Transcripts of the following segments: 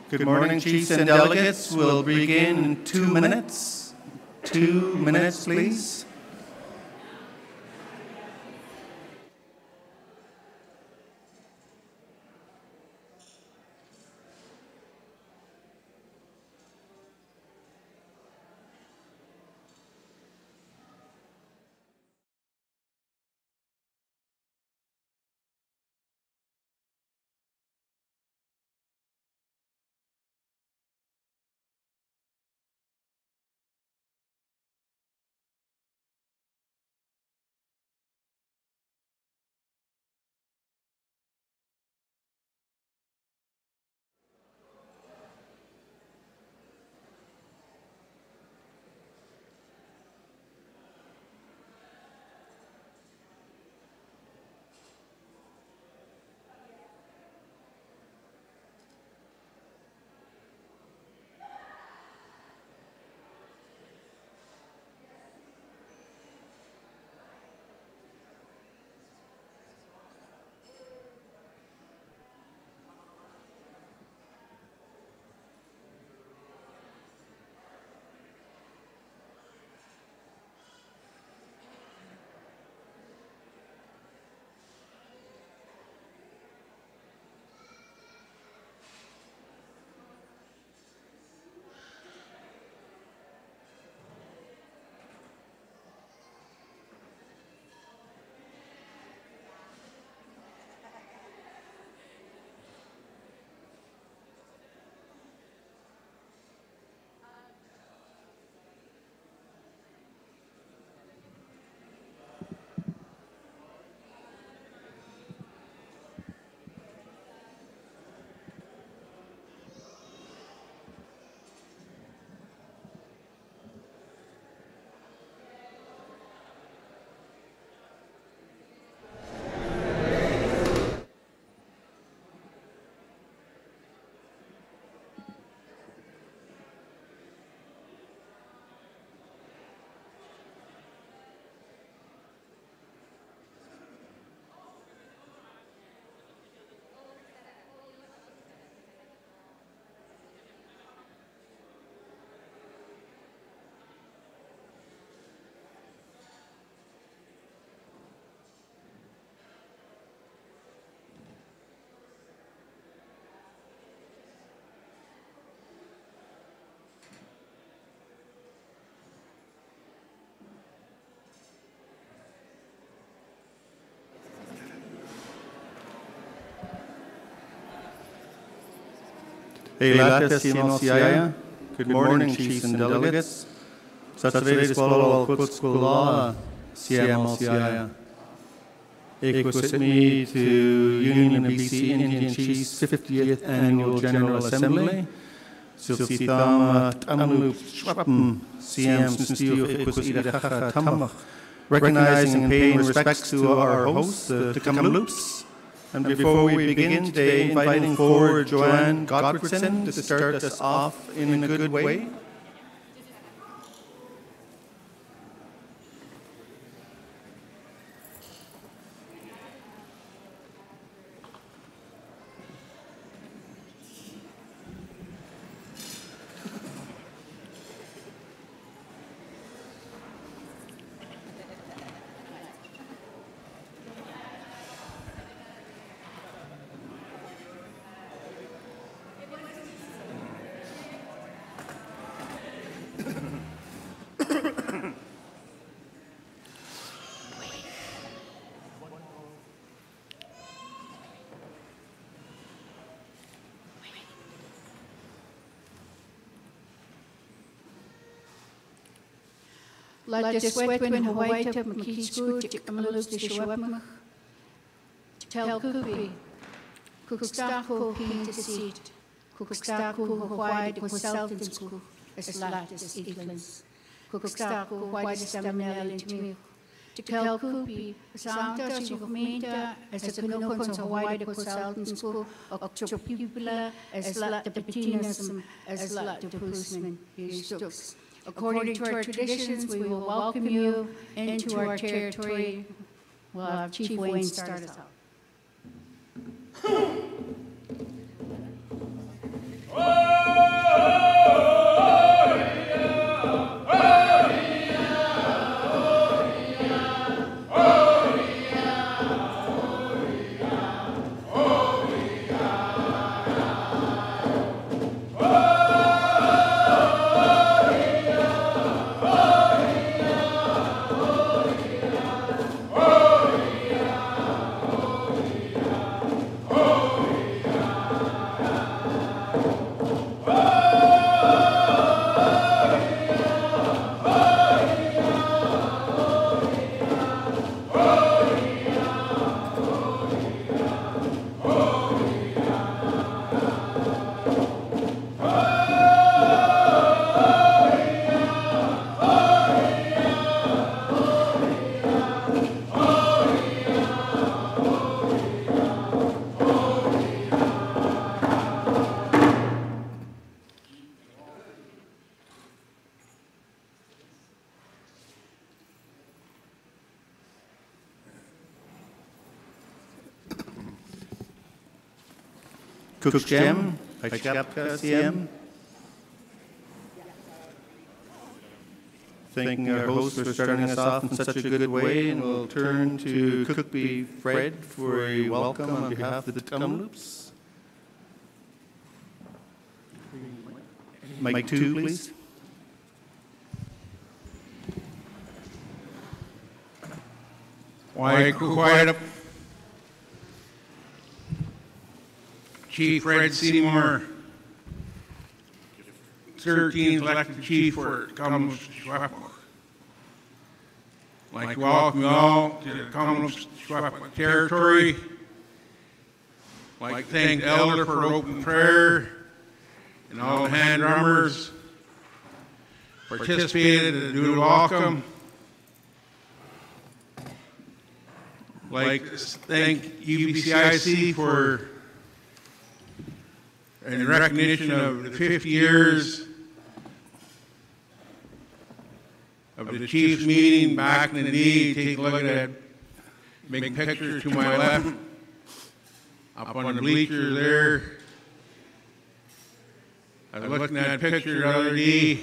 Good morning, chiefs and delegates. We'll begin in 2 minutes. 2 minutes, please. Good morning, chiefs and delegates. Ik was with me to Union of BC Indian Chiefs 50th Annual General Assembly. Recognizing and paying respects to our hosts, the Kamloops. And before we begin today, inviting forward Joanne Godfredson to start us off in a good way. Laat de swetwin Hawaii te makisku te kamalus de shwapmach. Tel kupi. Kukstaku hin te seat. Kukstaku Hawaii de consultantsku. Es lat es iglens. Kukstaku Hawaii de staminel in tmich. Te kel kupi. Saamta si gemeente. Es a genoeg Hawaii de consultantsku. Ook te pupila. Es lat de petinism. Es lat de pusmen. Hier stuks. According to our traditions, we will welcome you into our territory. We'll have Chief Wayne start us out. Cook's Jam, CM. Thanking our host for starting us off in such a good way, and we'll turn to Cookby Fred for a welcome on behalf of the Kamloops. Mic 2, please. Why, quiet up. Chief Fred Seymour, 13th elected chief for Kamloops. I'd like to welcome you all to the Kamloops territory. I'd like to thank the elder for open prayer and all the hand drummers participated in the dual welcome. I'd like to thank UBCIC for in recognition of the 50 years of the Chiefs meeting back in the day. Take a look at that big picture to my left, up on the bleachers there. I was looking at that picture the other day,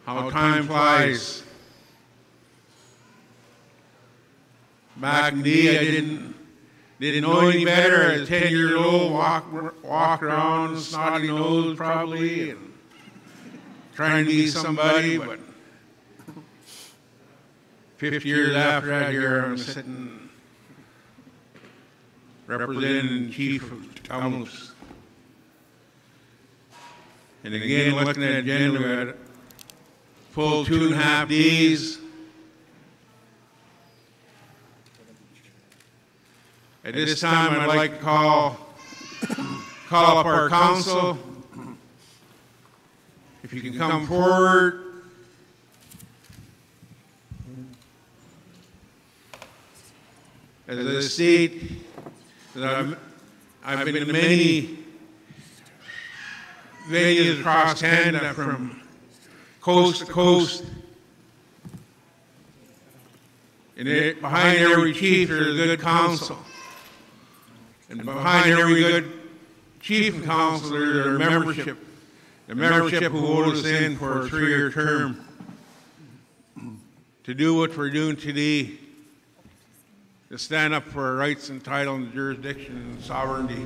how time flies. Back in the day, I didn't know any better. As a 10-year-old, walk around, snotty nose probably, and trying to be somebody, but 50 years after that, here I'm sitting representing the chief of Kamloops. And again, looking at the agenda, we had a full 2.5 days. At this time, I'd like to call up our council. If you can come forward. As I state, that I've been to many venues across Canada from coast to coast. And behind every chief, there's a good council. And behind every good chief and council, there's a membership. The membership who voted us in for a 3-year term to do what we're doing today, to stand up for our rights and title and jurisdiction and sovereignty.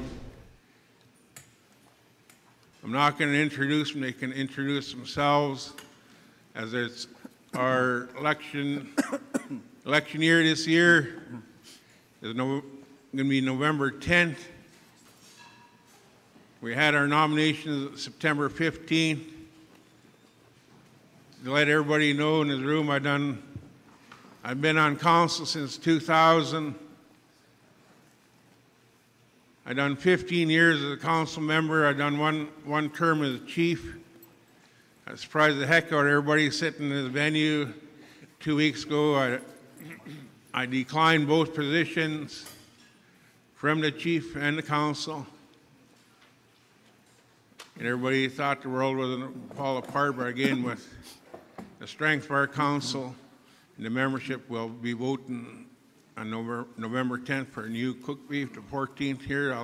I'm not going to introduce them. They can introduce themselves, as it's our election year this year. Is going to be November 10th. We had our nominations September 15th. To let everybody know in this room, I've been on council since 2000. I've done 15 years as a council member. I've done one term as chief. I surprised the heck out of everybody sitting in this venue 2 weeks ago. I declined both positions from the chief and the council. And everybody thought the world was going to fall apart, but again, with the strength of our council and the membership, will be voting on November 10th for a new cook beef, the 14th here.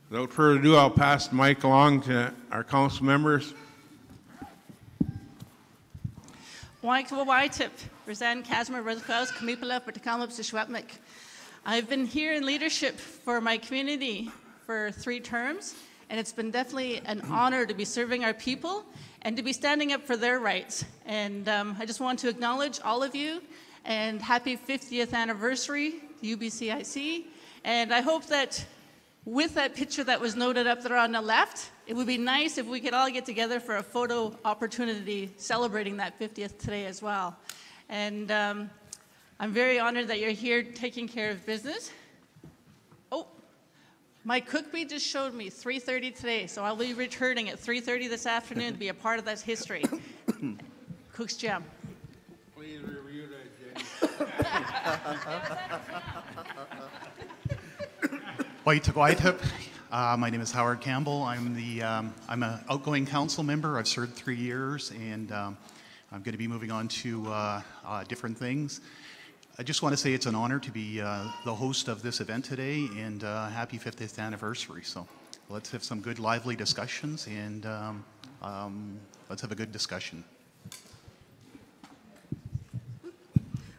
Without further ado, I'll pass the mic along to our council members. I've been here in leadership for my community for 3 terms, and it's been definitely an honor to be serving our people and to be standing up for their rights. And I just want to acknowledge all of you and happy 50th anniversary, UBCIC. And I hope that with that picture that was noted up there on the left, it would be nice if we could all get together for a photo opportunity celebrating that 50th today as well. And I'm very honored that you're here taking care of business. Oh, my cookbee just showed me 3:30 today, so I'll be returning at 3:30 this afternoon to be a part of that history. Cook's Jam. Please review that, Waitip. My name is Howard Campbell. I'm an outgoing council member. I've served 3 years, and I'm going to be moving on to different things. I just want to say it's an honor to be the host of this event today, and happy 50th anniversary. So let's have some good, lively discussions, and let's have a good discussion.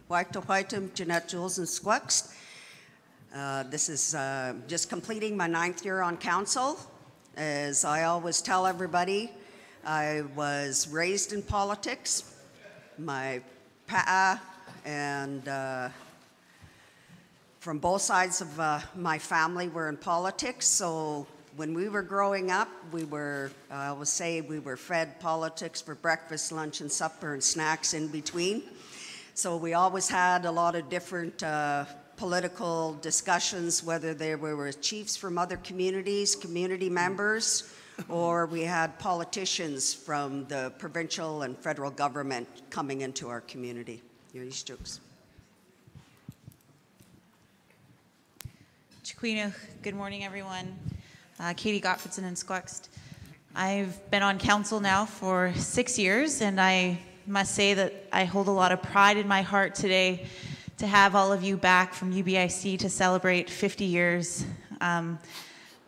Waitum, Jeanette Jules and Squux. This is just completing my 9th year on council. As I always tell everybody, I was raised in politics. My pa and from both sides of my family were in politics. So when we were growing up, I always say we were fed politics for breakfast, lunch, and supper, and snacks in between. So we always had a lot of different political discussions, whether they were chiefs from other communities, community members, or we had politicians from the provincial and federal government coming into our community. Chiquino, good morning, everyone. Katie Gottfredson and Squext. I've been on council now for 6 years, and I must say that I hold a lot of pride in my heart today to have all of you back from UBIC to celebrate 50 years.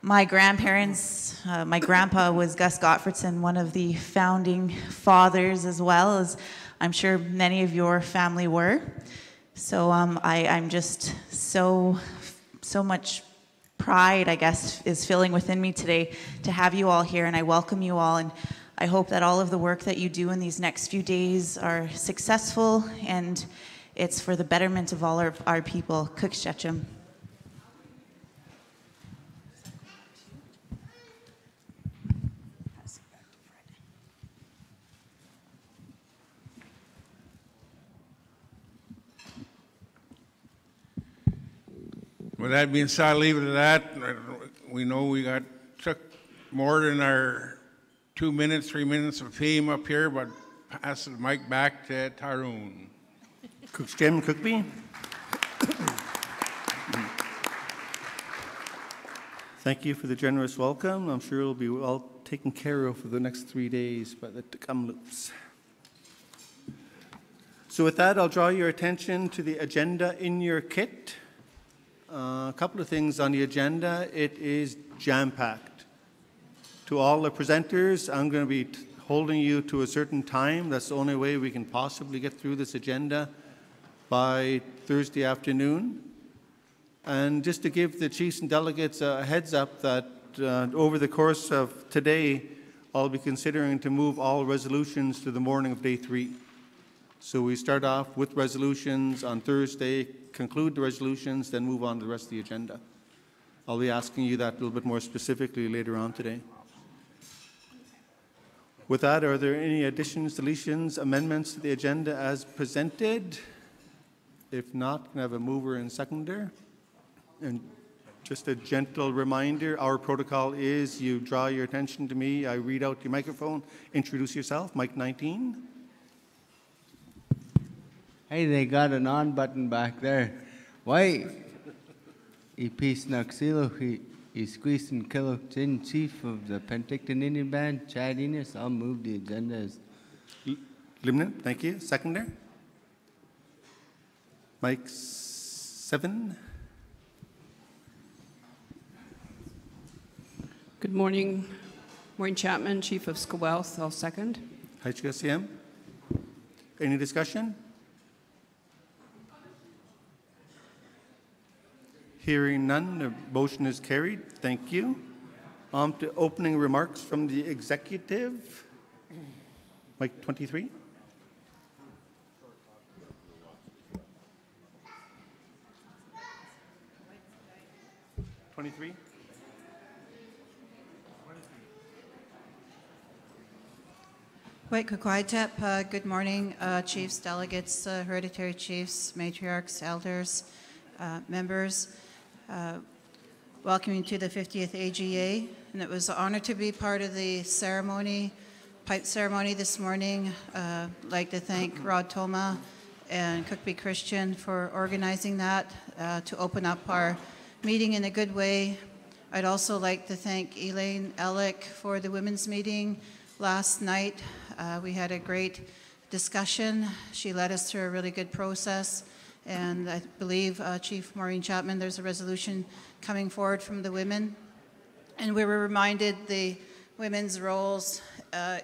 My grandparents, my grandpa was Gus Gottfredson, one of the founding fathers, as well as I'm sure many of your family were. So I'm just so much pride, I guess, is filling within me today to have you all here, and I welcome you all, and I hope that all of the work that you do in these next few days are successful, and it's for the betterment of all our people. Cookshechum. With that being said, I'll leave it at that. We know we took more than our 2 minutes, 3 minutes of fame up here, but pass the mic back to Tyrone. Cookshechum, Cookby. Thank you for the generous welcome. I'm sure it'll be well taken care of for the next 3 days by the Kamloops. So with that, I'll draw your attention to the agenda in your kit. A couple of things on the agenda. It is jam-packed. To all the presenters, I'm going to be holding you to a certain time. That's the only way we can possibly get through this agenda by Thursday afternoon. And just to give the chiefs and delegates a heads up that over the course of today, I'll be considering to move all resolutions to the morning of day 3. So we start off with resolutions on Thursday, conclude the resolutions, then move on to the rest of the agenda. I'll be asking you that a little bit more specifically later on today. With that, are there any additions, deletions, amendments to the agenda as presented? If not, can I have a mover and seconder? And just a gentle reminder, our protocol is you draw your attention to me, I read out your microphone, introduce yourself, mic 19. Hey, they got an on button back there. Why? He peace Naxilo, he squeezed and killed in chief of the Penticton Indian Band, Chad Enos. I'll move the agenda. Limnan, thank you. Seconder. Mic 7. Good morning. Maureen Chapman, Chief of Squelch. I'll second. Hi, CM. Any discussion? Hearing none, the motion is carried. Thank you. On to opening remarks from the executive. Mic 23. 23. Wait, Kukwai'tep, good morning, chiefs, delegates, hereditary chiefs, matriarchs, elders, members. Welcoming to the 50th AGA, and it was an honor to be part of the ceremony, pipe ceremony this morning. I'd like to thank Rod Toma and Cookby Christian for organizing that to open up our meeting in a good way. I'd also like to thank Elaine Ellick for the women's meeting last night. We had a great discussion. She led us through a really good process, And I believe, Chief Maureen Chapman, there's a resolution coming forward from the women. And we were reminded the women's roles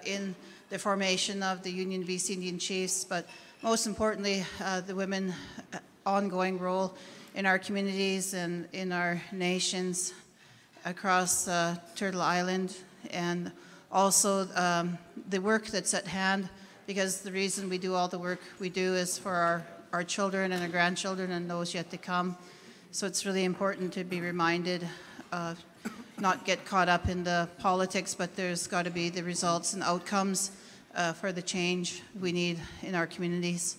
in the formation of the Union BC Indian Chiefs, but most importantly, the women ongoing role in our communities and in our nations across Turtle Island, and also the work that's at hand, because the reason we do all the work we do is for our children and our grandchildren and those yet to come. So it's really important to be reminded, not get caught up in the politics, but there's got to be the results and outcomes for the change we need in our communities.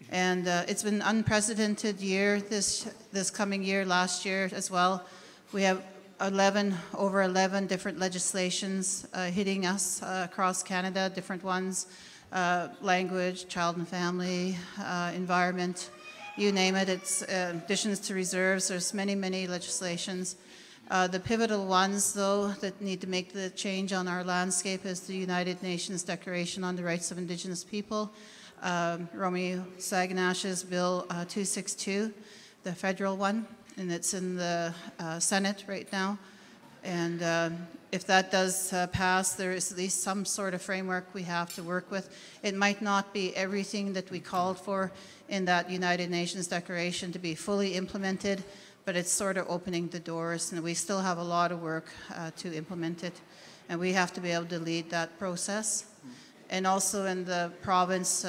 And it's been an unprecedented year this coming year, last year as well. We have over 11 different legislations hitting us across Canada, different ones, language, child and family, environment, you name it. It's additions to reserves. There's many, many legislations. The pivotal ones, though, that need to make the change on our landscape is the United Nations Declaration on the Rights of Indigenous People, Romeo Saganash's Bill 262, the federal one, and it's in the Senate right now. And if that does pass, there is at least some sort of framework we have to work with. It might not be everything that we called for in that United Nations Declaration to be fully implemented, but it's sort of opening the doors, and we still have a lot of work to implement it, and we have to be able to lead that process. And also in the province,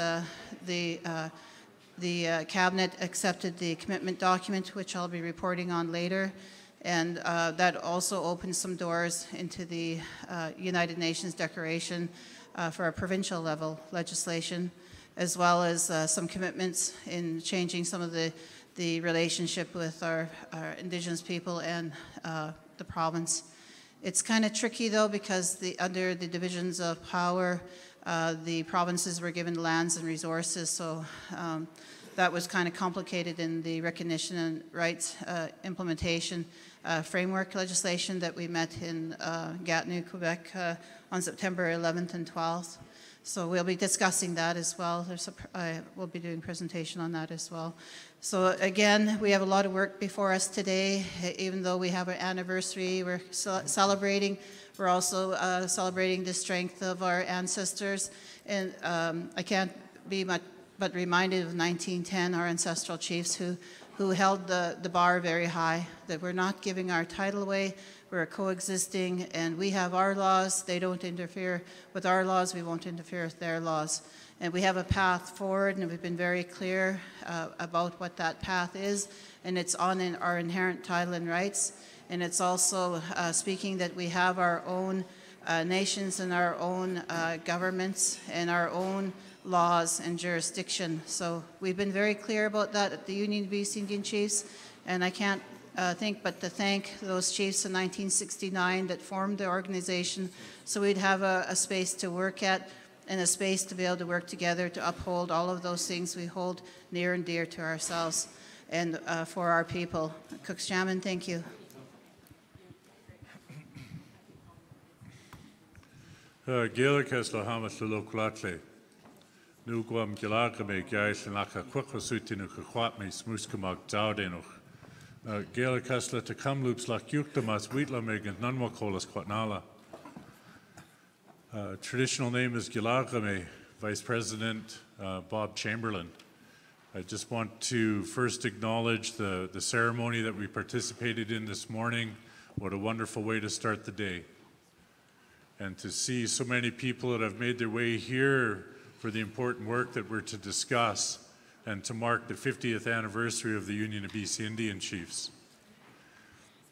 the Cabinet accepted the commitment document, which I'll be reporting on later, and that also opens some doors into the United Nations Declaration for a provincial level legislation, as well as some commitments in changing some of the relationship with our Indigenous people and the province. It's kind of tricky though, because under the divisions of power, the provinces were given lands and resources, so that was kind of complicated in the recognition and rights implementation framework legislation that we met in Gatineau, Quebec on September 11th and 12th. So we'll be discussing that as well. We'll be doing a presentation on that as well. So again, we have a lot of work before us today. Even though we have our anniversary, we're celebrating. We're also celebrating the strength of our ancestors. And I can't be but reminded of 1910, our ancestral chiefs who held the bar very high, that we're not giving our title away, we're coexisting, and we have our laws, they don't interfere with our laws, we won't interfere with their laws. And we have a path forward, and we've been very clear about what that path is, and it's on our inherent title and rights, and it's also speaking that we have our own nations and our own governments and our own laws and jurisdiction. So we've been very clear about that at the Union BC Indian Chiefs, and I can't think but to thank those chiefs in 1969 that formed the organization, so we'd have a space to work at and a space to be able to work together to uphold all of those things we hold near and dear to ourselves and for our people. Cooksjaman, thank you. Gaelic lo hamas lo klatle. Nu gwam gelaga me gais and laka kwakosutinu kwat me smuskamag daudenoch. Gaelic hasla to come loops like yuktamas wheatla meg and nunwakolas kwatnala. Traditional name is Gilagame, Vice President Bob Chamberlain. I just want to first acknowledge the ceremony that we participated in this morning. What a wonderful way to start the day. And to see so many people that have made their way here for the important work that we're to discuss and to mark the 50th anniversary of the Union of BC Indian Chiefs.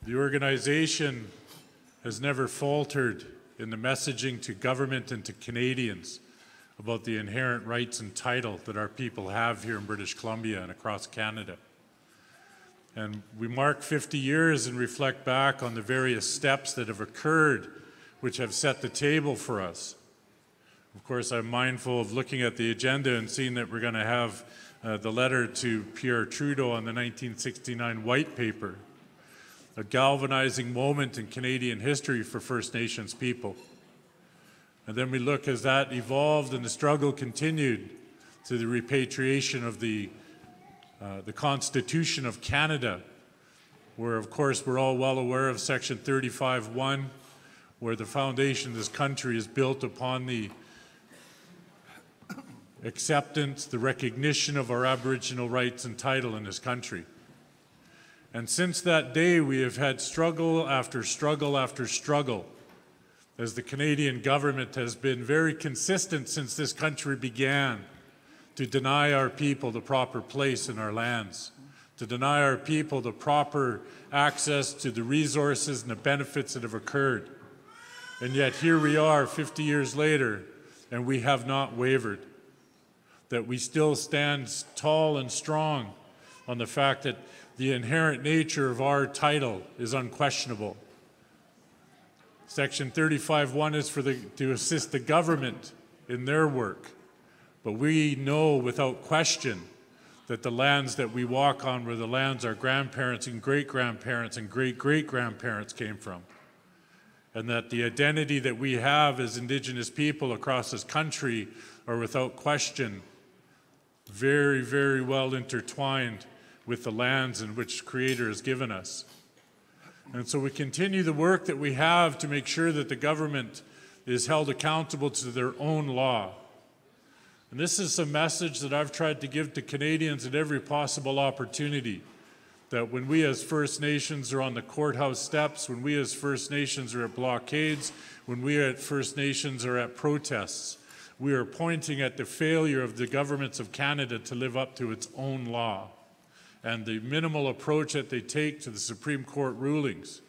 The organization has never faltered in the messaging to government and to Canadians about the inherent rights and title that our people have here in British Columbia and across Canada. And we mark 50 years and reflect back on the various steps that have occurred which have set the table for us. Of course, I'm mindful of looking at the agenda and seeing that we're going to have the letter to Pierre Trudeau on the 1969 White Paper, a galvanizing moment in Canadian history for First Nations people. And then we look as that evolved and the struggle continued to the repatriation of the the Constitution of Canada, where of course we're all well aware of Section 35(1), where the foundation of this country is built upon the acceptance, the recognition of our Aboriginal rights and title in this country. And since that day, we have had struggle after struggle after struggle, as the Canadian government has been very consistent since this country began to deny our people the proper place in our lands, to deny our people the proper access to the resources and the benefits that have occurred. And yet here we are 50 years later, and we have not wavered, that we still stand tall and strong on the fact that the inherent nature of our title is unquestionable. Section 35(1) is to assist the government in their work, but we know without question that the lands that we walk on were the lands our grandparents and great-grandparents and great-great-grandparents came from, and that the identity that we have as Indigenous people across this country are without question very, very well intertwined with the lands in which Creator has given us. And so we continue the work that we have to make sure that the government is held accountable to their own law. And this is a message that I've tried to give to Canadians at every possible opportunity, that when we as First Nations are on the courthouse steps, when we as First Nations are at blockades, when we at First Nations are at protests, we are pointing at the failure of the governments of Canada to live up to its own law and the minimal approach that they take to the Supreme Court rulings.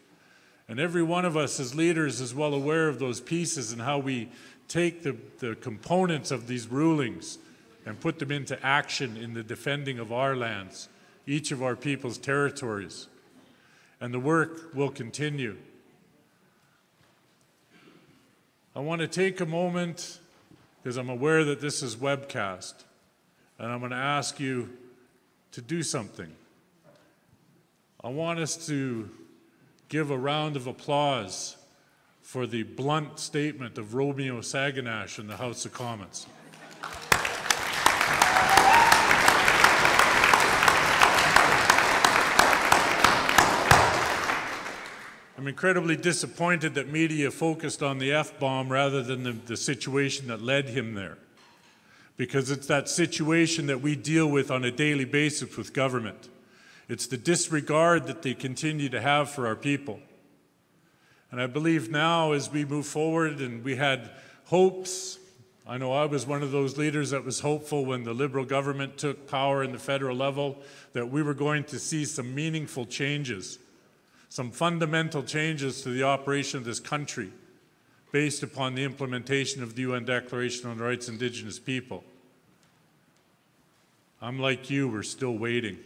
And every one of us as leaders is well aware of those pieces and how we take the components of these rulings and put them into action in the defending of our lands, each of our people's territories. And the work will continue. I want to take a moment, because I'm aware that this is webcast, and I'm going to ask you to do something. I want us to give a round of applause for the blunt statement of Romeo Saganash in the House of Commons. I'm incredibly disappointed that media focused on the F-bomb rather than the situation that led him there, because it's that situation that we deal with on a daily basis with government. It's the disregard that they continue to have for our people. And I believe now as we move forward, and we had hopes, I know I was one of those leaders that was hopeful when the Liberal government took power in the federal level, that we were going to see some meaningful changes, some fundamental changes to the operation of this country based upon the implementation of the UN Declaration on the Rights of Indigenous People. I'm like you, we're still waiting.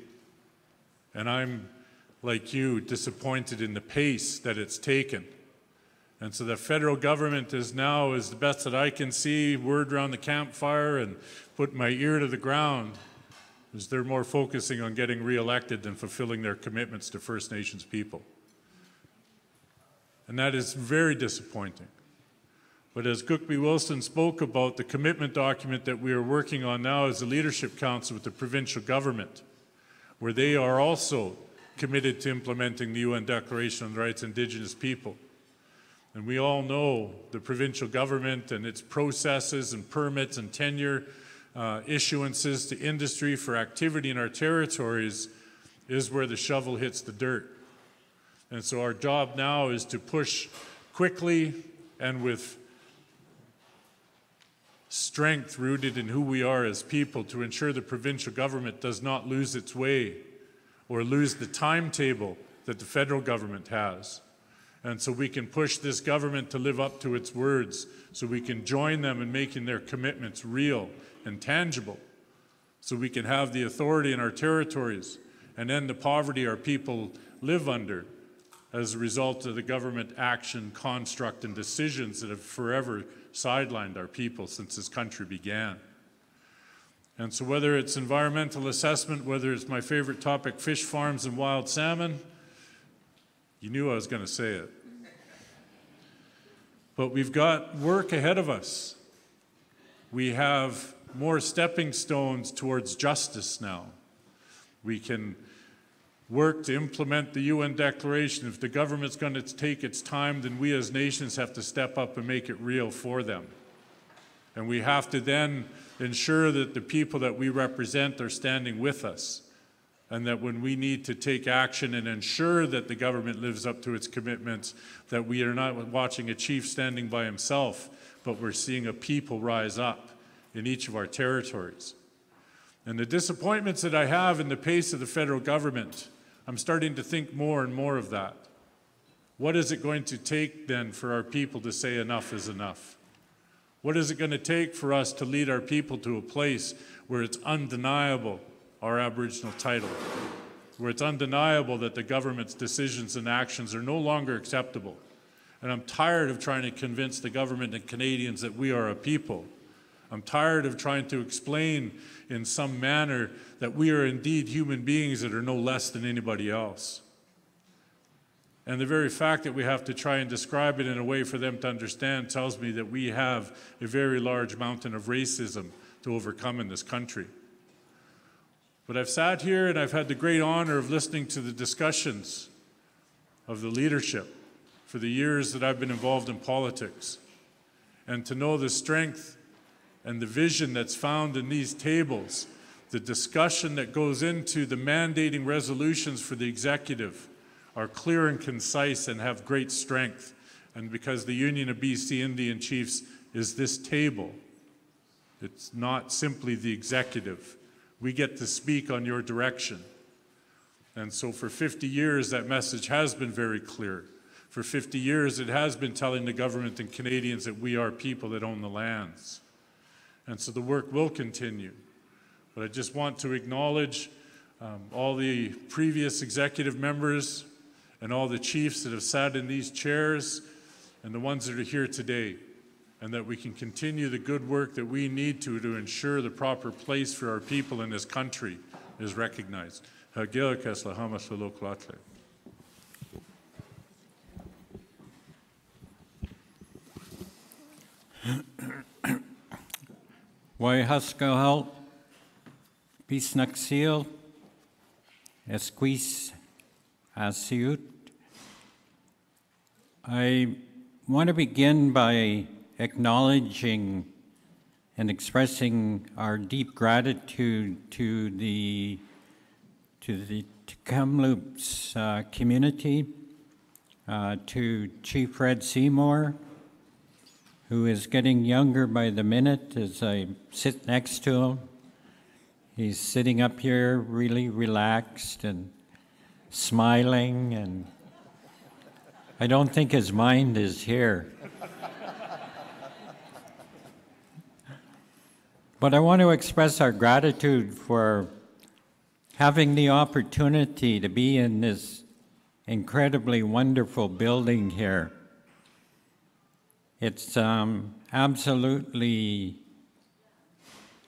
And I'm, like you, disappointed in the pace that it's taken. And so the federal government is now, as the best that I can see, word around the campfire and put my ear to the ground, is they're more focusing on getting re-elected than fulfilling their commitments to First Nations people. And that is very disappointing. But as Gookby Wilson spoke about, the commitment document that we are working on now is the Leadership Council with the provincial government, where they are also committed to implementing the UN Declaration on the Rights of Indigenous People. And we all know the provincial government and its processes and permits and tenure issuances to industry for activity in our territories is where the shovel hits the dirt. And so our job now is to push quickly and with strength rooted in who we are as people to ensure the provincial government does not lose its way or lose the timetable that the federal government has. And so we can push this government to live up to its words, so we can join them in making their commitments real and tangible, so we can have the authority in our territories and end the poverty our people live under as a result of the government action, construct, and decisions that have forever sidelined our people since this country began. And so whether it's environmental assessment, whether it's my favorite topic, fish farms and wild salmon, you knew I was going to say it. But we've got work ahead of us. We have more stepping stones towards justice now. We can work to implement the UN Declaration. If the government's going to take its time, then we as nations have to step up and make it real for them. And we have to then ensure that the people that we represent are standing with us, and that when we need to take action and ensure that the government lives up to its commitments, that we are not watching a chief standing by himself, but we're seeing a people rise up in each of our territories. And the disappointments that I have in the pace of the federal government, I'm starting to think more and more of that. What is it going to take then for our people to say enough is enough? What is it going to take for us to lead our people to a place where it's undeniable our Aboriginal title, where it's undeniable that the government's decisions and actions are no longer acceptable? And I'm tired of trying to convince the government and Canadians that we are a people. I'm tired of trying to explain in some manner that we are indeed human beings that are no less than anybody else. And the very fact that we have to try and describe it in a way for them to understand tells me that we have a very large mountain of racism to overcome in this country. But I've sat here and I've had the great honor of listening to the discussions of the leadership for the years that I've been involved in politics, and to know the strength and the vision that's found in these tables, the discussion that goes into the mandating resolutions for the executive are clear and concise and have great strength. And because the Union of BC Indian Chiefs is this table, it's not simply the executive. We get to speak on your direction. And so for 50 years, that message has been very clear. For 50 years, it has been telling the government and Canadians that we are people that own the lands. And so the work will continue. But I just want to acknowledge all the previous executive members and all the chiefs that have sat in these chairs and the ones that are here today, and that we can continue the good work that we need to ensure the proper place for our people in this country is recognized. Wai Haskell, Pisnaxil, Esquis Asiut. I want to begin by acknowledging and expressing our deep gratitude to the Kamloops community, to Chief Red Seymour, who is getting younger by the minute as I sit next to him. He's sitting up here really relaxed and smiling, and I don't think his mind is here. But I want to express our gratitude for having the opportunity to be in this incredibly wonderful building here. It's absolutely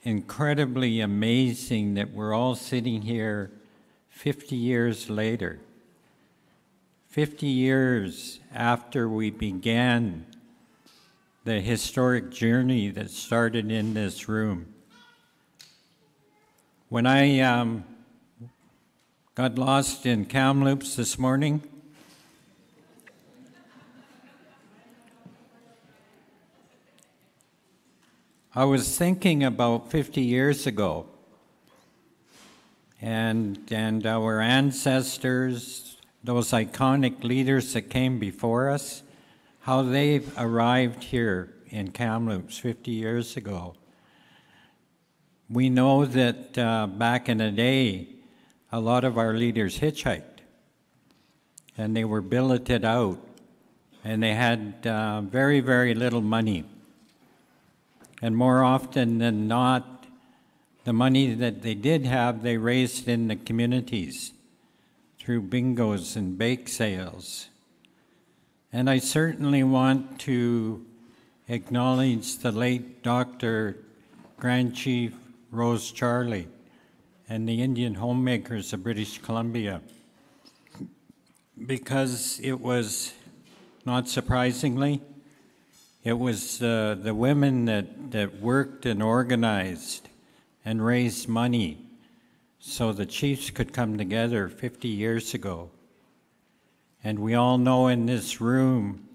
incredibly amazing that we're all sitting here 50 years later. 50 years after we began the historic journey that started in this room. When I got lost in Kamloops this morning, I was thinking about 50 years ago and our ancestors, those iconic leaders that came before us, how they've arrived here in Kamloops 50 years ago. We know that back in the day, a lot of our leaders hitchhiked, and they were billeted out, and they had very, very little money. And more often than not, the money that they did have, they raised in the communities through bingos and bake sales. And I certainly want to acknowledge the late Dr. Grand Chief Rose Charlie and the Indian homemakers of British Columbia, because it was, not surprisingly, it was the women that worked and organized and raised money so the chiefs could come together 50 years ago. And we all know in this room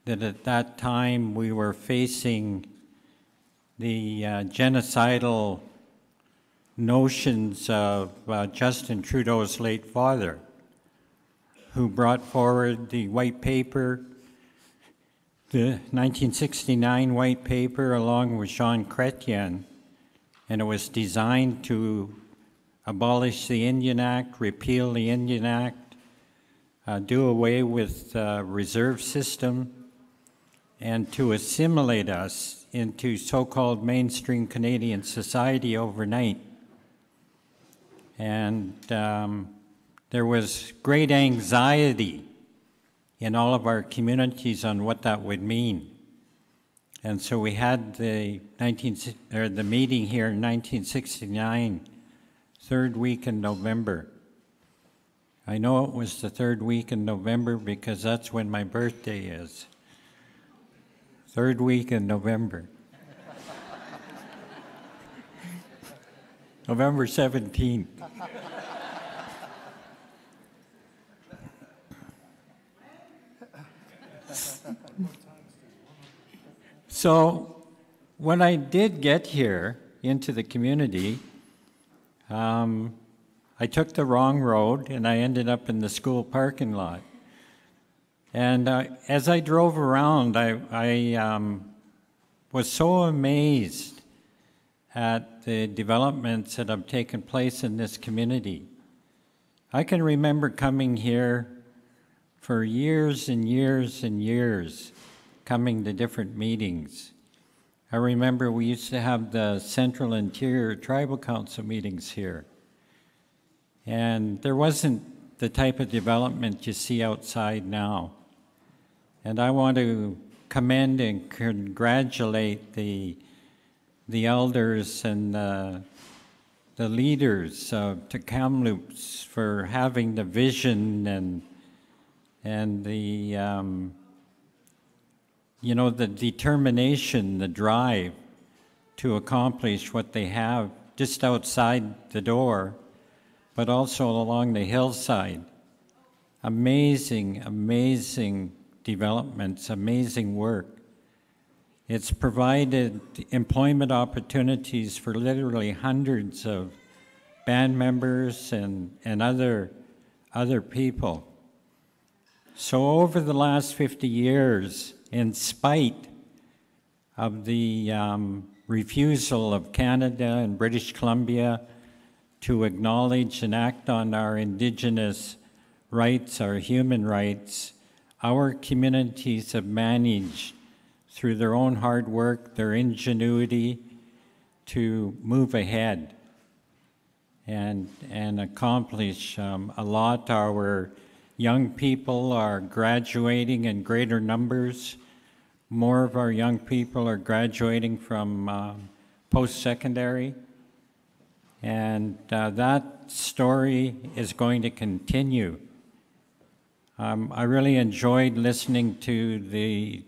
that at that time we were facing the genocidal notions of Justin Trudeau's late father, who brought forward the white paper, the 1969 white paper, along with Jean Chrétien, and it was designed to abolish the Indian Act, repeal the Indian Act, do away with the reserve system, and to assimilate us into so-called mainstream Canadian society overnight. And there was great anxiety in all of our communities on what that would mean. And so we had the meeting here in 1969, third week in November. I know it was the third week in November because that's when my birthday is. Third week in November. November 17th. So when I did get here into the community, I took the wrong road and I ended up in the school parking lot. And as I drove around, I was so amazed at the developments that have taken place in this community. I can remember coming here for years and years and years, coming to different meetings. I remember we used to have the Central Interior Tribal Council meetings here. And there wasn't the type of development you see outside now. And I want to commend and congratulate the elders and the leaders of Kamloops for having the vision and the the determination, the drive to accomplish what they have just outside the door, but also along the hillside. Amazing, amazing developments, amazing work. It's provided employment opportunities for literally hundreds of band members and other people. So over the last 50 years, in spite of the refusal of Canada and British Columbia to acknowledge and act on our Indigenous rights, our human rights, our communities have managed, through their own hard work, their ingenuity, to move ahead and accomplish a lot. Our young people are graduating in greater numbers. More of our young people are graduating from post-secondary. And that story is going to continue. I really enjoyed listening to the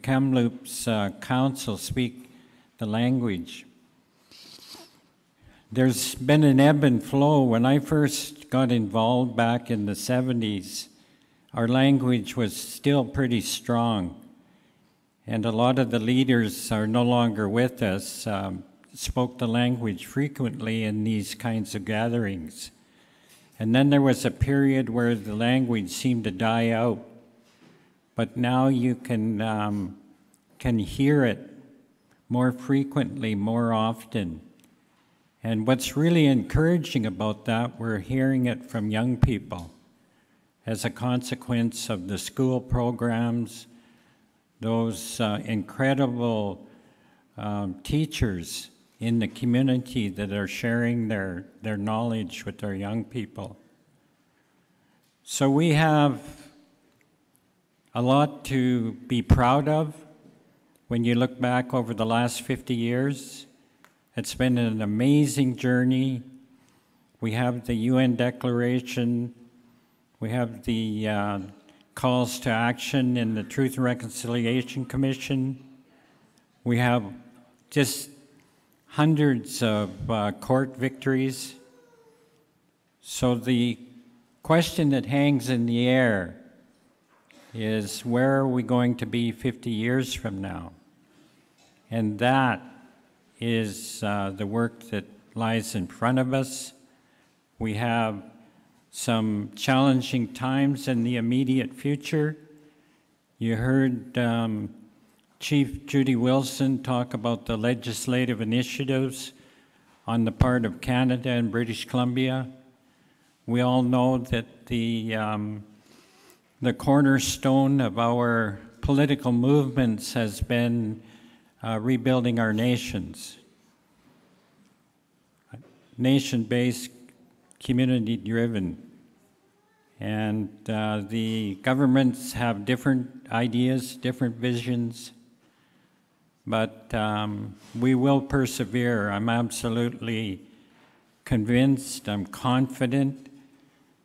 Kamloops Council speak the language. There's been an ebb and flow. When I first got involved back in the 70s, our language was still pretty strong. And a lot of the leaders are no longer with us, spoke the language frequently in these kinds of gatherings. And then there was a period where the language seemed to die out. But now you can hear it more frequently, more often. And what's really encouraging about that, we're hearing it from young people as a consequence of the school programs, those incredible teachers in the community that are sharing their knowledge with our young people. So we have a lot to be proud of when you look back over the last 50 years. It's been an amazing journey. We have the UN Declaration. We have the calls to action in the Truth and Reconciliation Commission. We have just hundreds of court victories. So the question that hangs in the air is, where are we going to be 50 years from now? And that is the work that lies in front of us. We have some challenging times in the immediate future. You heard Chief Judy Wilson talk about the legislative initiatives on the part of Canada and British Columbia. We all know that the cornerstone of our political movements has been rebuilding our nations. Nation-based, community-driven. And the governments have different ideas, different visions, but we will persevere. I'm absolutely convinced, I'm confident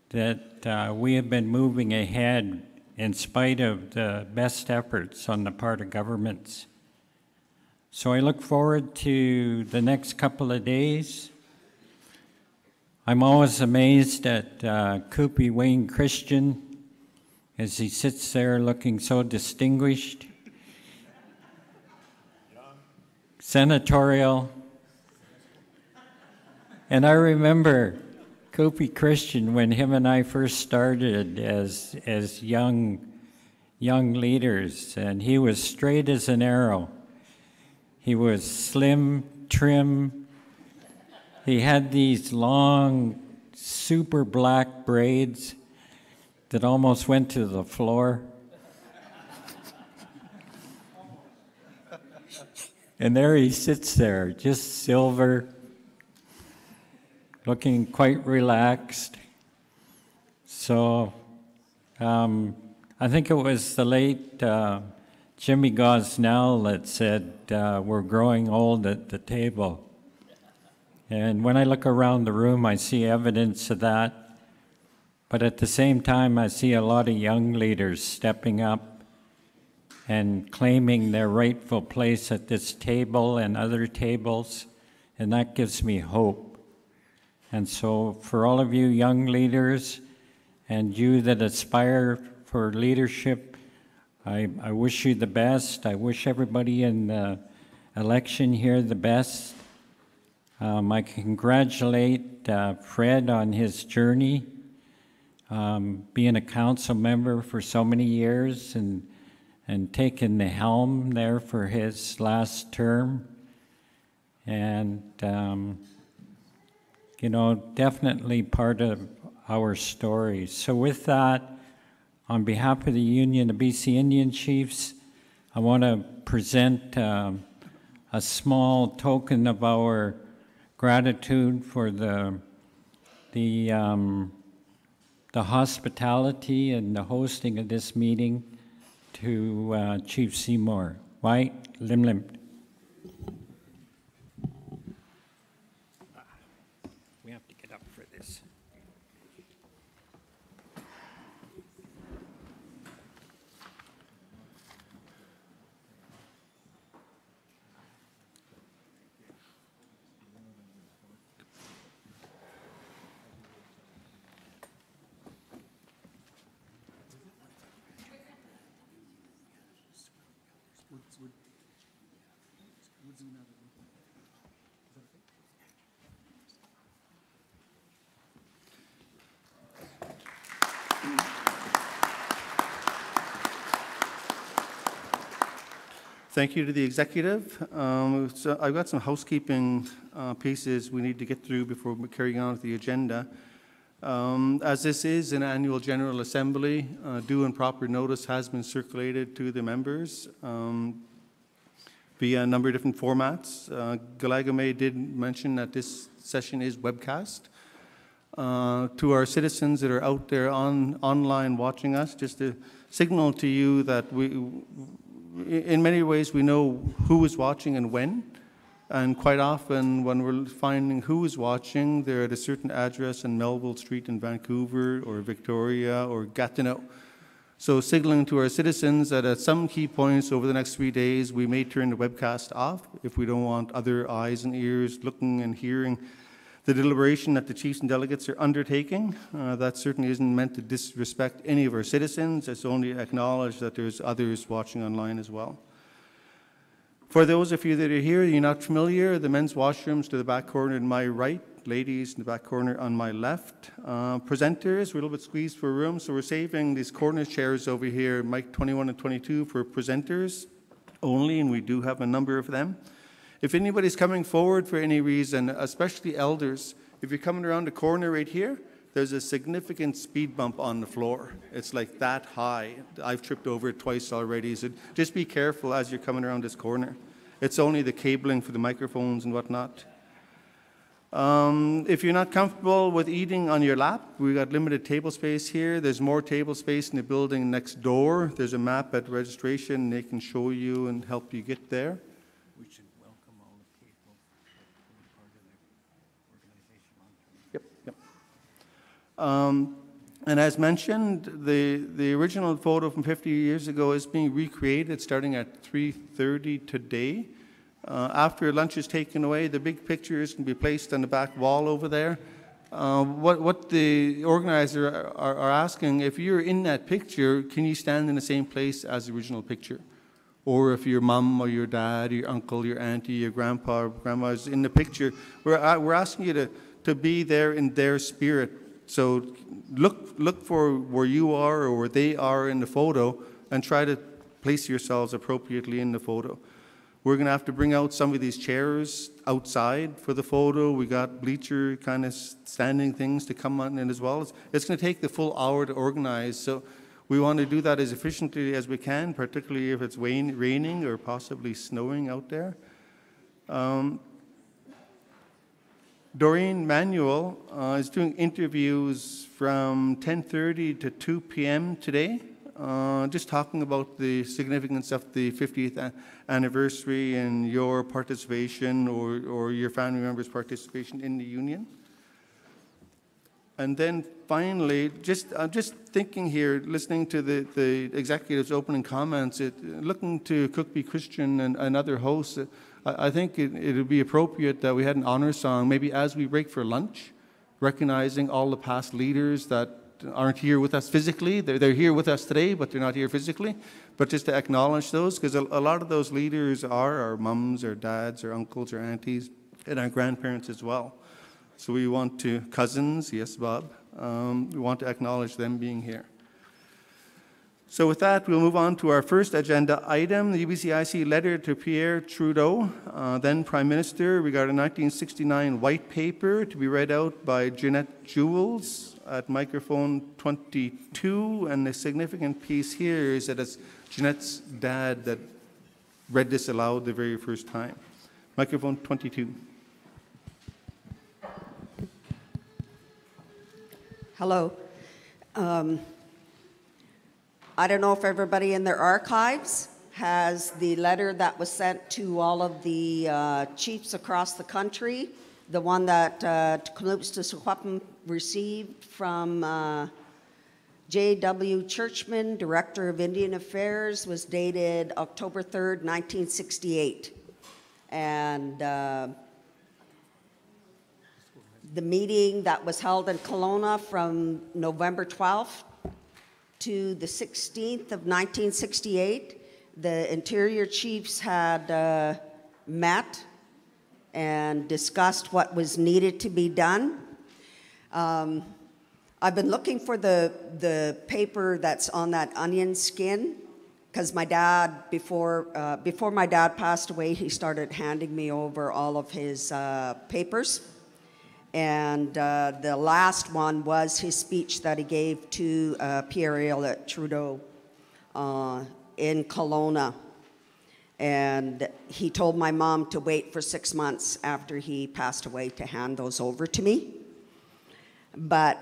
that we have been moving ahead in spite of the best efforts on the part of governments. So I look forward to the next couple of days. I'm always amazed at Koopy Wayne Christian as he sits there looking so distinguished, senatorial. And I remember Koopy Christian when him and I first started as young leaders, and he was straight as an arrow. He was slim, trim. He had these long, super black braids that almost went to the floor. And there he sits there, just silver, looking quite relaxed. So I think it was the late Jimmy Gosnell that said, we're growing old at the table. And when I look around the room, I see evidence of that. But at the same time, I see a lot of young leaders stepping up and claiming their rightful place at this table and other tables, and that gives me hope. And so for all of you young leaders and you that aspire for leadership, I wish you the best. I wish everybody in the election here the best. I congratulate Fred on his journey, being a council member for so many years and taking the helm there for his last term. And, you know, definitely part of our story. So with that, on behalf of the Union of BC Indian Chiefs, I want to present a small token of our gratitude for the hospitality and the hosting of this meeting to Chief Seymour. White, Lim Lim. We have to get up for this. Thank you to the executive. So I've got some housekeeping pieces we need to get through before we carry on with the agenda. As this is an annual General Assembly, due and proper notice has been circulated to the members via a number of different formats. Galagame did mention that this session is webcast. To our citizens that are out there online watching us, just to signal to you that in many ways, we know who is watching and when, and quite often when we're finding who is watching, they're at a certain address in Melville Street in Vancouver or Victoria or Gatineau. So signaling to our citizens that at some key points over the next 3 days, we may turn the webcast off if we don't want other eyes and ears looking and hearing the deliberation that the chiefs and delegates are undertaking. That certainly isn't meant to disrespect any of our citizens. It's only acknowledge that there's others watching online as well. For those of you that are here, you're not familiar, the men's washrooms to the back corner in my right, ladies in the back corner on my left. Presenters, we're a little bit squeezed for room, so we're saving these corner chairs over here, mic 21 and 22, for presenters only, and we do have a number of them. If anybody's coming forward for any reason, especially elders, if you're coming around the corner right here, there's a significant speed bump on the floor. It's like that high. I've tripped over it twice already, so just be careful as you're coming around this corner. It's only the cabling for the microphones and whatnot. If you're not comfortable with eating on your lap, we've got limited table space here. There's more table space in the building next door. There's a map at registration. They can show you and help you get there. We should welcome all the people who are part of the organization. Yep. And as mentioned, the original photo from 50 years ago is being recreated starting at 3:30 today. After lunch is taken away, the big pictures can be placed on the back wall over there. What the organizers are asking, if you're in that picture, can you stand in the same place as the original picture? Or if your mum or your dad, your uncle, your auntie, your grandpa or grandma is in the picture, we're asking you to be there in their spirit. So look for where you are or where they are in the photo and try to place yourselves appropriately in the photo. We're going to have to bring out some of these chairs outside for the photo. We got bleacher kind of standing things to come on in as well. It's going to take the full hour to organize, so we want to do that as efficiently as we can, particularly if it's raining or possibly snowing out there. Doreen Manuel is doing interviews from 10:30 to 2 p.m. today, just talking about the significance of the 50th anniversary and your participation or your family members' participation in the union. And then finally, just thinking here, listening to the executive's opening comments, looking to Cookby Christian and other hosts, I think it would be appropriate that we had an honor song, maybe as we break for lunch, recognizing all the past leaders that aren't here with us physically. They're here with us today, but they're not here physically. But just to acknowledge those, because a lot of those leaders are our mums, our dads, our uncles, our aunties, and our grandparents as well. So we want to, cousins, yes, Bob, we want to acknowledge them being here. So with that, we'll move on to our first agenda item, the UBCIC letter to Pierre Trudeau, then Prime Minister, regarding 1969 white paper to be read out by Jeanette Jewels at microphone 22. And the significant piece here is that it's Jeanette's dad that read this aloud the very first time. Microphone 22. Hello. I don't know if everybody in their archives has the letter that was sent to all of the chiefs across the country. The one that Kamloops to Secwepemc received from J.W. Churchman, Director of Indian Affairs, was dated October 3rd, 1968. And the meeting that was held in Kelowna from November 12th to the 16th of 1968, the Interior Chiefs had met and discussed what was needed to be done. I've been looking for the paper that's on that onion skin, because my dad, before my dad passed away, he started handing me over all of his papers. And the last one was his speech that he gave to Pierre Trudeau in Kelowna. And he told my mom to wait for 6 months after he passed away to hand those over to me. But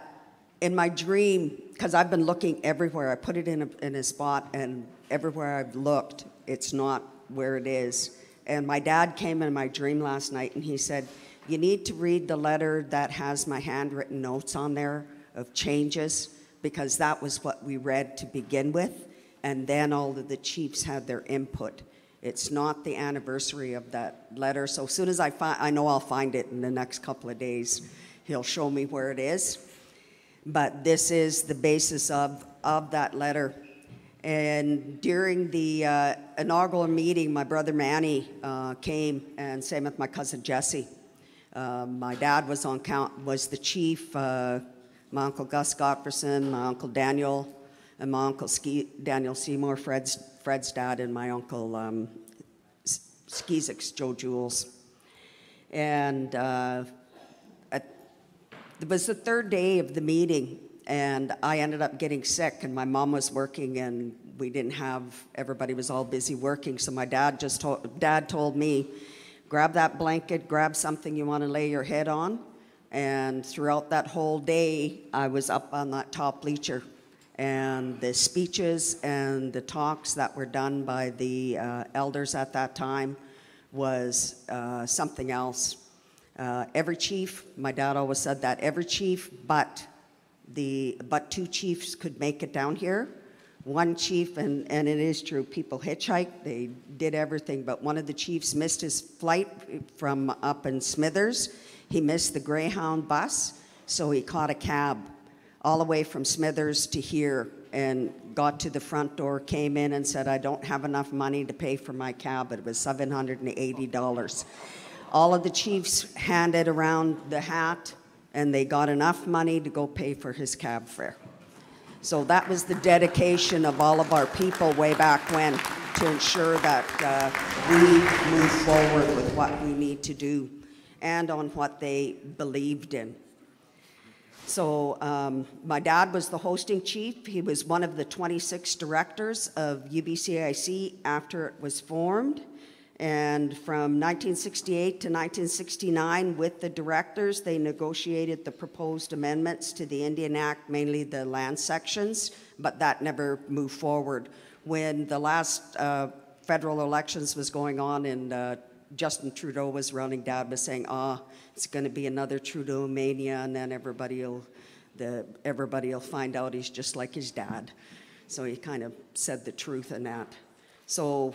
in my dream, because I've been looking everywhere, I put it in a spot, and everywhere I've looked, it's not where it is. And my dad came in my dream last night, and he said, "You need to read the letter that has my handwritten notes on there of changes," because that was what we read to begin with, and then all of the chiefs had their input. It's not the anniversary of that letter. So as soon as I know I'll find it in the next couple of days. He'll show me where it is. But this is the basis of that letter. And during the inaugural meeting, my brother Manny came, and same with my cousin Jesse. My dad was was the chief, my uncle Gus Gottfredson, my uncle Daniel, and my uncle Daniel Seymour, Fred's dad, and my uncle Skizik's Joe Jules. And it was the third day of the meeting, and I ended up getting sick, and my mom was working, and we didn't have, everybody was all busy working, so my dad told me, grab that blanket, grab something you want to lay your head on. And throughout that whole day, I was up on that top bleacher. And the speeches and the talks that were done by the elders at that time was something else. Every chief, my dad always said that, every chief but two chiefs could make it down here. One chief, and it is true, people hitchhiked, they did everything, but one of the chiefs missed his flight from up in Smithers. He missed the Greyhound bus, so he caught a cab all the way from Smithers to here and got to the front door, came in and said, I don't have enough money to pay for my cab. It was $780. All of the chiefs handed around the hat, and they got enough money to go pay for his cab fare. So that was the dedication of all of our people way back when, to ensure that we move forward with what we need to do and on what they believed in. So my dad was the hosting chief. He was one of the 26 directors of UBCIC after it was formed. And from 1968 to 1969, with the directors, they negotiated the proposed amendments to the Indian Act, mainly the land sections, but that never moved forward. When the last federal elections was going on and Justin Trudeau was running, Dad was saying, it's going to be another Trudeau mania, and then everybody will find out he's just like his dad. So he kind of said the truth in that. So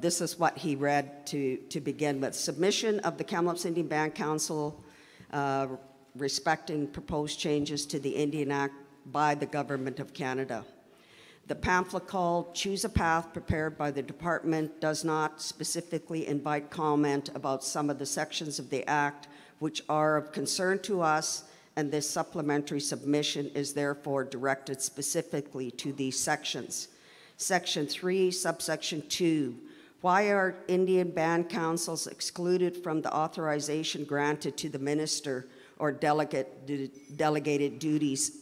this is what he read to begin with. Submission of the Kamloops Indian Band Council respecting proposed changes to the Indian Act by the Government of Canada. The pamphlet called Choose a Path, prepared by the department, does not specifically invite comment about some of the sections of the Act which are of concern to us, and this supplementary submission is therefore directed specifically to these sections. Section 3, subsection 2, why are Indian band councils excluded from the authorization granted to the minister or delegated duties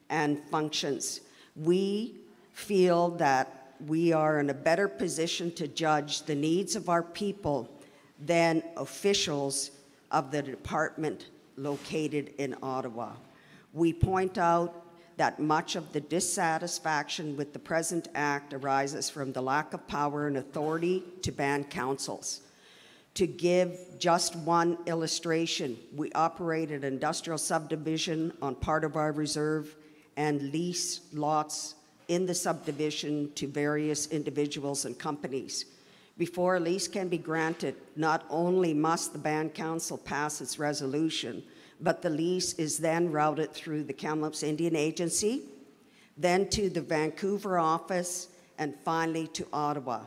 and functions? We feel that we are in a better position to judge the needs of our people than officials of the department located in Ottawa. We point out that much of the dissatisfaction with the present act arises from the lack of power and authority to band councils. To give just one illustration, we operate an industrial subdivision on part of our reserve and lease lots in the subdivision to various individuals and companies. Before a lease can be granted, not only must the band council pass its resolution, but the lease is then routed through the Kamloops Indian Agency, then to the Vancouver office, and finally to Ottawa.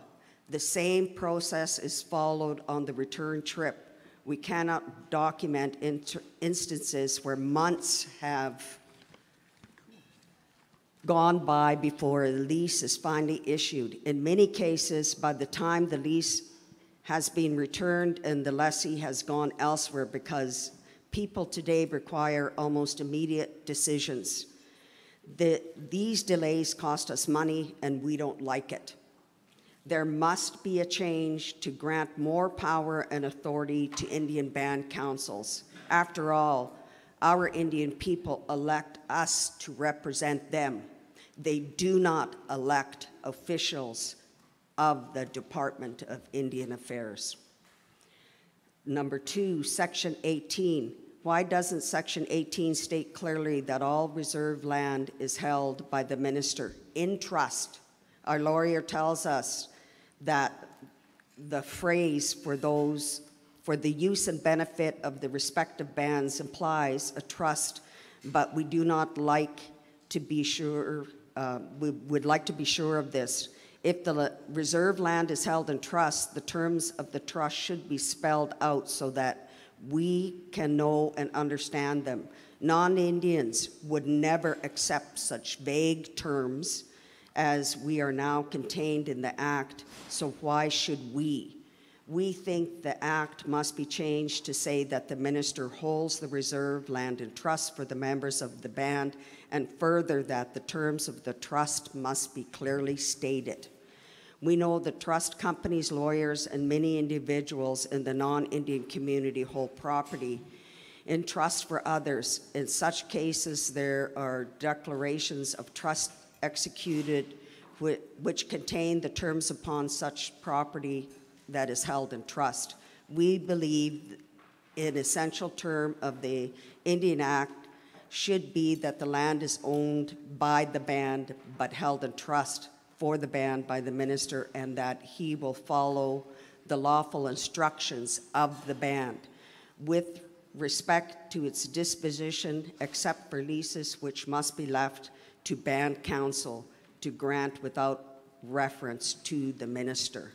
The same process is followed on the return trip. We cannot document instances where months have gone by before a lease is finally issued. In many cases, by the time the lease has been returned and the lessee has gone elsewhere, because people today require almost immediate decisions. These delays cost us money, and we don't like it. There must be a change to grant more power and authority to Indian band councils. After all, our Indian people elect us to represent them. They do not elect officials of the Department of Indian Affairs. Number 2, Section 18. Why doesn't Section 18 state clearly that all reserve land is held by the minister in trust? Our lawyer tells us that the phrase for the use and benefit of the respective bands implies a trust, but we do not like to be sure, we would like to be sure of this. If the reserve land is held in trust, the terms of the trust should be spelled out so that we can know and understand them. Non-Indians would never accept such vague terms as we are now contained in the Act, so why should we? We think the Act must be changed to say that the minister holds the reserve land in trust for the members of the band, and further that the terms of the trust must be clearly stated. We know that trust companies, lawyers, and many individuals in the non-Indian community hold property in trust for others. In such cases, there are declarations of trust executed which contain the terms upon such property that is held in trust. We believe an essential term of the Indian Act should be that the land is owned by the band but held in trust for the band by the minister, and that he will follow the lawful instructions of the band with respect to its disposition, except for leases which must be left to band council to grant without reference to the minister.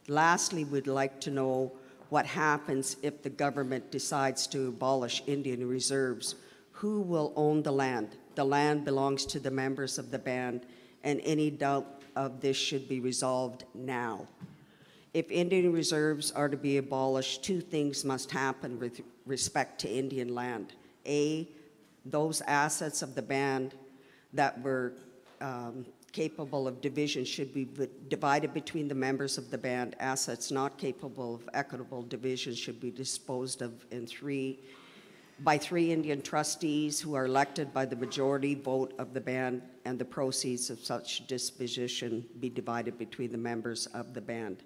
Lastly, we'd like to know what happens if the government decides to abolish Indian reserves. Who will own the land? The land belongs to the members of the band, and any doubt of this should be resolved now. If Indian reserves are to be abolished, two things must happen with respect to Indian land. A, those assets of the band that were capable of division should be divided between the members of the band. Assets not capable of equitable division should be disposed of by three Indian trustees who are elected by the majority vote of the band, and the proceeds of such disposition be divided between the members of the band.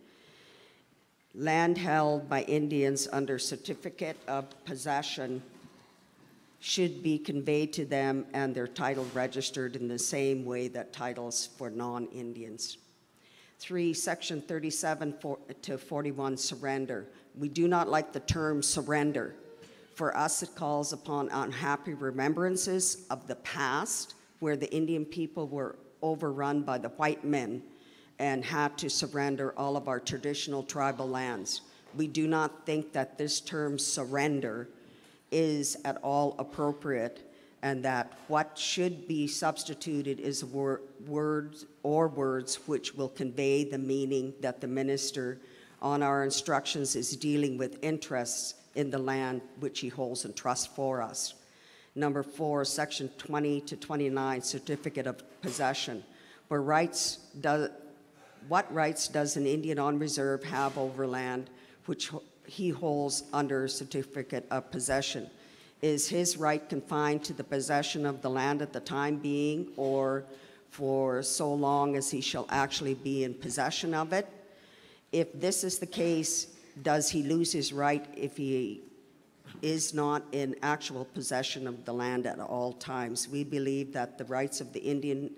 Land held by Indians under certificate of possession should be conveyed to them and their title registered in the same way that titles for non-Indians. 3, Section 37 to 41, surrender. We do not like the term surrender. For us, it calls upon unhappy remembrances of the past where the Indian people were overrun by the white men and had to surrender all of our traditional tribal lands. We do not think that this term surrender is at all appropriate, and that what should be substituted is words which will convey the meaning that the minister on our instructions is dealing with interests in the land which he holds in trust for us. Number 4, Section 20 to 29, certificate of possession. What rights does an Indian on reserve have over land which he holds under certificate of possession? Is his right confined to the possession of the land at the time being, or for so long as he shall actually be in possession of it? If this is the case, does he lose his right if he is not in actual possession of the land at all times? We believe that the rights of the Indian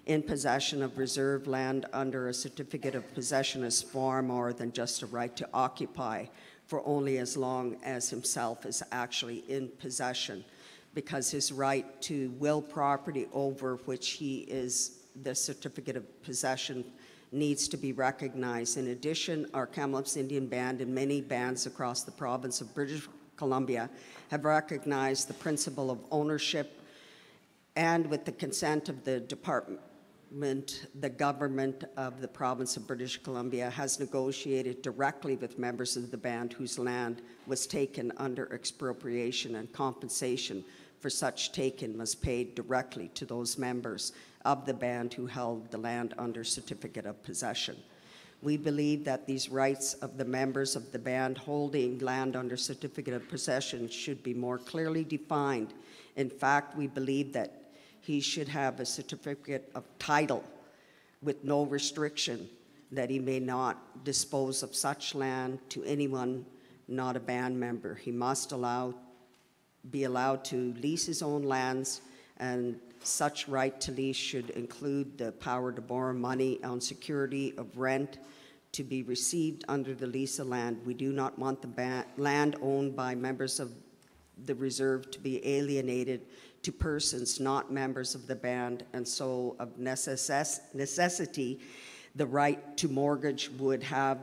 in possession of reserve land under a certificate of possession is far more than just a right to occupy for only as long as himself is actually in possession, because his right to will property over which he is the certificate of possession needs to be recognized. In addition, our Kamloops Indian Band and many bands across the province of British Columbia have recognized the principle of ownership, and with the consent of the the government of the province of British Columbia has negotiated directly with members of the band whose land was taken under expropriation, and compensation for such taken must pay directly to those members of the band who held the land under certificate of possession. We believe that these rights of the members of the band holding land under certificate of possession should be more clearly defined. In fact, we believe that he should have a certificate of title with no restriction that he may not dispose of such land to anyone not a band member. He must be allowed to lease his own lands, and such right to lease should include the power to borrow money on security of rent to be received under the lease of land. We do not want the land owned by members of the reserve to be alienated to persons not members of the band, and so of necessity, the right to mortgage would have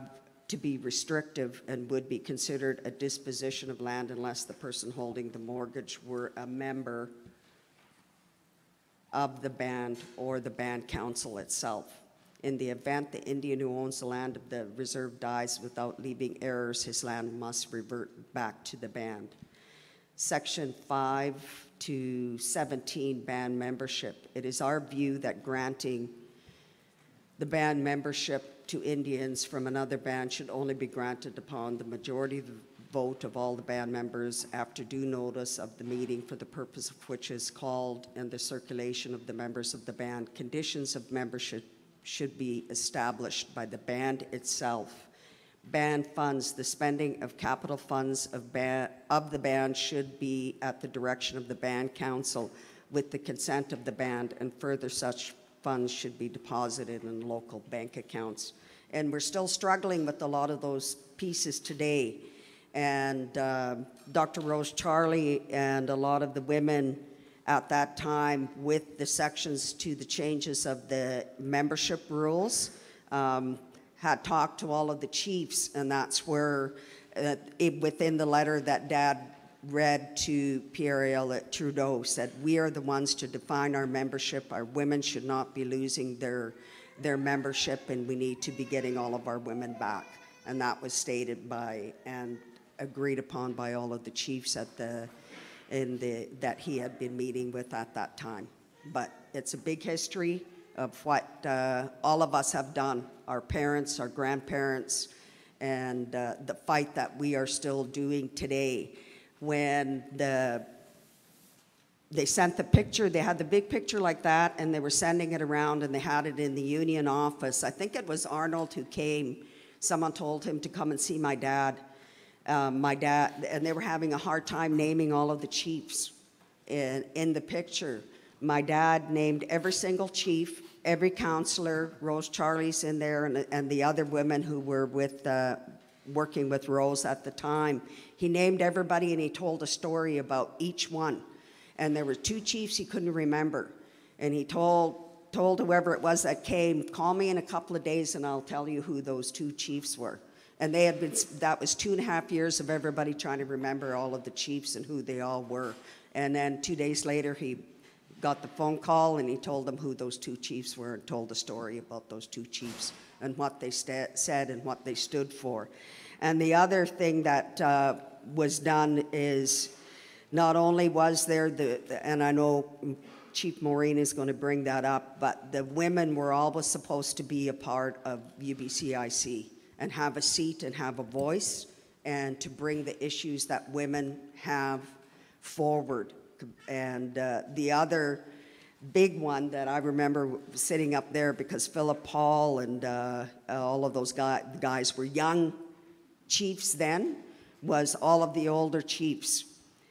to be restrictive and would be considered a disposition of land unless the person holding the mortgage were a member of the band or the band council itself. In the event the Indian who owns the land of the reserve dies without leaving heirs, his land must revert back to the band. Section 5 to 17, band membership. It is our view that granting the band membership to Indians from another band should only be granted upon the majority vote of all the band members after due notice of the meeting for the purpose of which is called and the circulation of the members of the band. Conditions of membership should be established by the band itself. Band funds, the spending of capital funds of the band should be at the direction of the band council with the consent of the band, and further such funds should be deposited in local bank accounts. And we're still struggling with a lot of those pieces today. And Dr. Rose Charlie and a lot of the women at that time with the sections to the changes of the membership rules had talked to all of the chiefs, and that's where within the letter that Dad read to Pierre Trudeau said, we are the ones to define our membership. Our women should not be losing their membership, and we need to be getting all of our women back. And that was stated by and agreed upon by all of the chiefs at that he had been meeting with at that time. But it's a big history of what all of us have done, our parents, our grandparents, and the fight that we are still doing today. When they sent the picture, they had the big picture like that, and they were sending it around, and they had it in the union office. I think it was Arnold who came. Someone told him to come and see my dad. And they were having a hard time naming all of the chiefs in the picture. My dad named every single chief, every counselor. Rose Charlie's in there, and the other women who were with working with Rose at the time. He named everybody, and he told a story about each one. And there were 2 chiefs he couldn't remember. And he told whoever it was that came, call me in a couple of days and I'll tell you who those 2 chiefs were. And they had been, that was 2.5 years of everybody trying to remember all of the chiefs and who they all were. And then 2 days later, he got the phone call and he told them who those 2 chiefs were and told a story about those 2 chiefs and what they said and what they stood for. And the other thing that was done is not only was there and I know Chief Maureen is going to bring that up, but the women were always supposed to be a part of UBCIC and have a seat and have a voice and to bring the issues that women have forward. And the other big one that I remember sitting up there, because Philip Paul and all of those guys were young chiefs then, was all of the older chiefs.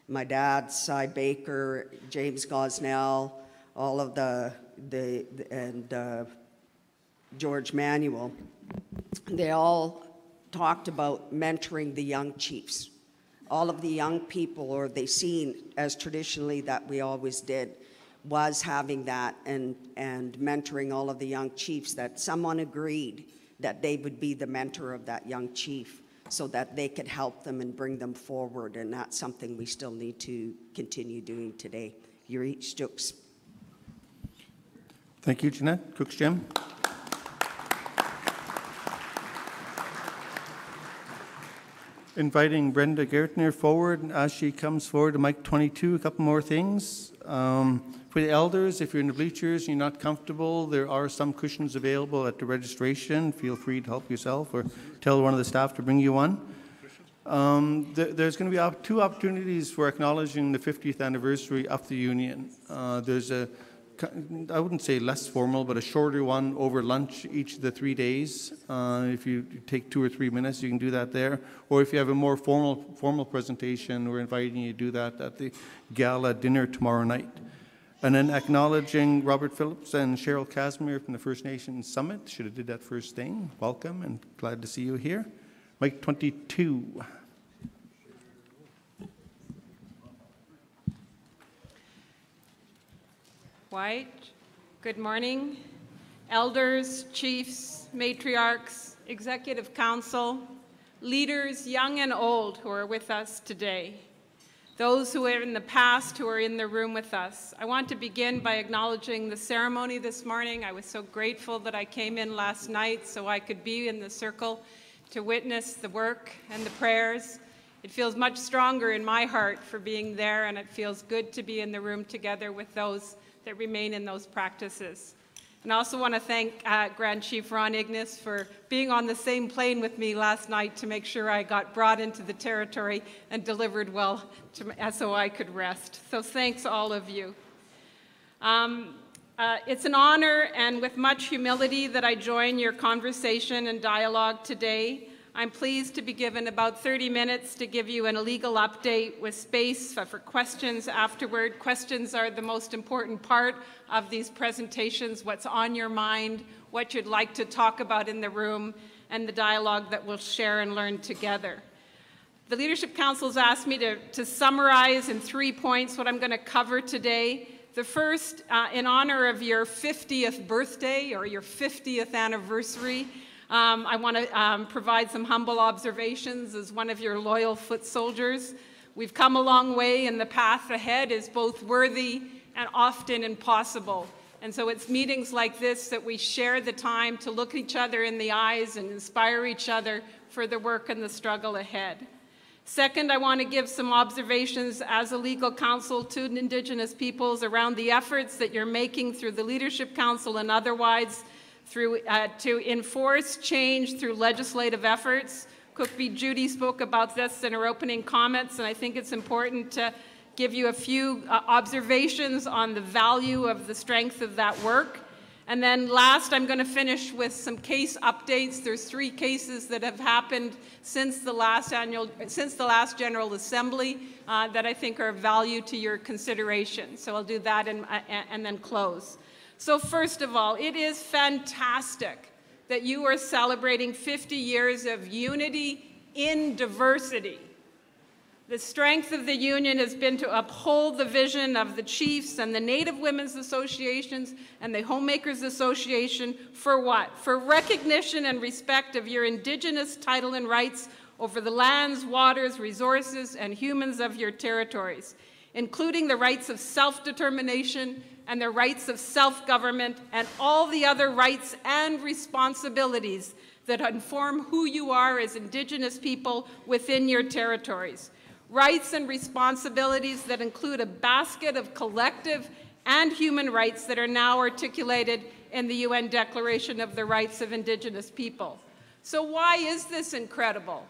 My dad, Cy Baker, James Gosnell, all of and George Manuel, they all talked about mentoring the young chiefs. All of the young people, or they seen as traditionally that we always did, was having that and mentoring all of the young chiefs, that someone agreed that they would be the mentor of that young chief so that they could help them and bring them forward, and that's something we still need to continue doing today. Yuri Stooks. Thank you, Jeanette. Cook's Jim. Inviting Brenda Gertner forward as she comes forward to mic 22. A couple more things. For the elders, if you're in the bleachers and you're not comfortable, there are some cushions available at the registration. Feel free to help yourself or tell one of the staff to bring you one. There's going to be 2 opportunities for acknowledging the 50th anniversary of the Union. There's a, I wouldn't say less formal, but a shorter one over lunch each of the 3 days. If you take 2 or 3 minutes, you can do that there. Or if you have a more formal presentation, we're inviting you to do that at the gala dinner tomorrow night. And then acknowledging Robert Phillips and Cheryl Casimir from the First Nations Summit. Should have did that first thing. Welcome and glad to see you here. Mic 22. White, good morning. Elders, chiefs, matriarchs, executive council, leaders young and old who are with us today. Those who are in the past who are in the room with us. I want to begin by acknowledging the ceremony this morning. I was so grateful that I came in last night so I could be in the circle to witness the work and the prayers. It feels much stronger in my heart for being there, and it feels good to be in the room together with those that remain in those practices. And I also want to thank Grand Chief Ron Ignace for being on the same plane with me last night to make sure I got brought into the territory and delivered well so I could rest. So thanks all of you. It's an honor and with much humility that I join your conversation and dialogue today. I'm pleased to be given about 30 minutes to give you an legal update with space for questions afterward. Questions are the most important part of these presentations, what's on your mind, what you'd like to talk about in the room, and the dialogue that we'll share and learn together. The Leadership Council's asked me to summarize in 3 points what I'm going to cover today. The first, in honor of your 50th birthday or your 50th anniversary, I want to provide some humble observations as one of your loyal foot soldiers. We've come a long way, and the path ahead is both worthy and often impossible. And so it's meetings like this that we share the time to look each other in the eyes and inspire each other for the work and the struggle ahead. Second, I want to give some observations as a legal counsel to Indigenous peoples around the efforts that you're making through the Leadership Council and otherwise to enforce change through legislative efforts. Cookbee Judy spoke about this in her opening comments, and I think it's important to give you a few observations on the value of the strength of that work. And then last, I'm going to finish with some case updates. There's 3 cases that have happened since the last General Assembly that I think are of value to your consideration. So I'll do that and then close. So first of all, it is fantastic that you are celebrating 50 years of unity in diversity. The strength of the union has been to uphold the vision of the chiefs and the Native Women's Associations and the Homemakers Association for what? For recognition and respect of your Indigenous title and rights over the lands, waters, resources, and humans of your territories, including the rights of self-determination and the rights of self-government and all the other rights and responsibilities that inform who you are as Indigenous people within your territories. Rights and responsibilities that include a basket of collective and human rights that are now articulated in the UN Declaration of the Rights of Indigenous People. So why is this incredible?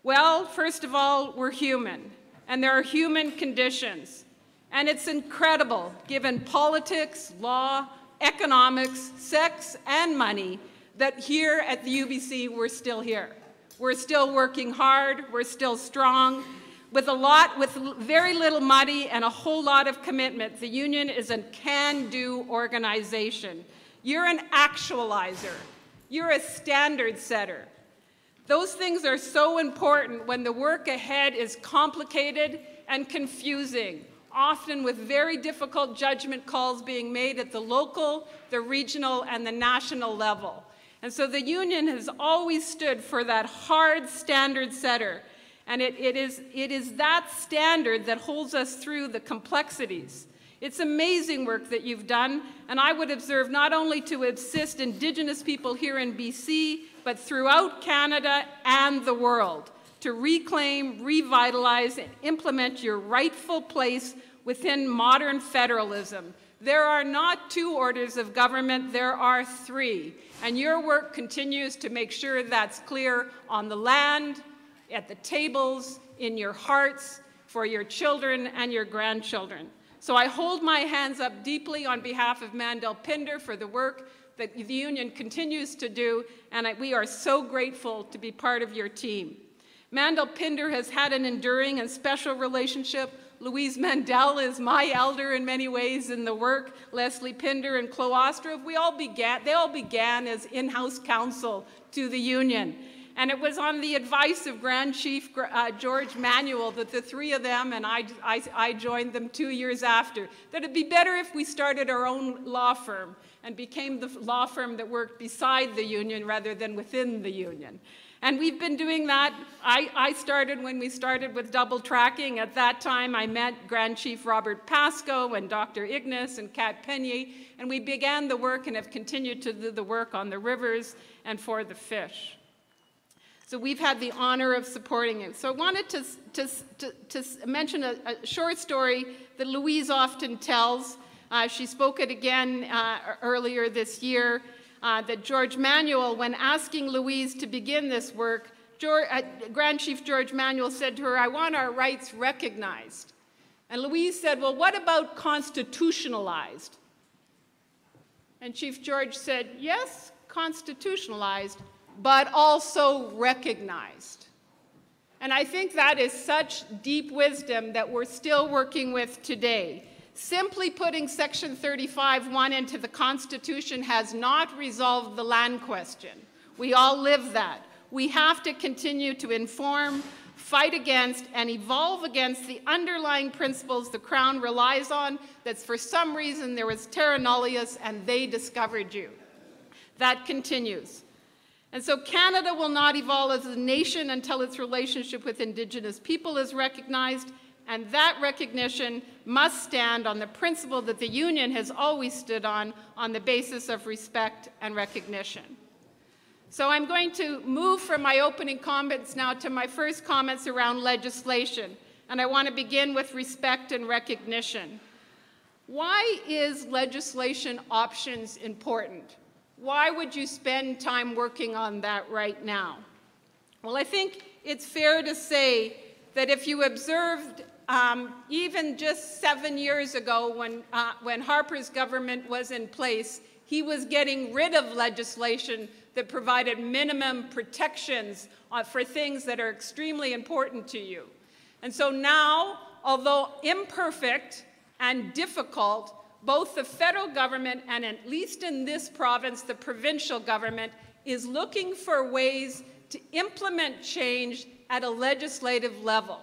Well, first of all, we're human, and there are human conditions. And it's incredible, given politics, law, economics, sex, and money, that here at the UBC, we're still here. We're still working hard, we're still strong. With very little money and a whole lot of commitment, the union is a can-do organization. You're an actualizer. You're a standard setter. Those things are so important when the work ahead is complicated and confusing, often with very difficult judgment calls being made at the local, the regional, and the national level. And so the union has always stood for that hard standard setter. And it is that standard that holds us through the complexities. It's amazing work that you've done, and I would observe not only to assist Indigenous people here in BC, but throughout Canada and the world, to reclaim, revitalize, and implement your rightful place within modern federalism. There are not 2 orders of government, there are 3. And your work continues to make sure that's clear on the land, at the tables, in your hearts, for your children and your grandchildren. So I hold my hands up deeply on behalf of Mandel Pinder for the work that the union continues to do, and we are so grateful to be part of your team. Mandel Pinder has had an enduring and special relationship Louise Mandel is my elder in many ways in the work. Leslie Pinder and Chloe Ostrov, they all began as in-house counsel to the union. And it was on the advice of Grand Chief George Manuel that the three of them, and I joined them 2 years after, that it'd be better if we started our own law firm and became the law firm that worked beside the union rather than within the union. And we've been doing that. I started when we started with double tracking. At that time, I met Grand Chief Robert Pascoe and Dr. Ignace and Kat Peña, and we began the work and have continued to do the work on the rivers and for the fish. So we've had the honor of supporting it. So I wanted to mention a short story that Louise often tells. She spoke it again earlier this year, that George Manuel, when asking Louise to begin this work, Grand Chief George Manuel said to her, "I want our rights recognized." And Louise said, "Well, what about constitutionalized?" And Chief George said, "Yes, constitutionalized, but also recognized." And I think that is such deep wisdom that we're still working with today. Simply putting Section 35(1) into the Constitution has not resolved the land question. We all live that. We have to continue to inform, fight against, and evolve against the underlying principles the Crown relies on, that for some reason there was terra nullius and they discovered you. That continues. And so Canada will not evolve as a nation until its relationship with Indigenous people is recognized, and that recognition must stand on the principle that the Union has always stood on the basis of respect and recognition. So I'm going to move from my opening comments now to my first comments around legislation, and I want to begin with respect and recognition. Why is legislation options important? Why would you spend time working on that right now? Well, I think it's fair to say that if you observed even just 7 years ago when Harper's government was in place, he was getting rid of legislation that provided minimum protections for things that are extremely important to you. And so now, although imperfect and difficult, both the federal government and, at least in this province, the provincial government is looking for ways to implement change at a legislative level.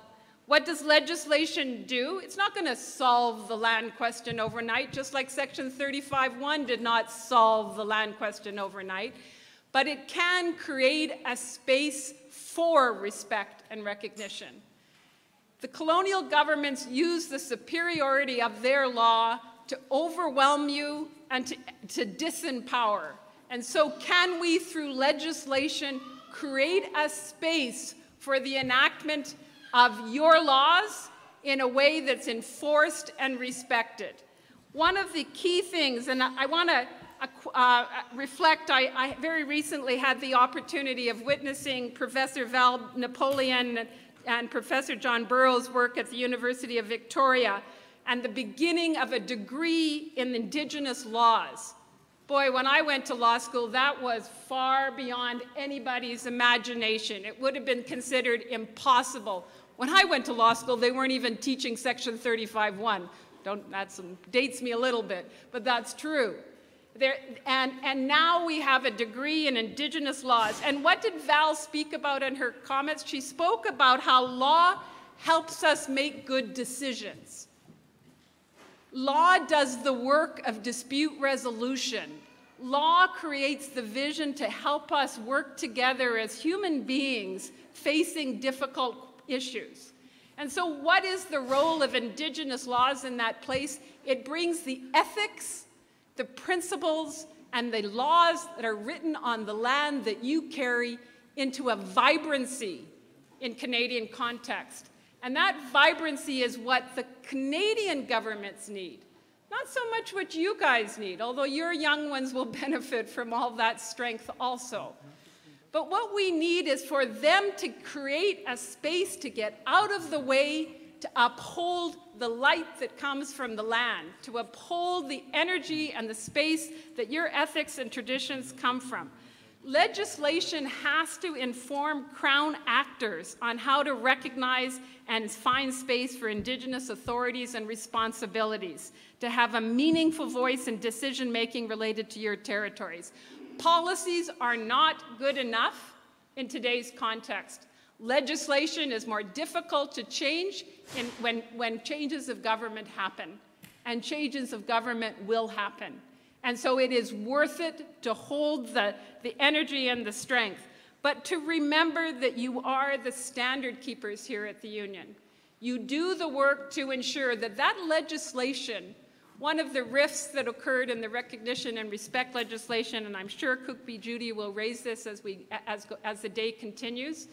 What does legislation do? It's not going to solve the land question overnight, just like Section 35(1) did not solve the land question overnight, but it can create a space for respect and recognition. The colonial governments use the superiority of their law to overwhelm you and to disempower. And so can we, through legislation, create a space for the enactment of your laws in a way that's enforced and respected? One of the key things, and I want to reflect, I very recently had the opportunity of witnessing Professor Val Napoleon and Professor John Burroughs' work at the University of Victoria, and the beginning of a degree in Indigenous laws. Boy, when I went to law school, that was far beyond anybody's imagination. It would have been considered impossible. When I went to law school, they weren't even teaching Section 35(1). That dates me a little bit, but that's true. And now we have a degree in Indigenous laws. And what did Val speak about in her comments? She spoke about how law helps us make good decisions. Law does the work of dispute resolution. Law creates the vision to help us work together as human beings facing difficult issues. And so what is the role of Indigenous laws in that place? It brings the ethics, the principles, and the laws that are written on the land that you carry into a vibrancy in Canadian context. And that vibrancy is what the Canadian governments need. Not so much what you guys need, although your young ones will benefit from all that strength also. But what we need is for them to create a space to get out of the way, to uphold the light that comes from the land, to uphold the energy and the space that your ethics and traditions come from. Legislation has to inform Crown actors on how to recognize and find space for Indigenous authorities and responsibilities to have a meaningful voice in decision-making related to your territories. Policies are not good enough in today's context. Legislation is more difficult to change when changes of government happen, and changes of government will happen. And so it is worth it to hold the energy and the strength, but to remember that you are the standard keepers here at the Union. You do the work to ensure that that legislation, one of the rifts that occurred in the recognition and respect legislation, and I'm sure Cookbee Judy will raise this as the day continues,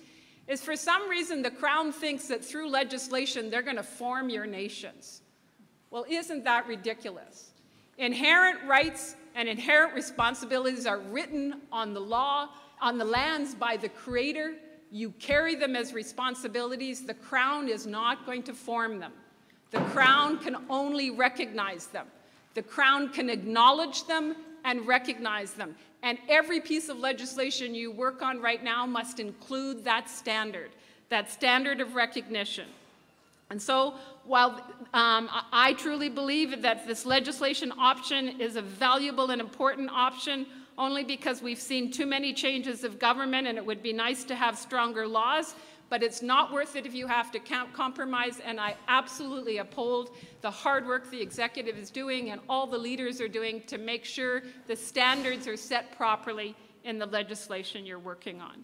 is for some reason the Crown thinks that through legislation they're going to form your nations. Well, isn't that ridiculous? Inherent rights and inherent responsibilities are written on the law, on the lands by the Creator. You carry them as responsibilities. The Crown is not going to form them. The Crown can only recognize them. The Crown can acknowledge them and recognize them. And every piece of legislation you work on right now must include that standard of recognition. And so while I truly believe that this legislation option is a valuable and important option, only because we've seen too many changes of government and it would be nice to have stronger laws, but it's not worth it if you have to compromise, and I absolutely uphold the hard work the executive is doing and all the leaders are doing to make sure the standards are set properly in the legislation you're working on.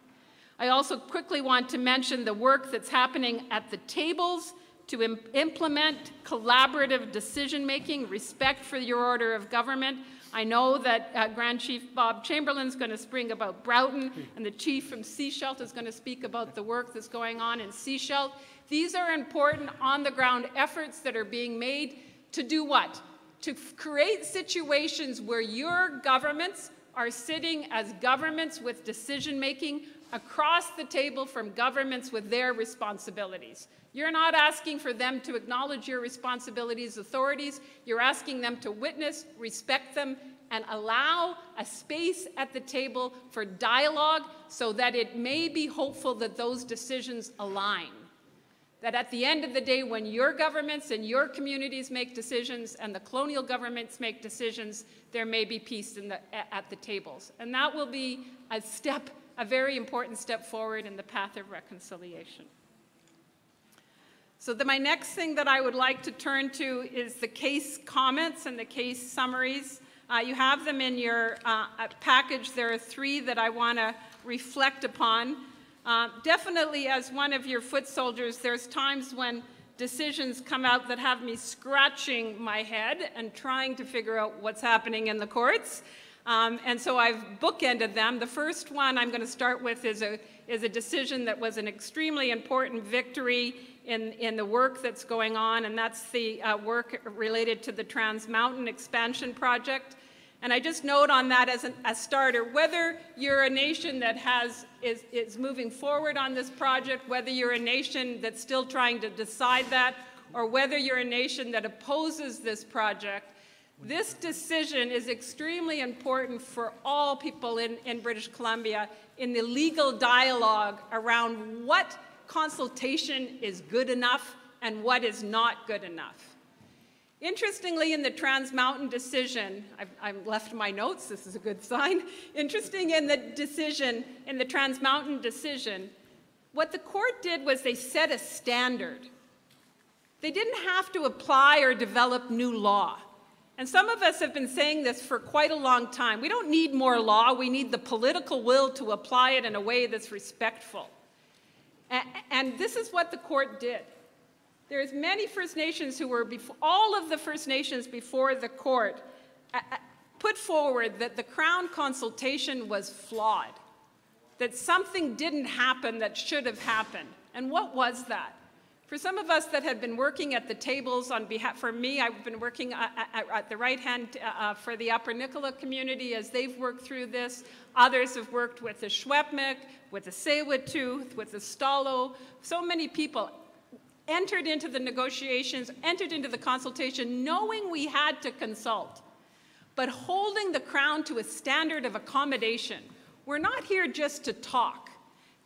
I also quickly want to mention the work that's happening at the tables to implement collaborative decision-making, respect for your order of government. I know that Grand Chief Bob Chamberlain is going to speak about Broughton, and the Chief from Sechelt is going to speak about the work that's going on in Sechelt. These are important on-the-ground efforts that are being made to do what? To create situations where your governments are sitting as governments with decision-making across the table from governments with their responsibilities. You're not asking for them to acknowledge your responsibilities, authorities. You're asking them to witness, respect them, and allow a space at the table for dialogue so that it may be hopeful that those decisions align. That at the end of the day, when your governments and your communities make decisions and the colonial governments make decisions, there may be peace at the tables. And that will be a very important step forward in the path of reconciliation. So my next thing that I would like to turn to is the case comments and the case summaries. You have them in your package. There are 3 that I want to reflect upon. Definitely, as one of your foot soldiers, there's times when decisions come out that have me scratching my head and trying to figure out what's happening in the courts. And so I've bookended them. The first one I'm going to start with is a decision that was an extremely important victory in the work that's going on, and that's the work related to the Trans Mountain Expansion Project. And I just note on that as a starter, whether you're a nation that is moving forward on this project, whether you're a nation that's still trying to decide that, or whether you're a nation that opposes this project, this decision is extremely important for all people in British Columbia in the legal dialogue around what consultation is good enough and what is not good enough. Interestingly, in the Trans Mountain decision, I've left my notes, this is a good sign. Interesting in the decision, in the Trans Mountain decision, what the court did was they set a standard. They didn't have to apply or develop new law. And some of us have been saying this for quite a long time. We don't need more law, we need the political will to apply it in a way that's respectful. And this is what the court did. There's many First Nations who were, all of the First Nations before the court put forward that the Crown consultation was flawed, that something didn't happen that should have happened. And what was that? For some of us that had been working at the tables on behalf, for me, I've been working at the right hand for the Upper Nicola community as they've worked through this. Others have worked with the Schwepmic, with the Tsleil-Waututh, with the Stalo. So many people entered into the negotiations, entered into the consultation, knowing we had to consult, but holding the Crown to a standard of accommodation We're not here just to talk.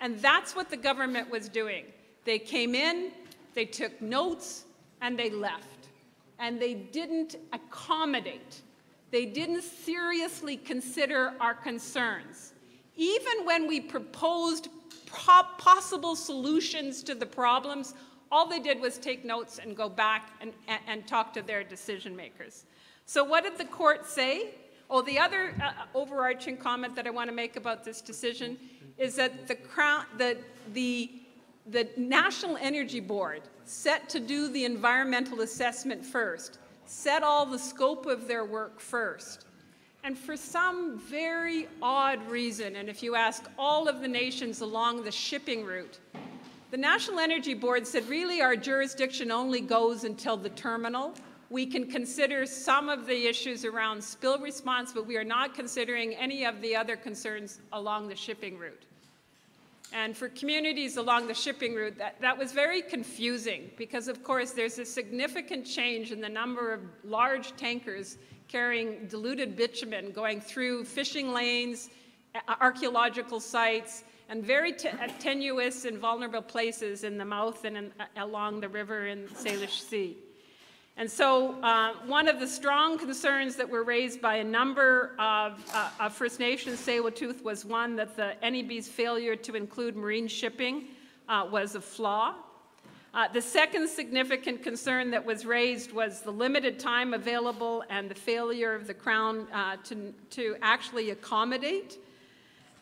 And that's what the government was doing. They came in, they took notes, and they left. And they didn't accommodate. They didn't seriously consider our concerns. Even when we proposed possible solutions to the problems, all they did was take notes and go back and talk to their decision makers. So what did the court say? Oh, the other overarching comment that I want to make about this decision is that the National Energy Board, set to do the environmental assessment first, set all the scope of their work first. And for some very odd reason, and if you ask all of the nations along the shipping route, the National Energy Board said, really, our jurisdiction only goes until the terminal. We can consider some of the issues around spill response, but we are not considering any of the other concerns along the shipping route. And for communities along the shipping route, that was very confusing because, of course, there's a significant change in the number of large tankers carrying diluted bitumen going through fishing lanes, archaeological sites, and very tenuous and vulnerable places in the mouth and along the river in the Salish Sea. And so one of the strong concerns that were raised by a number of First Nations Tsleil-Waututh was one that the NEB's failure to include marine shipping was a flaw. The second significant concern that was raised was the limited time available and the failure of the Crown to actually accommodate.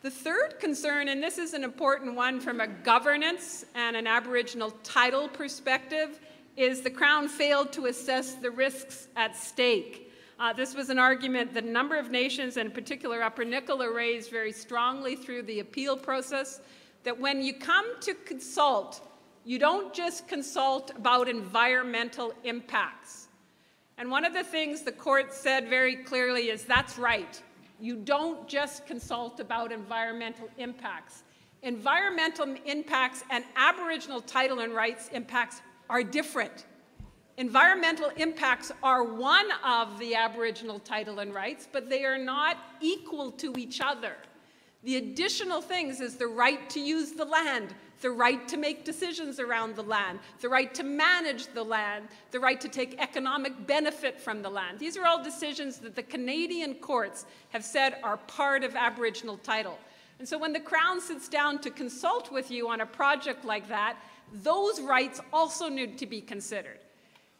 The third concern, and this is an important one from a governance and an Aboriginal title perspective, is the Crown failed to assess the risks at stake. This was an argument that a number of nations, and in particular Upper Nicola, raised very strongly through the appeal process, that when you come to consult, you don't just consult about environmental impacts. And one of the things the court said very clearly is that's right. You don't just consult about environmental impacts. Environmental impacts and Aboriginal title and rights impacts are different. Environmental impacts are one of the Aboriginal title and rights, but they are not equal to each other. The additional things is the right to use the land, the right to make decisions around the land, the right to manage the land, the right to take economic benefit from the land. These are all decisions that the Canadian courts have said are part of Aboriginal title. And so when the Crown sits down to consult with you on a project like that, those rights also need to be considered.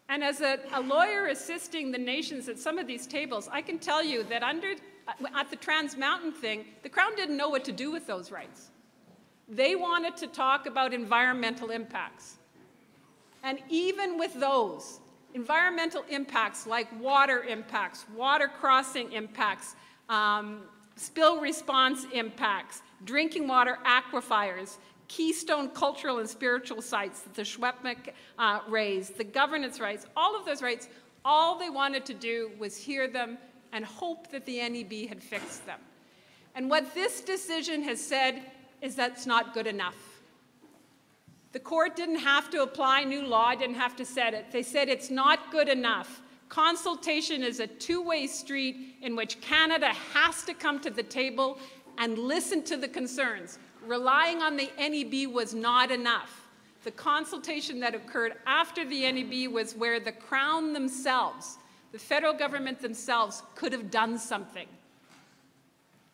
And as a lawyer assisting the nations at some of these tables, I can tell you that at the Trans Mountain thing, the Crown didn't know what to do with those rights. They wanted to talk about environmental impacts. And even with those, environmental impacts like water impacts, water crossing impacts, spill response impacts, drinking water aquifers, keystone cultural and spiritual sites that the Secwépemc raised, the governance rights, all of those rights, all they wanted to do was hear them and hope that the NEB had fixed them. And what this decision has said is that's not good enough. The court didn't have to apply new law, didn't have to set it. They said it's not good enough. Consultation is a two-way street in which Canada has to come to the table and listen to the concerns. Relying on the NEB was not enough. The consultation that occurred after the NEB was where the Crown themselves, the federal government themselves, could have done something.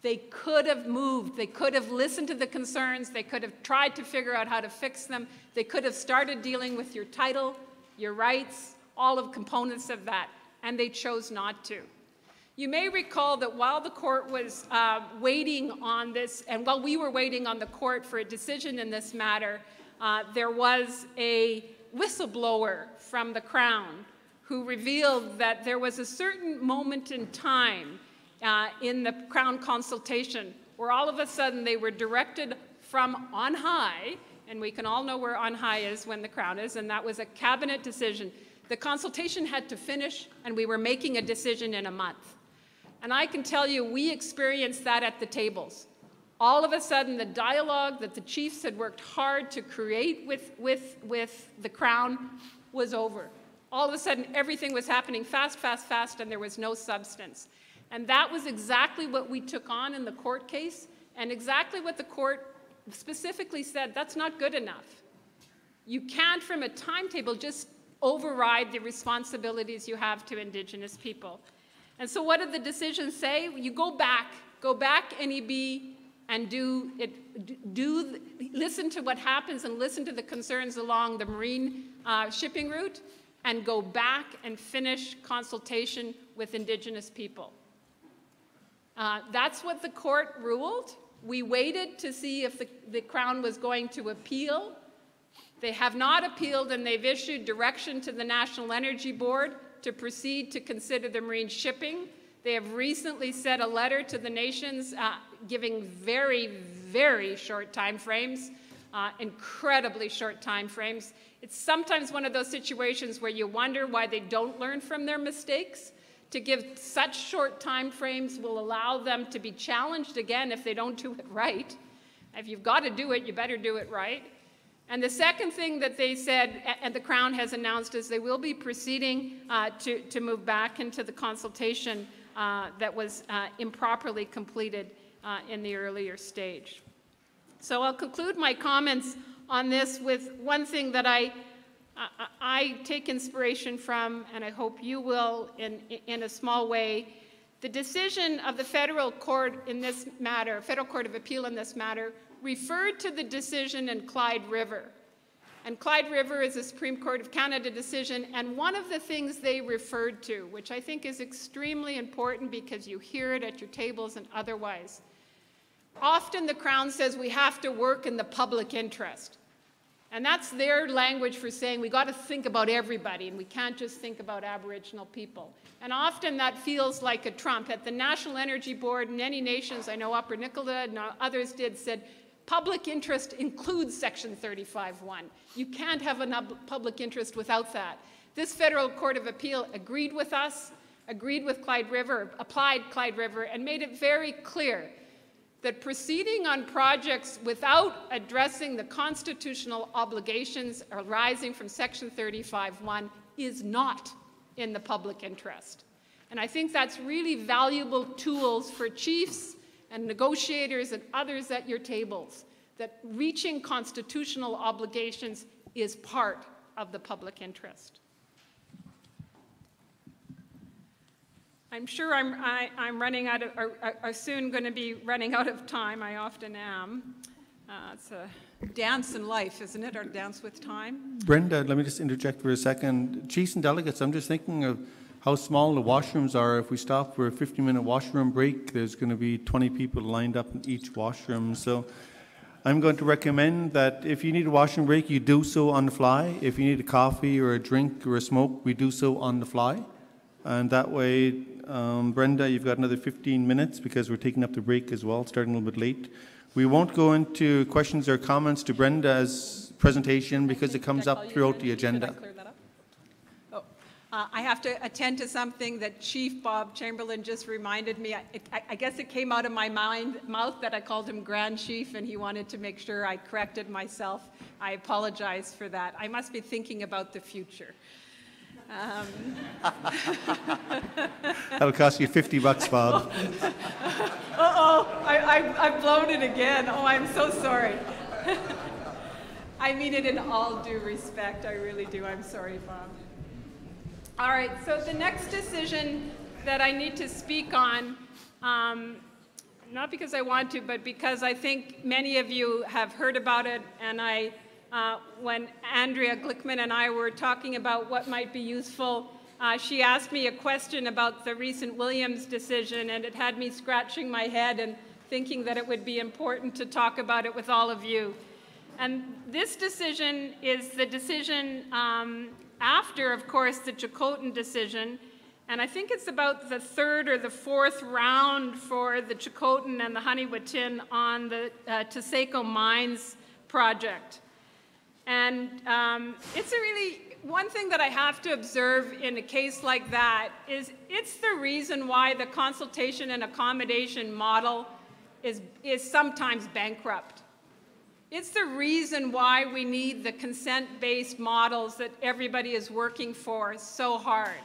They could have moved. They could have listened to the concerns. They could have tried to figure out how to fix them. They could have started dealing with your title, your rights, all of components of that, and they chose not to. You may recall that while the court was waiting on this, and while we were waiting on the court for a decision in this matter, there was a whistleblower from the Crown who revealed that there was a certain moment in time in the Crown consultation where all of a sudden they were directed from on high, and we can all know where on high is when the Crown is, and that was a cabinet decision. The consultation had to finish, and we were making a decision in a month. And I can tell you, we experienced that at the tables. All of a sudden, the dialogue that the chiefs had worked hard to create with the Crown was over. All of a sudden, everything was happening fast, fast, fast, and there was no substance. And that was exactly what we took on in the court case, And exactly what the court specifically said, that's not good enough. You can't, from a timetable, just override the responsibilities you have to Indigenous people. And so what did the decision say? You go back NEB, and listen to what happens and listen to the concerns along the marine shipping route, and go back and finish consultation with Indigenous people. That's what the court ruled. We waited to see if the Crown was going to appeal. They have not appealed, and they've issued direction to the National Energy Board to proceed to consider the marine shipping. They have recently sent a letter to the nations giving very, very short time frames, incredibly short time frames. It's sometimes one of those situations where you wonder why they don't learn from their mistakes. To give such short time frames will allow them to be challenged again if they don't do it right. If you've got to do it, you better do it right. And the second thing that they said, and the Crown has announced, is they will be proceeding to move back into the consultation that was improperly completed in the earlier stage. So I'll conclude my comments on this with one thing that I take inspiration from, and I hope you will in a small way. The decision of the Federal Court in this matter, Federal Court of Appeal in this matter, referred to the decision in Clyde River. And Clyde River is a Supreme Court of Canada decision, and one of the things they referred to, which I think is extremely important because you hear it at your tables and otherwise, often the Crown says we have to work in the public interest. And that's their language for saying we got to think about everybody and we can't just think about Aboriginal people. And often that feels like a trump. At the National Energy Board, many nations, I know Upper Nicola and others did, said public interest includes Section 35(1). You can't have a public interest without that. This Federal Court of Appeal agreed with us, agreed with Clyde River, applied Clyde River, and made it very clear that proceeding on projects without addressing the constitutional obligations arising from Section 35(1) is not in the public interest. And I think that's really valuable tools for chiefs and negotiators and others at your tables, that reaching constitutional obligations is part of the public interest. I'm sure I'm running out of, or soon going to be running out of time. I often am. It's a dance in life, isn't it? Or dance with time. Brenda, let me just interject for a second. Chiefs and delegates, I'm just thinking of how small the washrooms are. If we stop for a 50-minute washroom break, there's going to be 20 people lined up in each washroom. So I'm going to recommend that if you need a washroom break, you do so on the fly. If you need a coffee or a drink or a smoke, we do so on the fly. And that way, Brenda, you've got another 15 minutes because we're taking up the break as well, starting a little bit late. We won't go into questions or comments to Brenda's presentation because it comes up throughout the agenda. Should I clear that up? Oh, I have to attend to something that Chief Bob Chamberlain just reminded me. I guess it came out of my mouth that I called him Grand Chief, and he wanted to make sure I corrected myself. I apologize for that. I must be thinking about the future. That'll cost you $50, Bob. Uh-oh, I've blown it again. Oh, I'm so sorry. I mean it in all due respect. I really do. I'm sorry, Bob. All right, so the next decision that I need to speak on, not because I want to, but because I think many of you have heard about it, and when Andrea Glickman and I were talking about what might be useful, she asked me a question about the recent Williams decision, and it had me scratching my head and thinking that it would be important to talk about it with all of you. And this decision is the decision after, of course, the Chilcotin decision, and I think it's about the third or the fourth round for the Chilcotin and the Honeywoodtin on the Taseko Mines project. And it's a really, one thing that I have to observe in a case like that is it's the reason why the consultation and accommodation model is sometimes bankrupt. It's the reason why we need the consent-based models that everybody is working for so hard.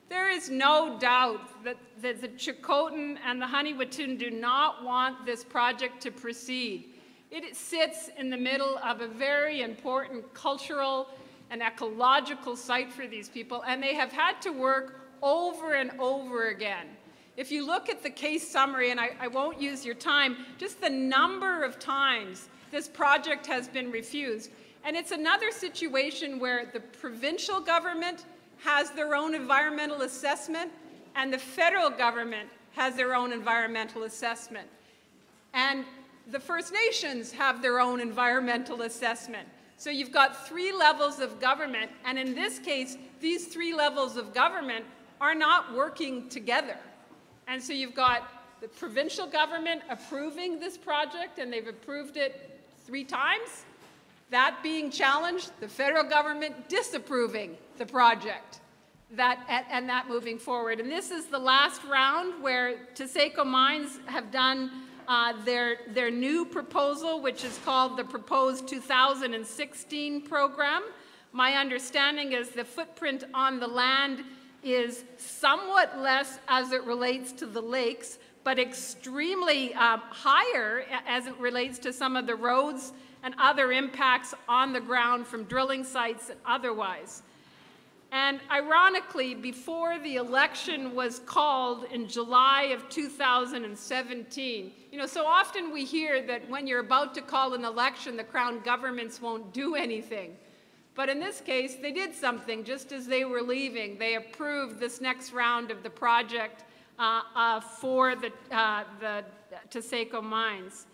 There is no doubt that the Chilcotin and the Honey-Wet'en do not want this project to proceed. It sits in the middle of a very important cultural and ecological site for these people, and they have had to work over and over again. If you look at the case summary, and I won't use your time, just the number of times this project has been refused. And it's another situation where the provincial government has their own environmental assessment, and the federal government has their own environmental assessment. And the First Nations have their own environmental assessment. So you've got 3 levels of government, and in this case, these 3 levels of government are not working together. And so you've got the provincial government approving this project, and they've approved it 3 times. That being challenged, the federal government disapproving the project, and that moving forward. And this is the last round where Taseko Mines have done their new proposal, which is called the proposed 2016 program. My understanding is the footprint on the land is somewhat less as it relates to the lakes, but extremely higher as it relates to some of the roads and other impacts on the ground from drilling sites and otherwise. And ironically, before the election was called in July of 2017, so often we hear that when you're about to call an election, the Crown governments won't do anything. But in this case, they did something just as they were leaving. They approved this next round of the project for the Taseko Mines.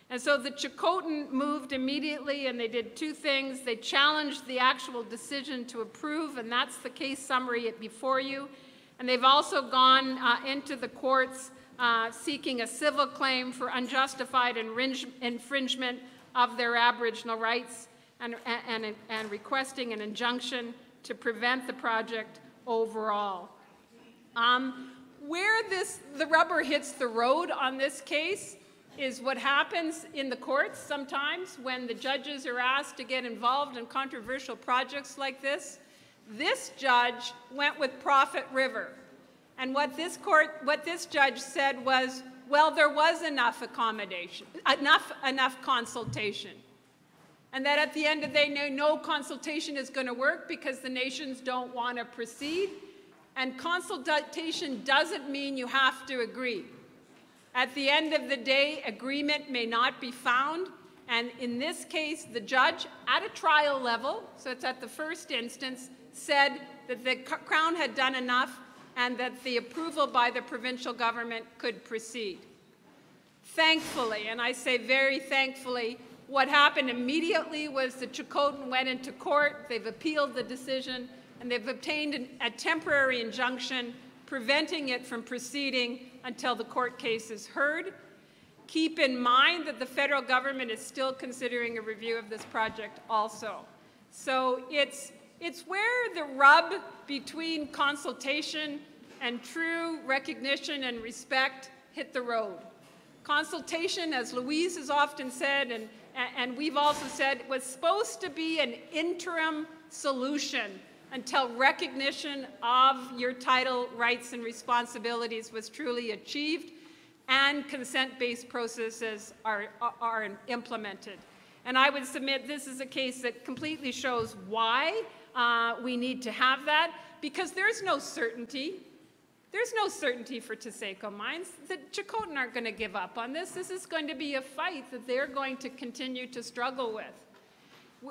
And so the Chilcotin moved immediately, and they did 2 things. They challenged the actual decision to approve, and that's the case summary before you. And they've also gone into the courts seeking a civil claim for unjustified infringement of their Aboriginal rights and requesting an injunction to prevent the project overall. Where the rubber hits the road on this case is what happens in the courts sometimes when the judges are asked to get involved in controversial projects like this. This judge went with Prophet River. And what this judge said was, well, there was enough accommodation, enough consultation. And that at the end of the day, no consultation is going to work because the nations don't want to proceed. And consultation doesn't mean you have to agree. At the end of the day, agreement may not be found, and in this case, the judge, at a trial level, so it's at the first instance, said that the Crown had done enough and that the approval by the provincial government could proceed. Thankfully, and I say very thankfully, what happened immediately was the Chilcotin went into court, they've appealed the decision, and they've obtained a temporary injunction preventing it from proceeding until the court case is heard. Keep in mind that the federal government is still considering a review of this project also. So it's where the rub between consultation and true recognition and respect hit the road. Consultation, as Louise has often said, and we've also said, was supposed to be an interim solution until recognition of your title rights and responsibilities was truly achieved and consent-based processes are implemented. And I would submit this is a case that completely shows why we need to have that, because there's no certainty. There's no certainty for Taseko Mines. The Chilcotin aren't going to give up on this. This is going to be a fight that they're going to continue to struggle with.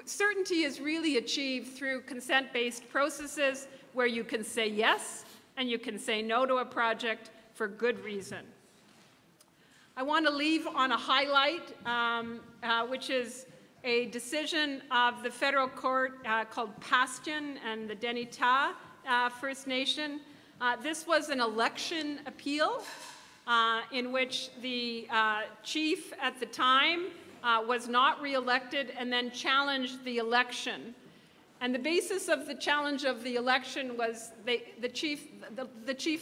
Certainty is really achieved through consent-based processes where you can say yes and you can say no to a project for good reason. I want to leave on a highlight, which is a decision of the federal court called Pastion and the Denita First Nation. This was an election appeal in which the chief at the time was not re-elected and then challenged the election. And the basis of the challenge of the election was the chief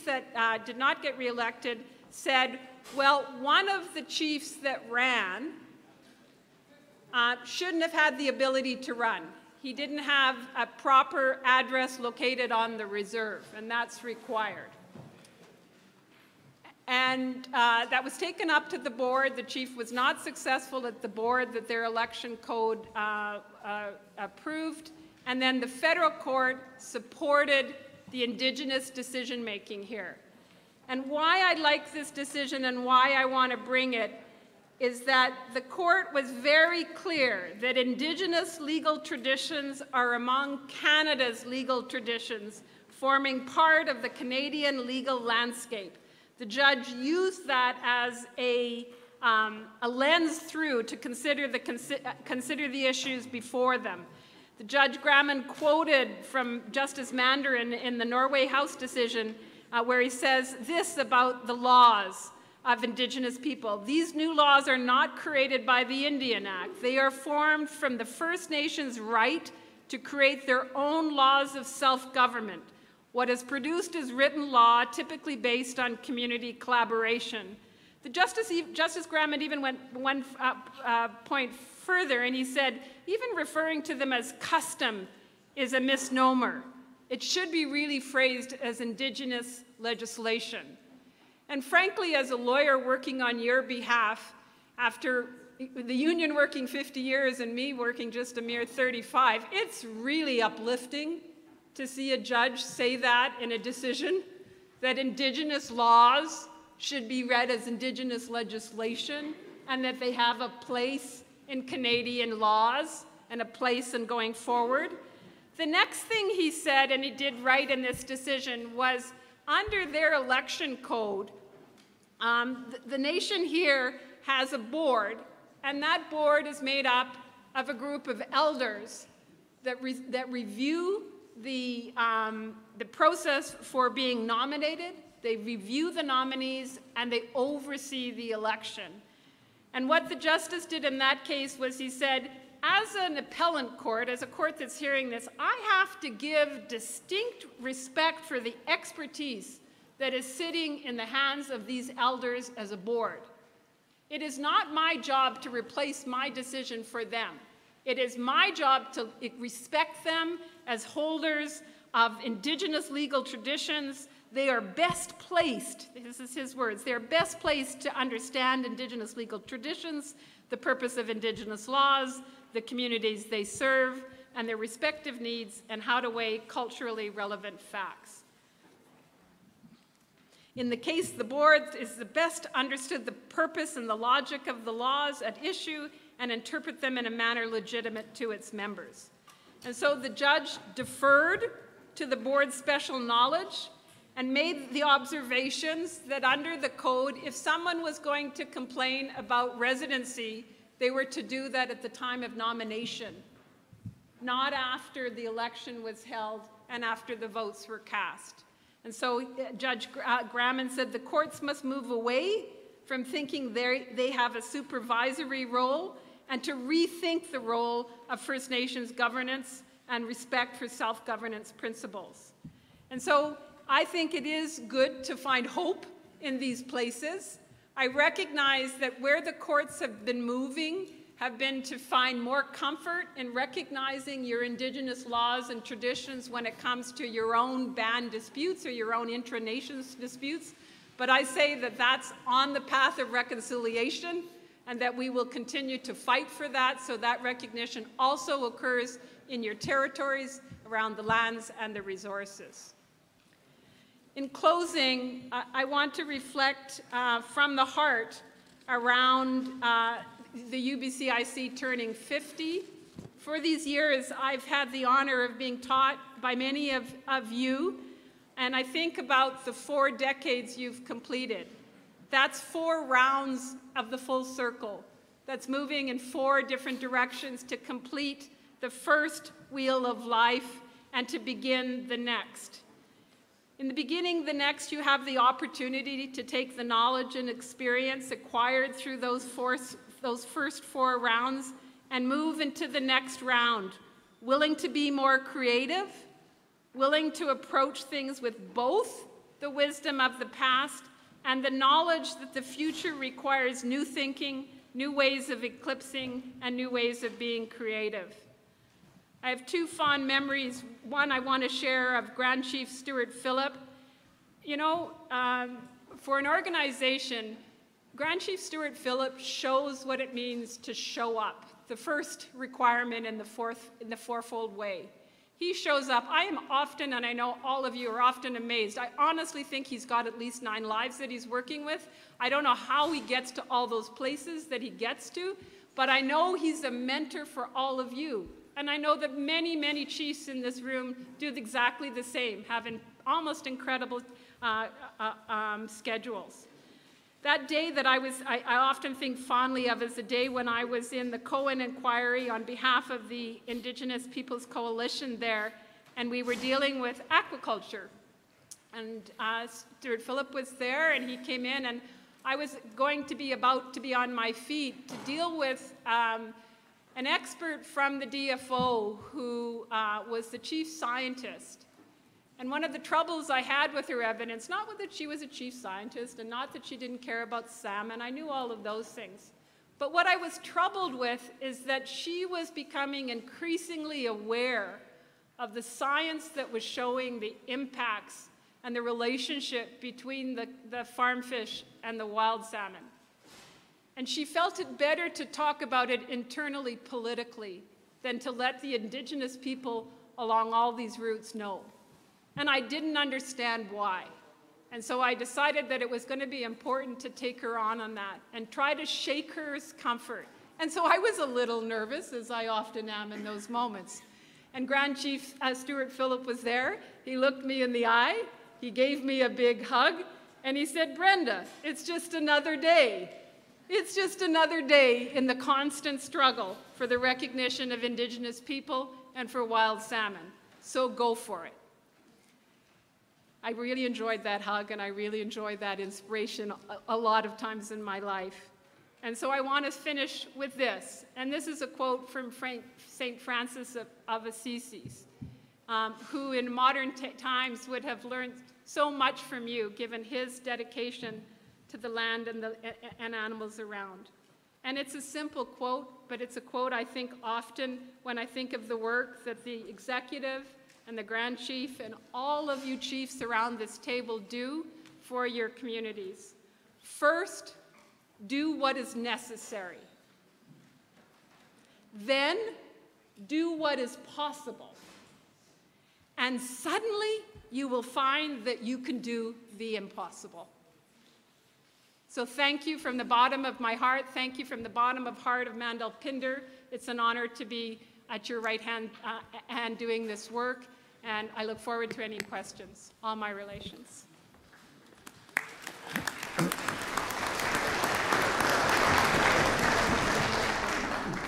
that did not get re-elected said, well, one of the chiefs that ran shouldn't have had the ability to run. he didn't have a proper address located on the reserve, and that's required. And that was taken up to the board. The chief was not successful at the board that their election code approved. And then the federal court supported the Indigenous decision-making here. And why I like this decision and why I want to bring it is that the court was very clear that Indigenous legal traditions are among Canada's legal traditions, forming part of the Canadian legal landscape. The judge used that as a lens through to consider the issues before them. The Judge Graman quoted from Justice Mandarin in the Norway House decision where he says this about the laws of Indigenous people. These new laws are not created by the Indian Act. They are formed from the First Nations' right to create their own laws of self-government. What is produced is written law, typically based on community collaboration. The Justice Graman even went one point further, and he said, even referring to them as custom is a misnomer. It should be really phrased as Indigenous legislation. And frankly, as a lawyer working on your behalf, after the union working 50 years and me working just a mere 35, it's really uplifting to see a judge say that in a decision, that Indigenous laws should be read as Indigenous legislation and that they have a place in Canadian laws and a place in going forward. The next thing he said, and he did right in this decision, was under their election code, the nation here has a board, and that board is made up of a group of elders that review the process for being nominated. They review the nominees, and they oversee the election. And what the justice did in that case was he said, as an appellant court, as a court that's hearing this, I have to give distinct respect for the expertise that is sitting in the hands of these elders as a board. It is not my job to replace my decision for them. It is my job to respect them as holders of Indigenous legal traditions. They are best placed, this is his words, they are best placed to understand Indigenous legal traditions, the purpose of Indigenous laws, the communities they serve, and their respective needs, and how to weigh culturally relevant facts. In the case, the board is the best understood the purpose and the logic of the laws at issue and interpret them in a manner legitimate to its members. And so the judge deferred to the board's special knowledge and made the observations that under the code, if someone was going to complain about residency, they were to do that at the time of nomination, not after the election was held and after the votes were cast. And so Judge Graman said the courts must move away from thinking they have a supervisory role and to rethink the role of First Nations governance and respect for self-governance principles. And so I think it is good to find hope in these places. I recognize that where the courts have been moving have been to find more comfort in recognizing your Indigenous laws and traditions when it comes to your own band disputes or your own intra-nations disputes. But I say that that's on the path of reconciliation and that we will continue to fight for that so that recognition also occurs in your territories around the lands and the resources. In closing, I want to reflect from the heart around the UBCIC turning 50. For these years, I've had the honor of being taught by many of you, and I think about the 4 decades you've completed. That's 4 rounds of the full circle. That's moving in 4 different directions to complete the first wheel of life and to begin the next. In the beginning, the next, you have the opportunity to take the knowledge and experience acquired through those first 4 rounds and move into the next round, willing to be more creative, willing to approach things with both the wisdom of the past and the knowledge that the future requires new thinking, new ways of eclipsing, and new ways of being creative. I have two fond memories. One I want to share of Grand Chief Stuart Phillip. You know, for an organization, Grand Chief Stuart Phillip shows what it means to show up, the first requirement in the fourfold way. He shows up. I am often, and I know all of you are often amazed, I honestly think he's got at least 9 lives that he's working with. I don't know how he gets to all those places that he gets to, but I know he's a mentor for all of you. And I know that many, many chiefs in this room do exactly the same, having almost incredible schedules. That day that I often think fondly of is the day when I was in the Cohen Inquiry on behalf of the Indigenous Peoples Coalition there, and we were dealing with aquaculture. And Stuart Phillip was there, and he came in, and I was about to be on my feet to deal with an expert from the DFO who was the chief scientist. And one of the troubles I had with her evidence, not that she was a chief scientist and not that she didn't care about salmon, I knew all of those things. But what I was troubled with is that she was becoming increasingly aware of the science that was showing the impacts and the relationship between the farm fish and the wild salmon. And she felt it better to talk about it internally politically than to let the Indigenous people along all these routes know. And I didn't understand why. And so I decided that it was going to be important to take her on that and try to shake her comfort. And so I was a little nervous, as I often am in those moments. And Grand Chief Stuart Phillip was there. He looked me in the eye. He gave me a big hug. And he said, "Brenda, it's just another day. It's just another day in the constant struggle for the recognition of Indigenous people and for wild salmon. So go for it." I really enjoyed that hug, and I really enjoyed that inspiration a lot of times in my life. And so I want to finish with this. And this is a quote from St. Francis of Assisi, who in modern times would have learned so much from you, given his dedication to the land and animals around. And it's a simple quote, but it's a quote I think often when I think of the work that the executive and the Grand Chief and all of you chiefs around this table do for your communities. First, do what is necessary. Then, do what is possible. And suddenly, you will find that you can do the impossible. So thank you from the bottom of my heart. Thank you from the bottom of heart of Mandel Pinder. It's an honor to be at your right hand doing this work. And I look forward to any questions on my relations.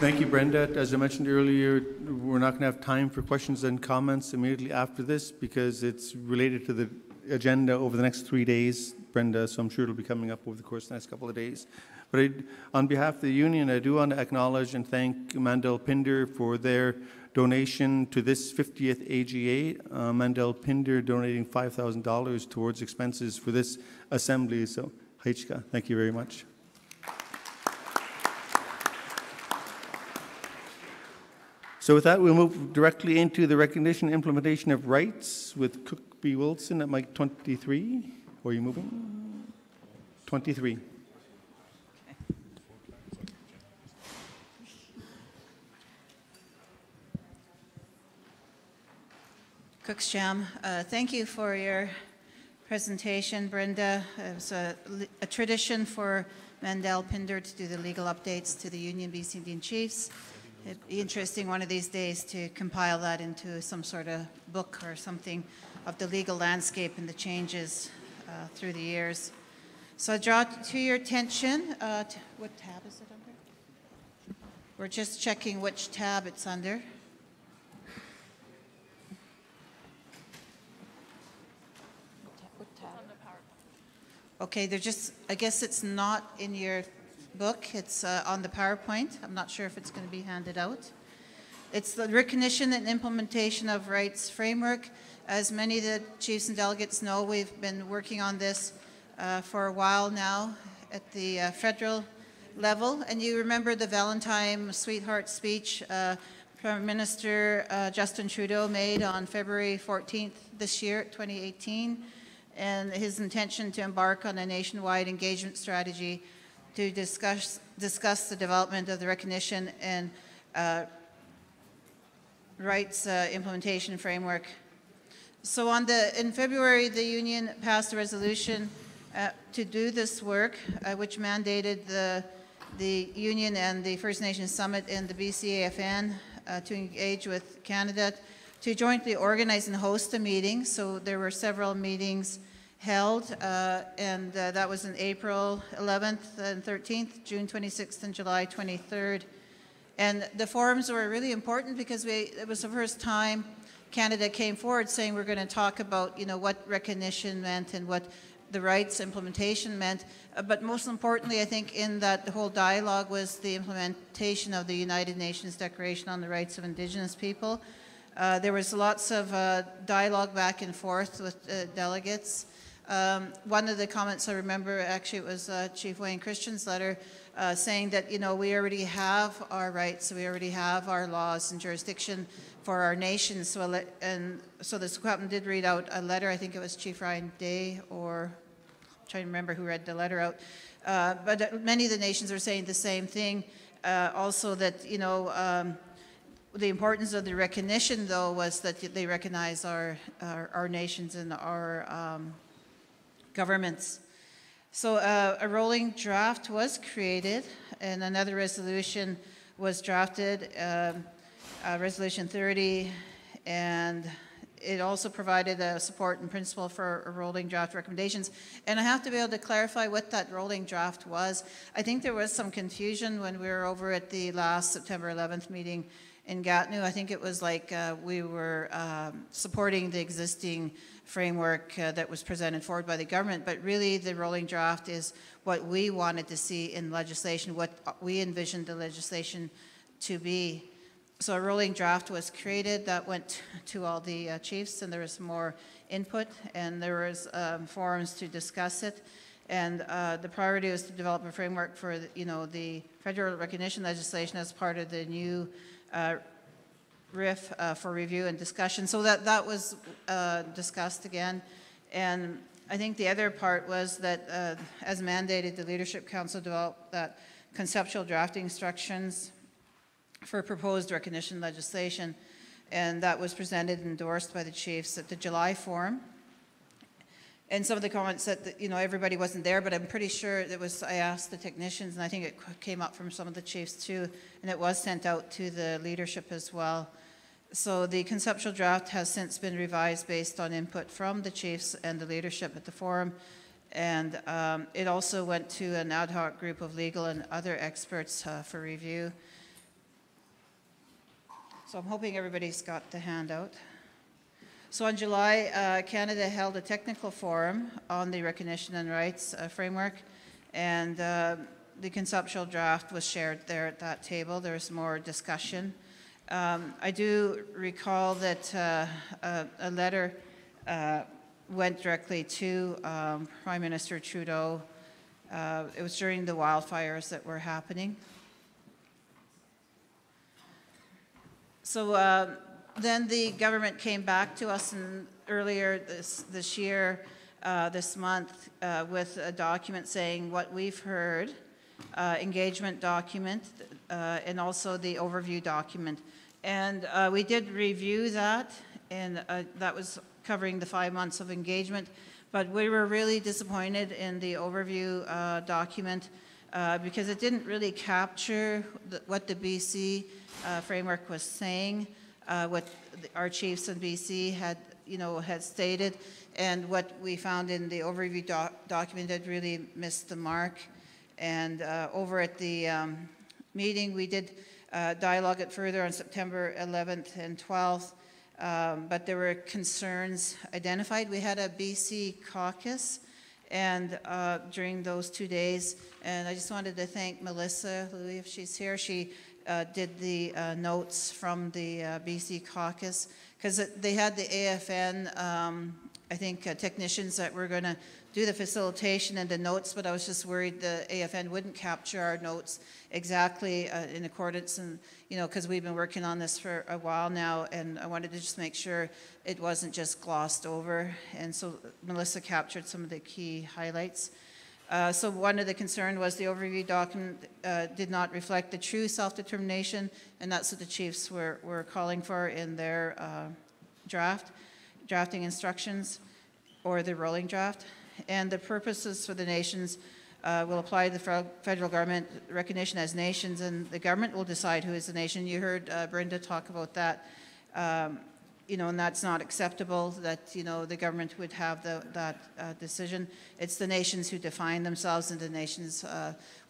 Thank you, Brenda. As I mentioned earlier, we're not going to have time for questions and comments immediately after this because it's related to the agenda over the next 3 days, Brenda, so I'm sure it'll be coming up over the course of the next couple of days. But on behalf of the union, I do want to acknowledge and thank Mandel Pinder for their donation to this 50th AGA. Mandel Pinder donating $5,000 towards expenses for this assembly. So, Heichka, thank you very much. So with that, we'll move directly into the recognition and implementation of rights with Cook B. Wilson at mic 23. Or are you moving? 23. Cook's Jam, thank you for your presentation, Brenda. It was a tradition for Mandel Pinder to do the legal updates to the Union BC Indian Chiefs. It'd be interesting one of these days to compile that into some sort of book or something of the legal landscape and the changes through the years. So I draw to your attention, what tab is it under? We're just checking which tab it's under. Okay, they're just, I guess it's not in your book, it's on the PowerPoint. I'm not sure if it's going to be handed out. It's the recognition and implementation of rights framework. As many of the chiefs and delegates know, we've been working on this for a while now at the federal level. And you remember the Valentine Sweetheart speech Prime Minister Justin Trudeau made on February 14th this year, 2018, and his intention to embark on a nationwide engagement strategy to discuss the development of the recognition and rights implementation framework. So in February, the Union passed a resolution to do this work, which mandated the Union and the First Nations Summit and the BCAFN to engage with Canada to jointly organize and host a meeting. So there were several meetings held, and that was in April 11th and 13th, June 26th and July 23rd. And the forums were really important because it was the first time Canada came forward saying we're going to talk about, what recognition meant and what the rights implementation meant. But most importantly, I think in that the whole dialogue was the implementation of the United Nations Declaration on the Rights of Indigenous People. There was lots of dialogue back and forth with delegates. One of the comments I remember, actually, it was Chief Wayne Christian's letter saying that, we already have our rights, we already have our laws and jurisdiction for our nations. So the Squatin did read out a letter, I think it was Chief Ryan Day, or I'm trying to remember who read the letter out. But many of the nations are saying the same thing. Also that, the importance of the recognition, though, was that they recognize our nations and our governments. So a rolling draft was created, and another resolution was drafted, Resolution 30, and it also provided a support and principle for a rolling draft recommendations. And I have to be able to clarify what that rolling draft was. I think there was some confusion when we were over at the last September 11th meeting in Gatineau. I think it was like we were supporting the existing framework that was presented forward by the government, but really the rolling draft is what we wanted to see in legislation, what we envisioned the legislation to be. So a rolling draft was created that went to all the chiefs, and there was more input, and there was forums to discuss it. And the priority was to develop a framework for the federal recognition legislation as part of the new RIF for review and discussion. So that was discussed again. And I think the other part was that as mandated, the Leadership Council developed that conceptual drafting instructions for proposed recognition legislation. And that was presented and endorsed by the chiefs at the July forum. And some of the comments said that, everybody wasn't there, but I'm pretty sure it was, I asked the technicians, and I think it came up from some of the chiefs too, and it was sent out to the leadership as well. So the conceptual draft has since been revised based on input from the chiefs and the leadership at the forum. And it also went to an ad hoc group of legal and other experts for review. So I'm hoping everybody's got the handout. So in July, Canada held a technical forum on the recognition and rights framework, and the conceptual draft was shared there at that table. There was more discussion. I do recall that a letter went directly to Prime Minister Trudeau. It was during the wildfires that were happening. So then the government came back to us earlier this year, this month, with a document saying what we've heard, engagement document, and also the overview document. And we did review that, and that was covering the 5 months of engagement. But we were really disappointed in the overview document because it didn't really capture what the BC framework was saying, what our chiefs in BC had stated, and what we found in the overview document had really missed the mark. And over at the meeting, we did dialogue it further on September 11th and 12th, but there were concerns identified. We had a BC caucus and during those 2 days, and I just wanted to thank Melissa Louis, if she's here. She did the notes from the BC caucus, because they had the AFN, I think, technicians that were going to do the facilitation and the notes, but I was just worried the AFN wouldn't capture our notes exactly in accordance, and because we've been working on this for a while now, and I wanted to just make sure it wasn't just glossed over. And so Melissa captured some of the key highlights. So one of the concern was the overview document did not reflect the true self-determination, and that's what the chiefs were calling for in their drafting instructions, or the rolling draft. And the purposes for the nations will apply to the federal government recognition as nations, and the government will decide who is a nation. You heard Brenda talk about that. And that's not acceptable, that, the government would have that decision. It's the nations who define themselves, and the nations,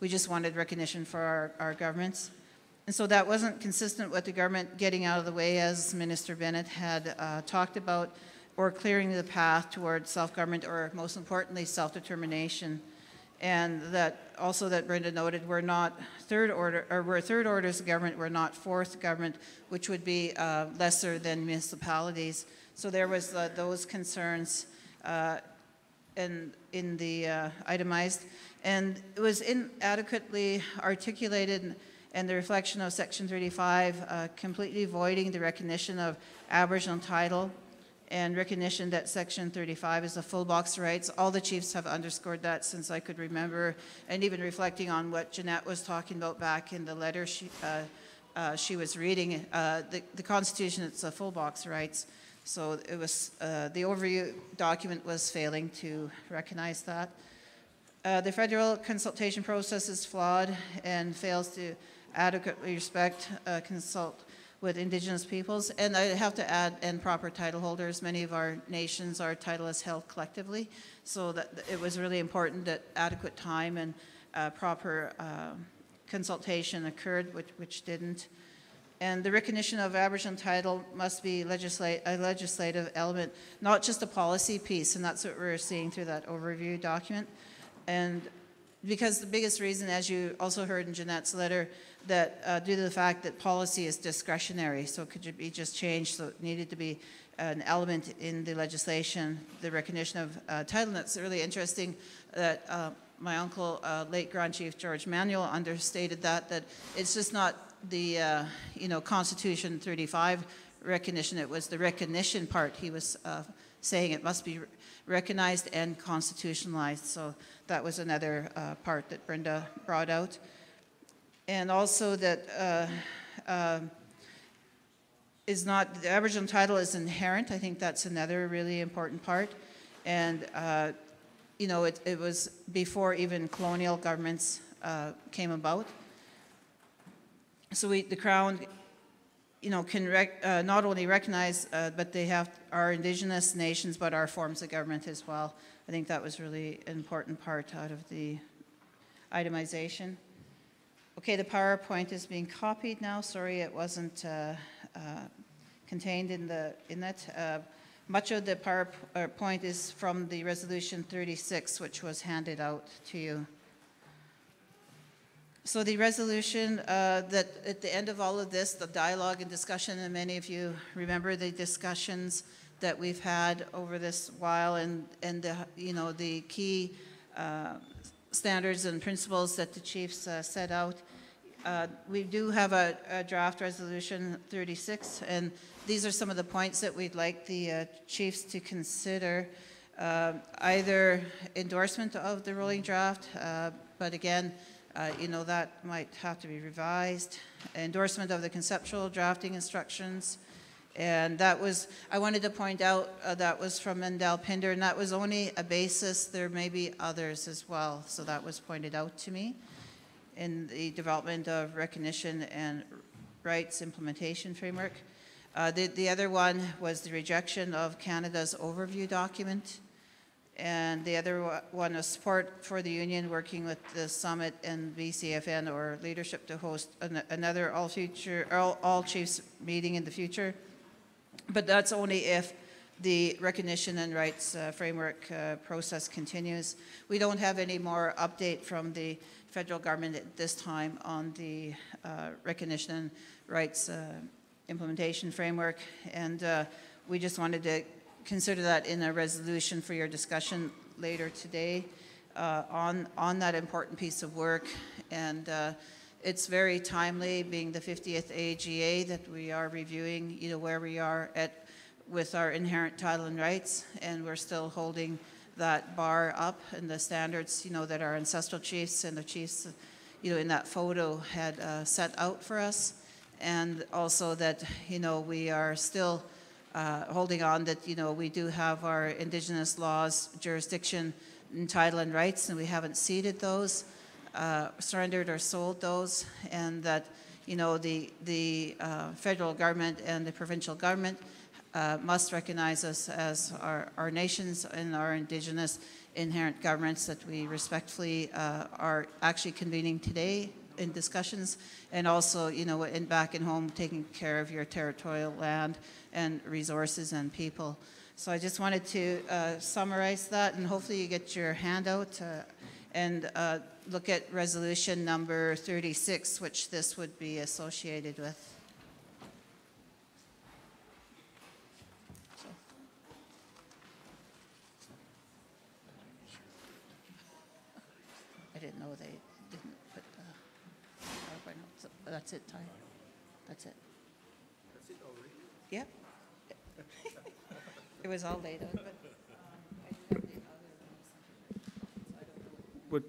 we just wanted recognition for our governments. And so that wasn't consistent with the government getting out of the way, as Minister Bennett had talked about, or clearing the path towards self-government, or most importantly, self-determination. And that also, that Brenda noted, we're not third order, or we're third orders of government, we're not fourth government, which would be lesser than municipalities. So there was those concerns in the itemized, and it was inadequately articulated, and the reflection of Section 35 completely voiding the recognition of Aboriginal title, and recognition that Section 35 is a full box of rights. All the chiefs have underscored that since I could remember, and even reflecting on what Jeanette was talking about back in the letter she was reading. The Constitution, it's a full box of rights. So it was, the overview document was failing to recognize that. The federal consultation process is flawed and fails to adequately respect, consult with Indigenous peoples, and I have to add, and proper title holders. Many of our nations, our title is held collectively, so that it was really important that adequate time and proper consultation occurred, which didn't. And the recognition of Aboriginal title must be a legislative element, not just a policy piece, and that's what we're seeing through that overview document. And because the biggest reason, as you also heard in Jeanette's letter, that due to the fact that policy is discretionary, so it could be just changed, so it needed to be an element in the legislation, the recognition of title. And it's really interesting that my uncle, late Grand Chief George Manuel, understated that it's just not the Constitution 35 recognition, it was the recognition part. He was saying it must be recognized and constitutionalized. So that was another part that Brenda brought out. And also that the Aboriginal title is inherent. I think that's another really important part. And it was before even colonial governments came about. So the Crown, can not only recognize, but they our Indigenous nations, but our forms of government as well. I think that was really an important part out of the itemization. Okay, the PowerPoint is being copied now. Sorry, it wasn't contained in it. Much of the PowerPoint is from the Resolution 36, which was handed out to you. So the resolution that at the end of all of this, the dialogue and discussion, and many of you remember the discussions that we've had over this while, and the key standards and principles that the chiefs set out. We do have a draft resolution 36, and these are some of the points that we'd like the chiefs to consider. Either endorsement of the rolling draft, but again, that might have to be revised. Endorsement of the conceptual drafting instructions. And that was, I wanted to point out, that was from Mendel Pinder, and that was only a basis. There may be others as well. So that was pointed out to me in the development of recognition and rights implementation framework. The other one was the rejection of Canada's overview document. And the other one was support for the union working with the summit and BCFN or leadership to host another all chiefs meeting in the future. But that's only if the recognition and rights framework process continues. We don't have any more update from the federal government at this time on the recognition and rights implementation framework. And we just wanted to consider that in a resolution for your discussion later today on that important piece of work. And it's very timely, being the 50th AGA, that we are reviewing, where we are at with our inherent title and rights, and we're still holding that bar up and the standards, that our ancestral chiefs and the chiefs, in that photo had set out for us. And also that, we are still holding on that, we do have our Indigenous laws, jurisdiction, and title and rights, and we haven't ceded those, surrendered or sold those, and that, the federal government and the provincial government must recognize us as our nations and our Indigenous inherent governments that we respectfully are actually convening today in discussions, and also, back in home, taking care of your territorial land and resources and people. So I just wanted to summarize that, and hopefully you get your handout and look at resolution number 36, which this would be associated with. I didn't know they didn't put the PowerPoint up. So that's it, Ty. That's it. That's it already? Yep. It was all laid out, but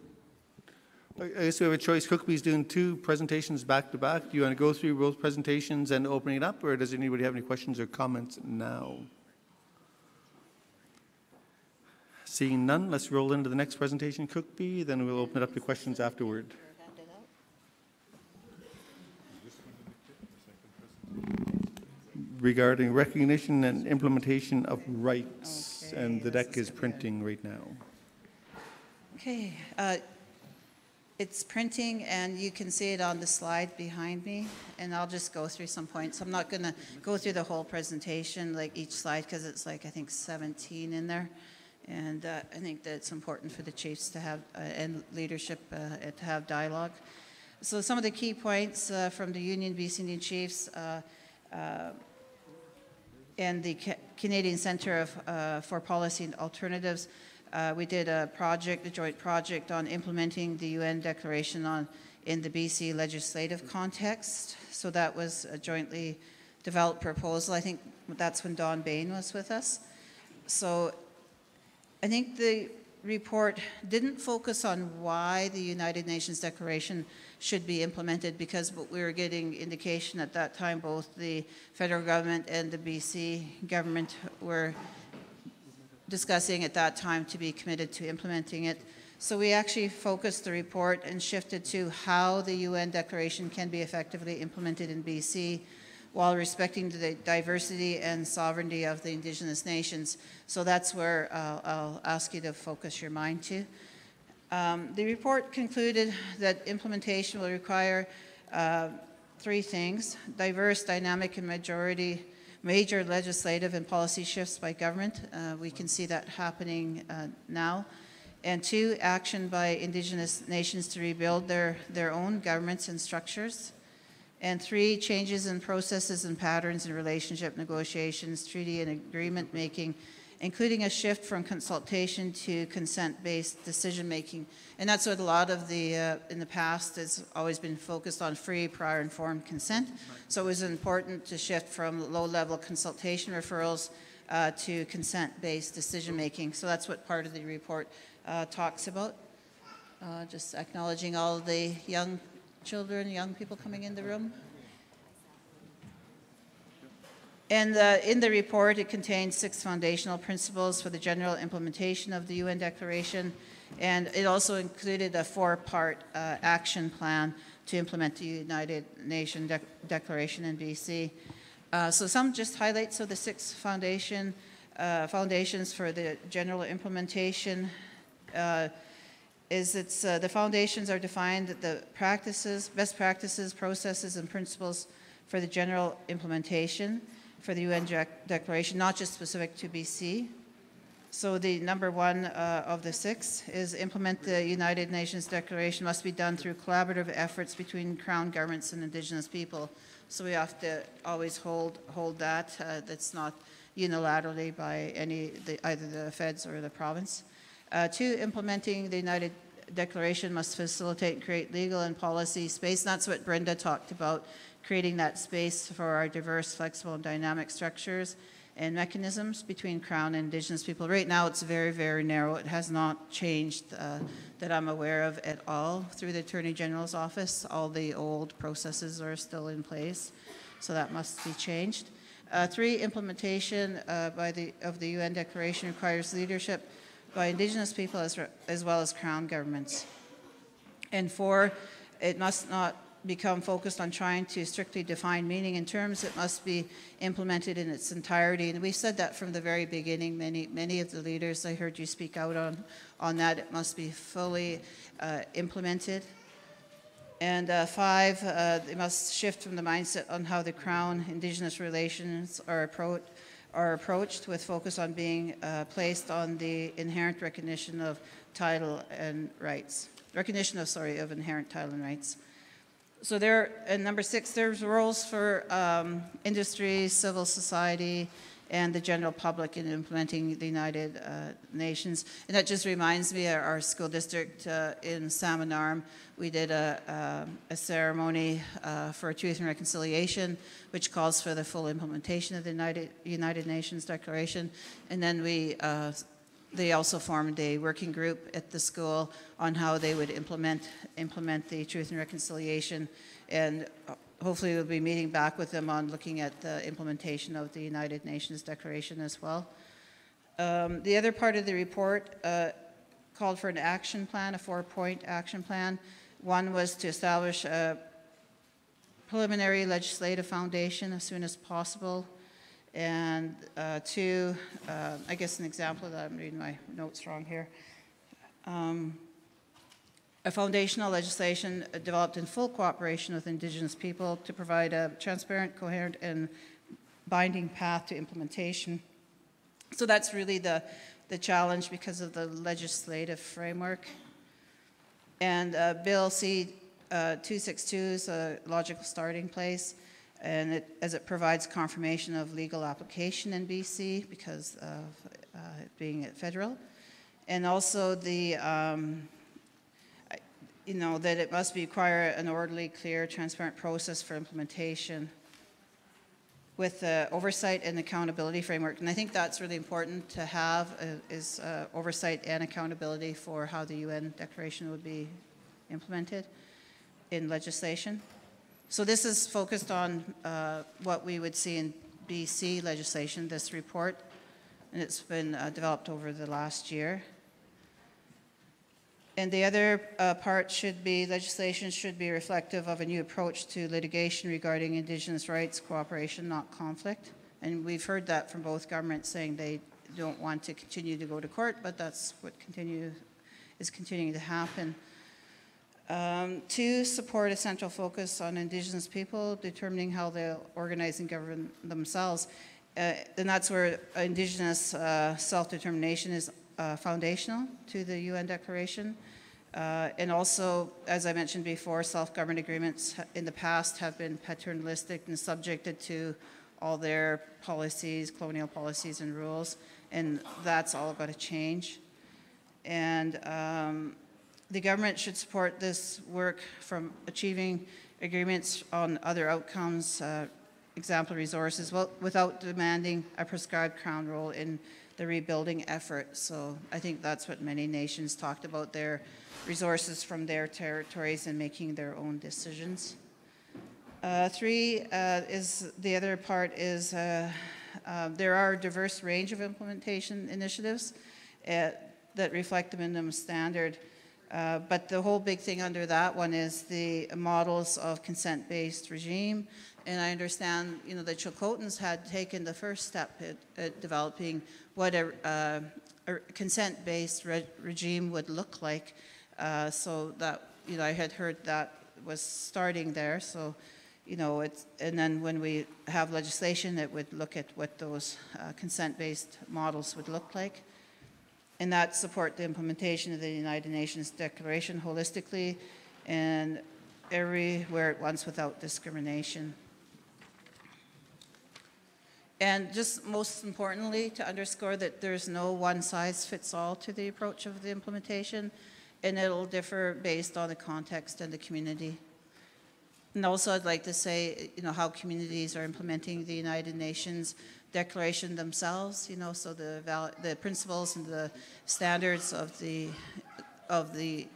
I guess we have a choice. Cookby's doing 2 presentations back to back. Do you want to go through both presentations and open it up, or does anybody have any questions or comments now? Seeing none, let's roll into the next presentation, Cookby, then we'll open it up to questions afterward. Regarding recognition and implementation of rights, okay, and the deck is printing right now. Okay, it's printing, and you can see it on the slide behind me, and I'll just go through some points. I'm not going to go through the whole presentation, like each slide, because it's like, I think, 17 in there. And I think that it's important for the chiefs to have, and leadership, to have dialogue. So some of the key points from the Union BC Indian Chiefs and the Canadian Centre for Policy and Alternatives, we did a joint project on implementing the UN Declaration in the BC legislative context. So that was a jointly developed proposal. I think that's when Don Bain was with us. So I think the report didn't focus on why the United Nations Declaration should be implemented, because we were getting indication at that time both the federal government and the BC government were discussing at that time to be committed to implementing it. So we actually focused the report and shifted to how the UN Declaration can be effectively implemented in BC while respecting the diversity and sovereignty of the Indigenous nations. So that's where I'll ask you to focus your mind to. The report concluded that implementation will require 3 things: diverse, dynamic, and major legislative and policy shifts by government. We can see that happening now. And 2, action by Indigenous nations to rebuild their own governments and structures. And 3, changes in processes and patterns in relationship negotiations, treaty and agreement making, including a shift from consultation to consent-based decision-making. And that's what a lot of in the past has always been focused on: free, prior, informed consent. So it was important to shift from low-level consultation referrals to consent-based decision-making. So that's what part of the report talks about. Just acknowledging all the young children, young people coming in the room. And in the report, it contains 6 foundational principles for the general implementation of the UN Declaration, and it also included a 4-part action plan to implement the United Nations Declaration in BC. So some just highlights of the 6 foundations for the general implementation. The foundations are defined that the best practices, processes, and principles for the general implementation for the UN Declaration, not just specific to BC. So the number 1 of the 6 is implement the United Nations Declaration must be done through collaborative efforts between Crown governments and Indigenous people. So we have to always hold that. That's not unilaterally by either the feds or the province. 2, implementing the United Declaration must facilitate and create legal and policy space. And that's what Brenda talked about, creating that space for our diverse, flexible, and dynamic structures and mechanisms between Crown and Indigenous people. Right now, it's very, very narrow. It has not changed that I'm aware of at all through the Attorney General's office. All the old processes are still in place, so that must be changed. 3, implementation of the UN Declaration requires leadership by Indigenous people as well as Crown governments. And 4, it must not become focused on trying to strictly define meaning and terms. It must be implemented in its entirety. And we said that from the very beginning. Many of the leaders, I heard you speak out on that. It must be fully implemented. And 5, they must shift from the mindset on how the Crown Indigenous relations are approached, with focus on being placed on the inherent recognition of title and rights. Of inherent title and rights. So and number 6, there's roles for industry, civil society, and the general public in implementing the United Nations. And that just reminds me, our school district in Salmon Arm, we did a ceremony for Truth and Reconciliation, which calls for the full implementation of the United Nations Declaration. And then they also formed a working group at the school on how they would implement the Truth and Reconciliation, and hopefully we'll be meeting back with them on looking at the implementation of the United Nations Declaration as well. The other part of the report called for an action plan, a 4-point action plan. 1 was to establish a preliminary legislative foundation as soon as possible. And 2, I guess an example that I'm reading my notes wrong here. A foundational legislation developed in full cooperation with Indigenous people to provide a transparent, coherent, and binding path to implementation. So that's really the challenge because of the legislative framework. And Bill C-262 is a logical starting place, and as it provides confirmation of legal application in BC because of it being federal. And also that it must require an orderly, clear, transparent process for implementation with oversight and accountability framework. And I think that's really important to have is oversight and accountability for how the UN Declaration would be implemented in legislation. So this is focused on what we would see in BC legislation, this report, and it's been developed over the last year. And the other part should be, legislation should be reflective of a new approach to litigation regarding Indigenous rights, cooperation, not conflict. And we've heard that from both governments saying they don't want to continue to go to court, but that's what is continuing to happen. 2, support a central focus on Indigenous people, determining how they'll organize and govern themselves. And that's where Indigenous self-determination is foundational to the UN Declaration. And also, as I mentioned before, self-government agreements in the past have been paternalistic and subjected to all their policies, colonial policies and rules, and that's all got to change. And the government should support this work from achieving agreements on other outcomes, example resources, without demanding a prescribed Crown role in the rebuilding effort. So I think that's what many nations talked about, their resources from their territories and making their own decisions. 3 is the other part is there are a diverse range of implementation initiatives that reflect the minimum standard. But the whole big thing under that one is the models of consent-based regime. And I understand, the Chilcotins had taken the first step at developing what a consent-based regime would look like. So that, I had heard that was starting there. So, and then when we have legislation, it would look at what those consent-based models would look like. And that support the implementation of the United Nations Declaration holistically and everywhere at once without discrimination. And just most importantly, to underscore that there's no one-size-fits-all to the approach of the implementation, and it'll differ based on the context and the community. And also, I'd like to say, how communities are implementing the United Nations Declaration themselves, so the principles and the standards of the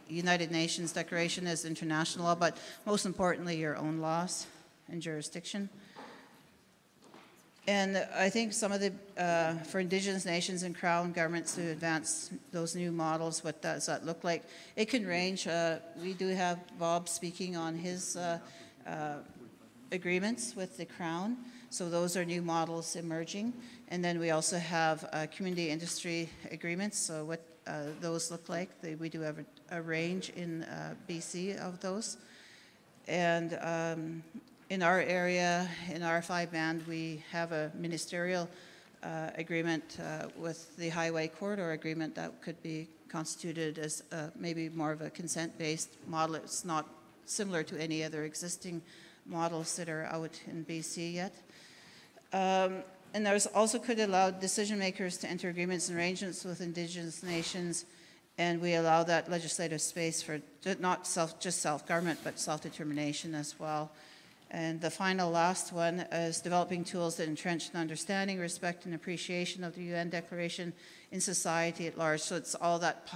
United Nations Declaration as international law, but most importantly, your own laws and jurisdiction. And I think some of the, for Indigenous nations and Crown governments to advance those new models, what does that look like? It can range. We do have Bob speaking on his agreements with the Crown. So those are new models emerging. And then we also have community industry agreements. So what those look like. We do have a range in BC of those. And in our area, in our 5-band, we have a ministerial agreement with the Highway Corridor Agreement that could be constituted as maybe more of a consent-based model. It's not similar to any other existing models that are out in BC yet. And there's also could allow decision makers to enter agreements and arrangements with Indigenous nations, and we allow that legislative space for not just self-government, but self-determination as well. And the final last one is developing tools that entrench an understanding, respect, and appreciation of the UN Declaration in society at large. So it's all that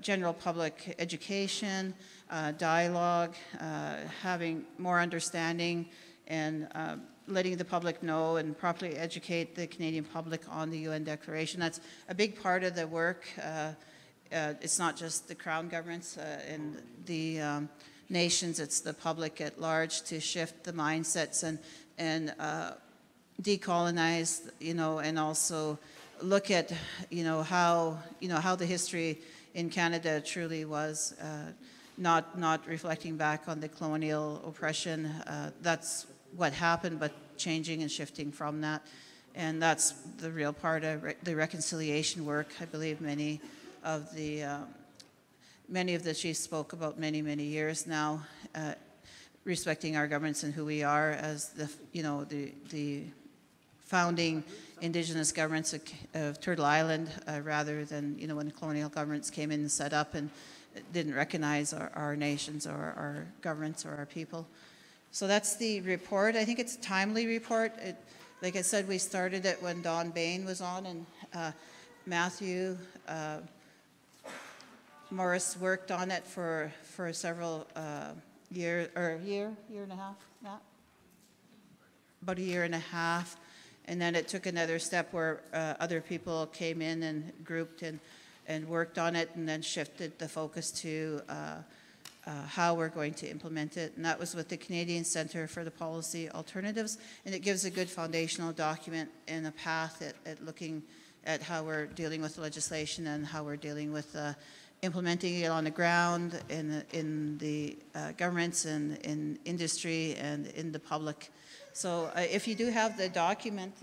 general public education, dialogue, having more understanding, and letting the public know and properly educate the Canadian public on the UN Declaration. That's a big part of the work. It's not just the Crown governments and the nations, it's the public at large to shift the mindsets and decolonize, and also look at, how the history in Canada truly was, not reflecting back on the colonial oppression. That's what happened, but changing and shifting from that. And that's the real part of the reconciliation work. I believe many of the chiefs spoke about many years now, respecting our governments and who we are as the founding Indigenous governments of Turtle Island, rather than when the colonial governments came in and set up and didn't recognize our nations or our governments or our people. So that's the report. I think it's a timely report. Like I said, we started it when Don Bain was on, and Matthew Morris worked on it for several year and a half, Matt? About a year and a half. And then it took another step where other people came in and grouped and worked on it, and then shifted the focus to how we're going to implement it. And that was with the Canadian Centre for the Policy Alternatives. And it gives a good foundational document and a path at looking at how we're dealing with the legislation and how we're dealing with implementing it on the ground in the governments and in industry and in the public. So if you do have the document,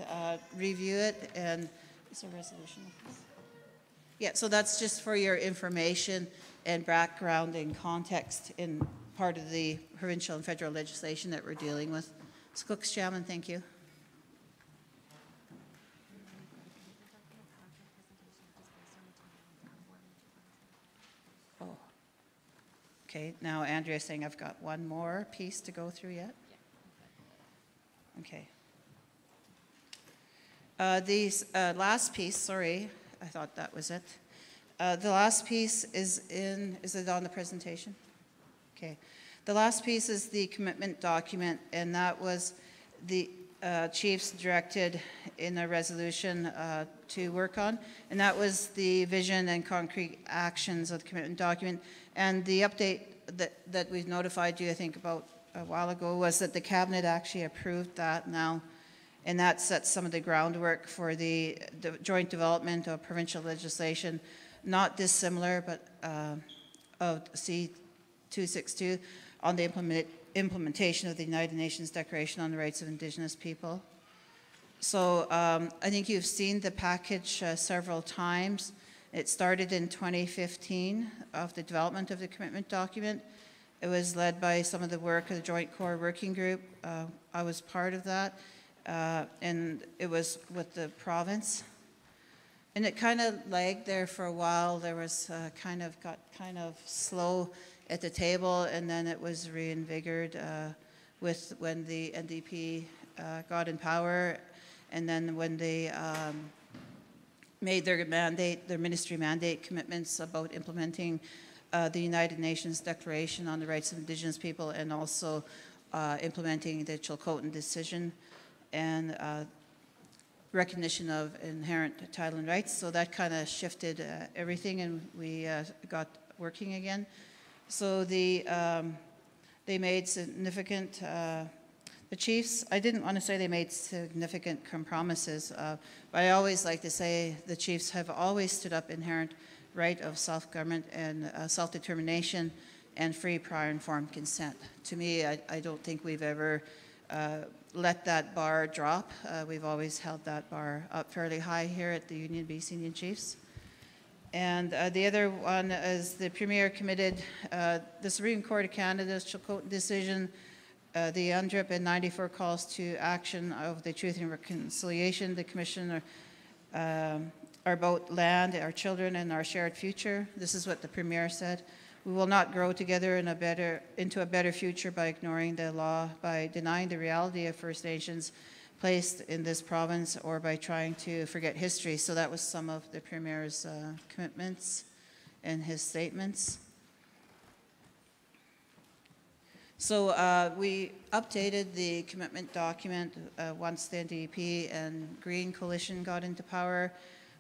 review it. And is there a resolution? Yeah, so that's just for your information and background and context in part of the provincial and federal legislation that we're dealing with. Skooks Chairman, thank you. Oh. Okay, now Andrea's saying I've got one more piece to go through yet. Okay. The last piece, sorry, I thought that was it. The last piece is it on the presentation? Okay. The last piece is the commitment document, and that was the chiefs directed in a resolution to work on, and that was the vision and concrete actions of the commitment document. And the update that we've notified you, I think, about a while ago was that the Cabinet actually approved that now, and that sets some of the groundwork for the joint development of provincial legislation, not dissimilar, but of C-262 on the implementation of the United Nations Declaration on the Rights of Indigenous People. So I think you've seen the package several times. It started in 2015 of the development of the commitment document. It was led by some of the work of the Joint Core Working Group. I was part of that, and it was with the province. And it kind of lagged there for a while. There was got kind of slow at the table, and then it was reinvigorated when the NDP got in power, and then when they made their ministry mandate commitments about implementing the United Nations Declaration on the Rights of Indigenous People, and also implementing the Chilcotin decision and recognition of inherent title and rights. So that kind of shifted everything, and we got working again. So they made significant, the chiefs, I didn't want to say they made significant compromises, but I always like to say the chiefs have always stood up inherent right of self-government and self-determination and free, prior, informed consent. To me, I don't think we've ever let that bar drop. We've always held that bar up fairly high here at the BC Indian Chiefs. And the other one is the Premier committed the Supreme Court of Canada's Chilcotin decision, the UNDRIP and 94 calls to action of the Truth and Reconciliation. The Commission are about land, our children, and our shared future. This is what the Premier said. We will not grow together into a better future by ignoring the law, by denying the reality of First Nations placed in this province, or by trying to forget history. So that was some of the Premier's commitments and his statements. So we updated the commitment document once the NDP and Green Coalition got into power.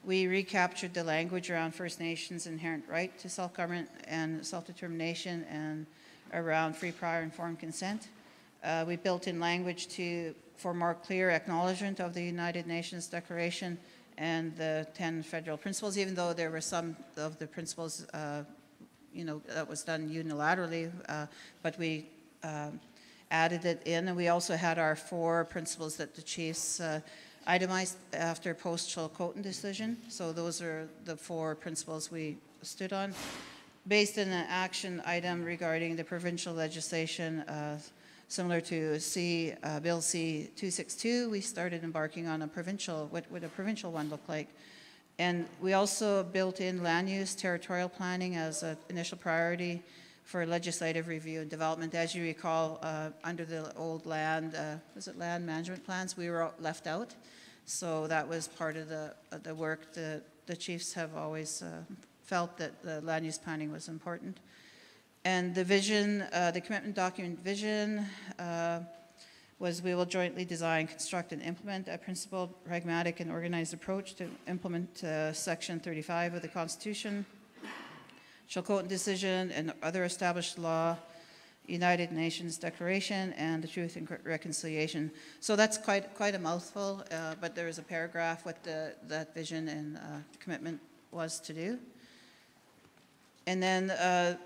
We recaptured the language around First Nations' inherent right to self-government and self-determination, and around free, prior, informed consent. We built in language for more clear acknowledgement of the United Nations Declaration and the 10 federal principles, even though there were some of the principles, that was done unilaterally, but we added it in. And we also had our 4 principles that the chiefs itemized after post-Chilcotin decision. So those are the 4 principles we stood on. Based on an action item regarding the provincial legislation, similar to Bill C-262, we started embarking on what would a provincial one look like. And we also built in land use territorial planning as an initial priority for legislative review and development. As you recall, under the old land management plans, we were left out. So that was part of the work. The chiefs have always felt that the land use planning was important. And the vision, the commitment document vision was we will jointly design, construct, and implement a principled, pragmatic, and organized approach to implement Section 35 of the Constitution, Chilcotin decision, and other established law, United Nations Declaration, and the Truth and Reconciliation. So that's quite a mouthful, but there is a paragraph what that vision and commitment was to do. And then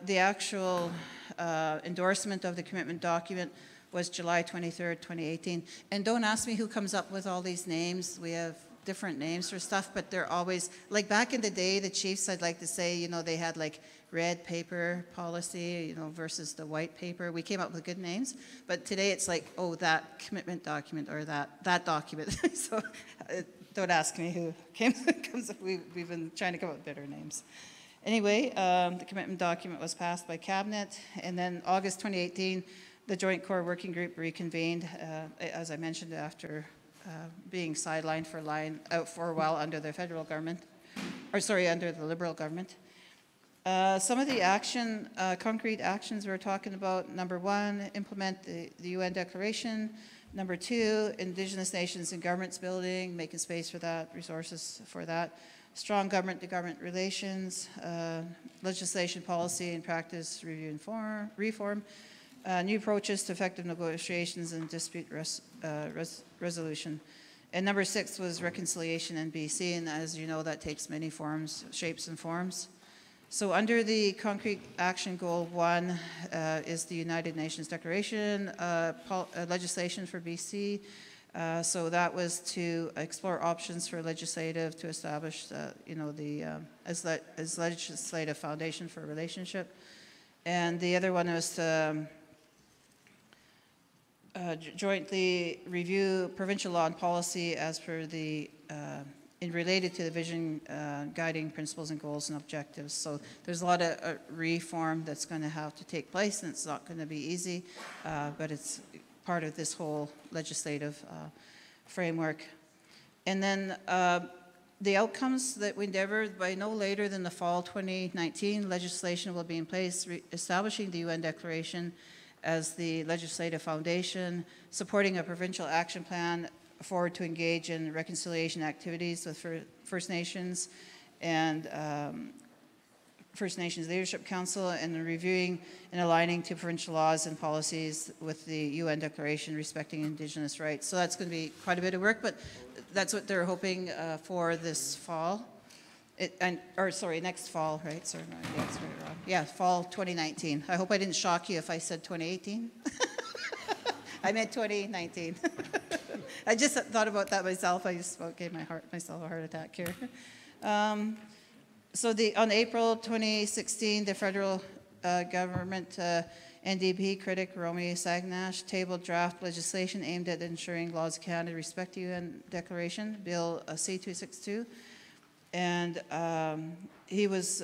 the actual endorsement of the commitment document was July 23rd, 2018. And don't ask me who comes up with all these names. We have different names for stuff, but they're always, like back in the day, the chiefs, I'd like to say, they had like red paper policy, versus the white paper. We came up with good names, but today it's like, oh, that commitment document or that document. So don't ask me who comes up. We've been trying to come up with better names. Anyway, the commitment document was passed by Cabinet, and then August 2018, the Joint Core Working Group reconvened, as I mentioned, after being sidelined for a while under the federal government, under the Liberal government. Some of the concrete actions we're talking about: number 1, implement the UN Declaration; number 2, Indigenous nations and governments building, making space for that, resources for that; strong government-to-government relations; legislation, policy, and practice review and reform; new approaches to effective negotiations and dispute resolution. And number 6 was reconciliation in BC, and as you know, that takes many forms, shapes, and forms. So under the concrete action goal 1 is the United Nations Declaration, legislation for BC. So that was to explore options for legislative to establish, as legislative foundation for a relationship. And the other one was to jointly review provincial law and policy as per the, in related to the vision guiding principles and goals and objectives. So there's a lot of reform that's going to have to take place, and it's not going to be easy, but it's part of this whole legislative framework. And then the outcomes that we endeavor by no later than the fall 2019, legislation will be in place establishing the UN Declaration as the legislative foundation, supporting a provincial action plan forward to engage in reconciliation activities with First Nations and First Nations Leadership Council, and reviewing and aligning to provincial laws and policies with the UN Declaration respecting Indigenous rights. So that's going to be quite a bit of work, but that's what they're hoping for this fall. Next fall, right? Sorry, yeah, it's right wrong. Yeah, fall 2019. I hope I didn't shock you if I said 2018. I meant 2019. I just thought about that myself. I just gave myself a heart attack here. So on April 2016, the federal government NDP critic Romy Sagnash tabled draft legislation aimed at ensuring laws of Canada respect the UN Declaration, Bill C-262. And he was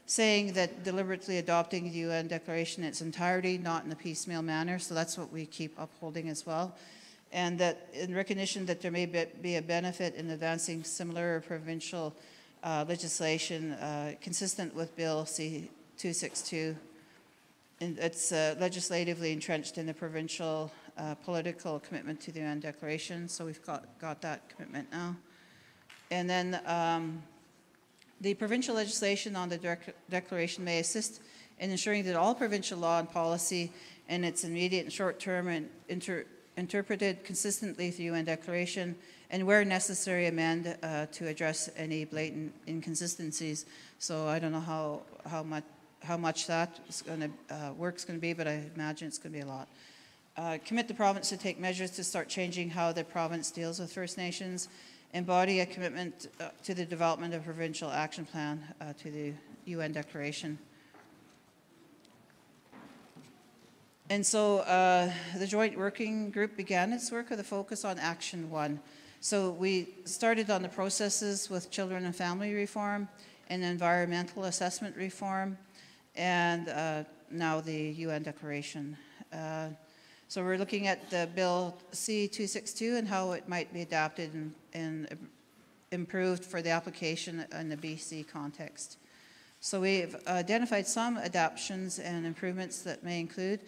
saying that deliberately adopting the UN Declaration in its entirety, not in a piecemeal manner, so that's what we keep upholding as well. And that in recognition that there may be a benefit in advancing similar provincial legislation consistent with Bill C-262. And it's legislatively entrenched in the provincial political commitment to the UN Declaration, so we've got that commitment now. And then the provincial legislation on the declaration may assist in ensuring that all provincial law and policy in its immediate and short-term and interpreted consistently with the UN Declaration, and where necessary amend to address any blatant inconsistencies. So I don't know how much that is going to work's going to be, but I imagine it's going to be a lot. Commit the province to take measures to start changing how the province deals with First Nations. Embody a commitment to the development of a provincial action plan to the UN Declaration. And so the joint working group began its work with a focus on Action 1. So we started on the processes with children and family reform and environmental assessment reform, and now the UN Declaration. So we're looking at the Bill C-262 and how it might be adapted and improved for the application in the BC context. So we've identified some adaptations and improvements that may include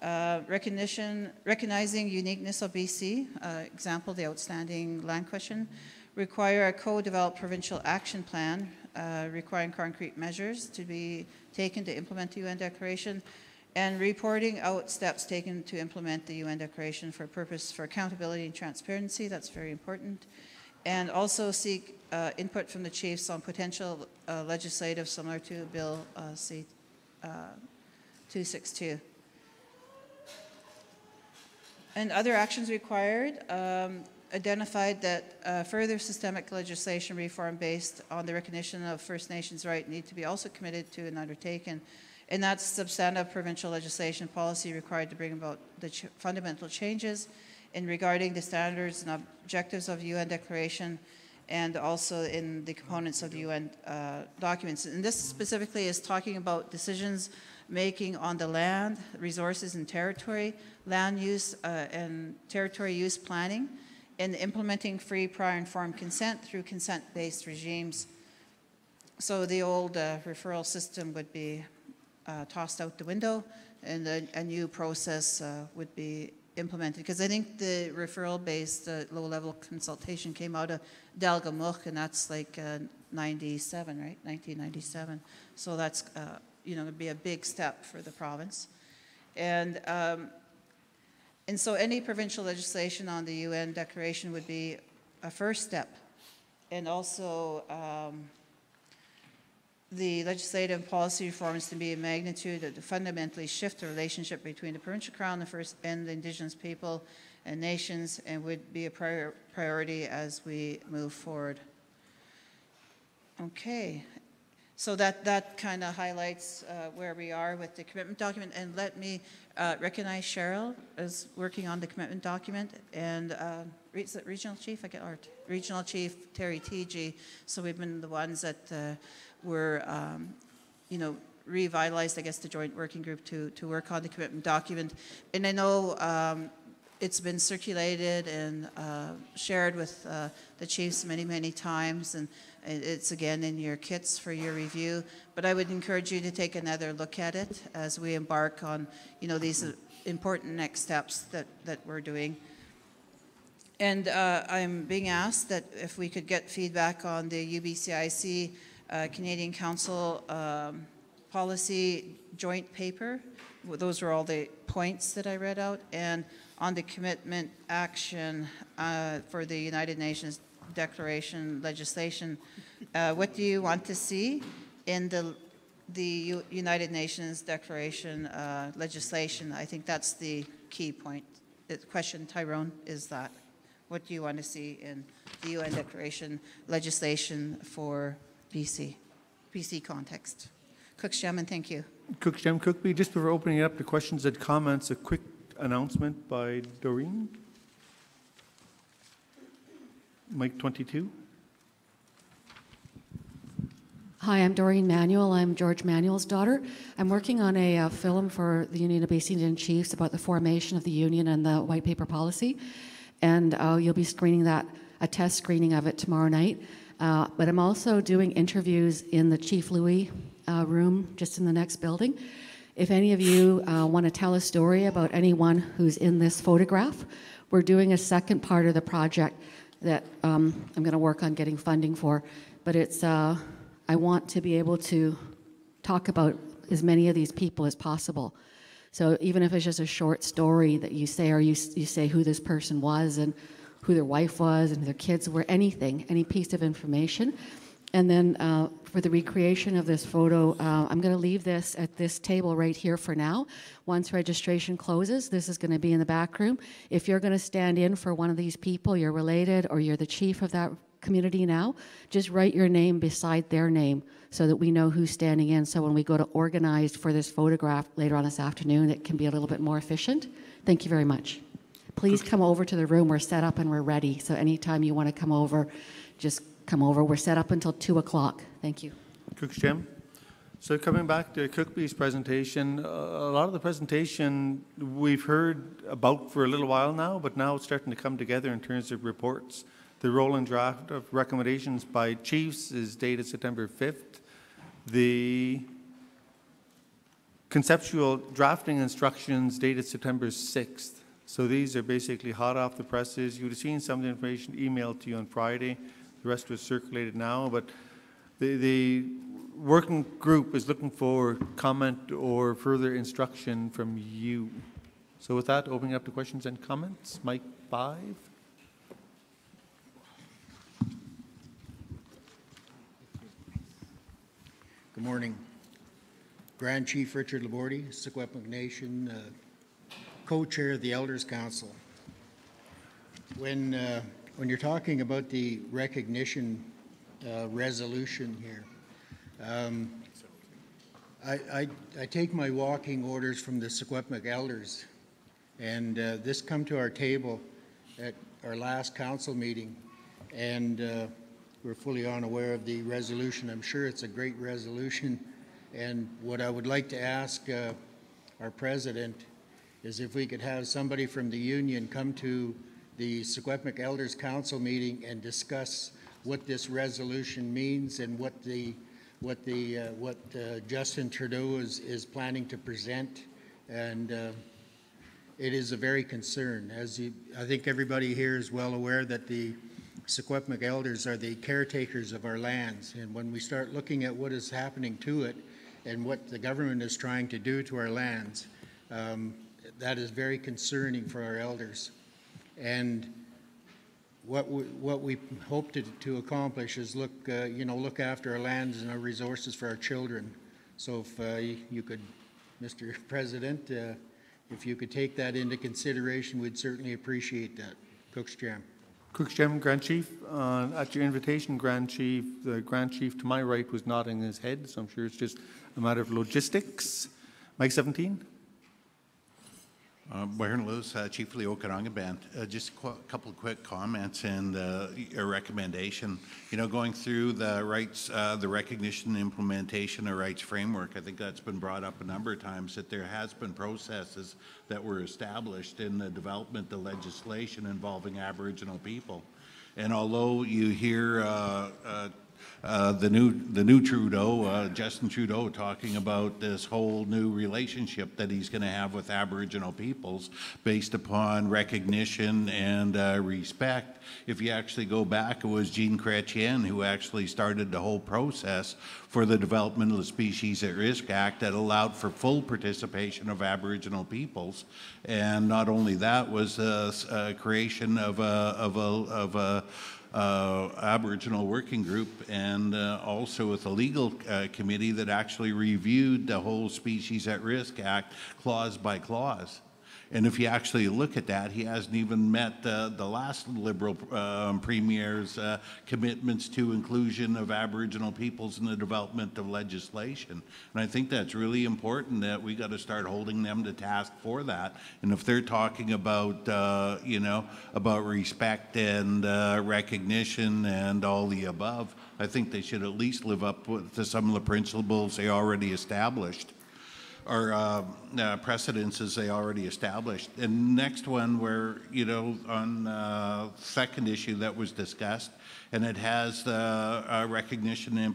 recognizing uniqueness of BC, example, the outstanding land question, require a co-developed provincial action plan requiring concrete measures to be taken to implement the UN Declaration, and reporting out steps taken to implement the UN Declaration for purpose for accountability and transparency. That's very important. And also seek input from the chiefs on potential legislative similar to Bill C-262. And other actions required, identified that further systemic legislation reform based on the recognition of First Nations rights need to be also committed to and undertaken. And that's substantive provincial legislation policy required to bring about the fundamental changes in regarding the standards and objectives of the UN Declaration, and also in the components of the UN documents. And this specifically is talking about decisions making on the land, resources and territory, land use and territory use planning, and implementing free, prior, informed consent through consent-based regimes. So the old referral system would be tossed out the window, and a new process would be implemented. Because I think the referral-based low-level consultation came out of Delgamuch, and that's like 97, right? 1997. So that's going to be a big step for the province. And so any provincial legislation on the UN Declaration would be a first step. And also the legislative and policy reforms to be a magnitude that fundamentally shift the relationship between the provincial crown and the Indigenous people and nations, and would be a priority as we move forward. Okay. So that kind of highlights where we are with the commitment document. And let me recognize Cheryl as working on the commitment document, and Regional Chief, Regional Chief Terry T.G. So we've been the ones that were, revitalized, I guess, the joint working group to work on the commitment document. And I know it's been circulated and shared with the chiefs many, many times, and it's again in your kits for your review. But I would encourage you to take another look at it as we embark on, these important next steps that we're doing. And I'm being asked that if we could get feedback on the UBCIC Canadian Council policy joint paper. Those are all the points that I read out. And on the commitment action for the United Nations Declaration legislation, what do you want to see in the United Nations Declaration legislation? I think that's the key point. The question, Tyrone, is that. What do you want to see in the UN Declaration legislation for BC context? Cook's Gem, thank you. Cook's Gem, Cookby, just before opening it up to questions and comments, a quick announcement by Doreen. Mic 22. Hi, I'm Doreen Manuel. I'm George Manuel's daughter. I'm working on a film for the Union of BC Indian Chiefs about the formation of the Union and the white paper policy. And you'll be screening that, a test screening of it tomorrow night. But I'm also doing interviews in the Chief Louis room, just in the next building. If any of you want to tell a story about anyone who's in this photograph, we're doing a second part of the project that I'm going to work on getting funding for. But it's, I want to be able to talk about as many of these people as possible. So even if it's just a short story that you say, or you say who this person was and who their wife was and who their kids were, anything, any piece of information. And then for the recreation of this photo, I'm going to leave this at this table right here for now. Once registration closes, this is going to be in the back room. If you're going to stand in for one of these people, you're related or you're the chief of that community now, just write your name beside their name so that we know who's standing in. So when we go to organize for this photograph later on this afternoon, it can be a little bit more efficient. Thank you very much. Please come over to the room. We're set up and we're ready. So anytime you want to come over, just come over. We're set up until 2 o'clock. Thank you. Cook's Gem. So coming back to Cookby's presentation, a lot of the presentation we've heard about for a little while now, but now it's starting to come together in terms of reports. The rolling draft of recommendations by chiefs is dated September 5th. The conceptual drafting instructions dated September 6th. So these are basically hot off the presses. You would have seen some of the information emailed to you on Friday. The rest was circulated now, but the working group is looking for comment or further instruction from you. So with that, opening up to questions and comments. Mic 5. Good morning. Grand Chief Richard Labordi, Secwepemc Nation, co-chair of the Elders Council. When you're talking about the recognition resolution here, I take my walking orders from the Secwepemc Elders, and this come to our table at our last council meeting, and we're fully unaware of the resolution. I'm sure it's a great resolution, and what I would like to ask our president is if we could have somebody from the union come to the Secwepemc Elders Council meeting and discuss what this resolution means and what Justin Trudeau is planning to present, and it is a very concern. I think everybody here is well aware that the Secwepemc Elders are the caretakers of our lands, and when we start looking at what is happening to it and what the government is trying to do to our lands, that is very concerning for our elders. And what we hope to accomplish is look after our lands and our resources for our children. So if you could, Mr. President, if you could take that into consideration, we'd certainly appreciate that. Cook's Jam. Crookstem, Grand Chief, at your invitation, Grand Chief, the Grand Chief to my right was nodding his head, so I'm sure it's just a matter of logistics. Mike 17. Warren Lewis, Chief of the Okanagan Band. Just a couple of quick comments and a recommendation. You know, going through the rights, the recognition and implementation of rights framework, I think that's been brought up a number of times, that there has been processes that were established in the development of legislation involving Aboriginal people. And although you hear the new Trudeau, Justin Trudeau, talking about this whole new relationship that he's going to have with Aboriginal peoples based upon recognition and respect. If you actually go back, it was Jean Chrétien who actually started the whole process for the Development of the Species at Risk Act that allowed for full participation of Aboriginal peoples. And not only that, was a creation of a Aboriginal working group, and also with a legal committee that actually reviewed the whole Species at Risk Act clause by clause. And if you actually look at that, he hasn't even met the last Liberal Premier's commitments to inclusion of Aboriginal peoples in the development of legislation. And I think that's really important, that we got to start holding them to task for that. And if they're talking about, you know, about respect and recognition and all the above, I think they should at least live up to some of the principles they already established, or precedences they already established. And next one, where, you know, on second issue that was discussed, and it has the recognition and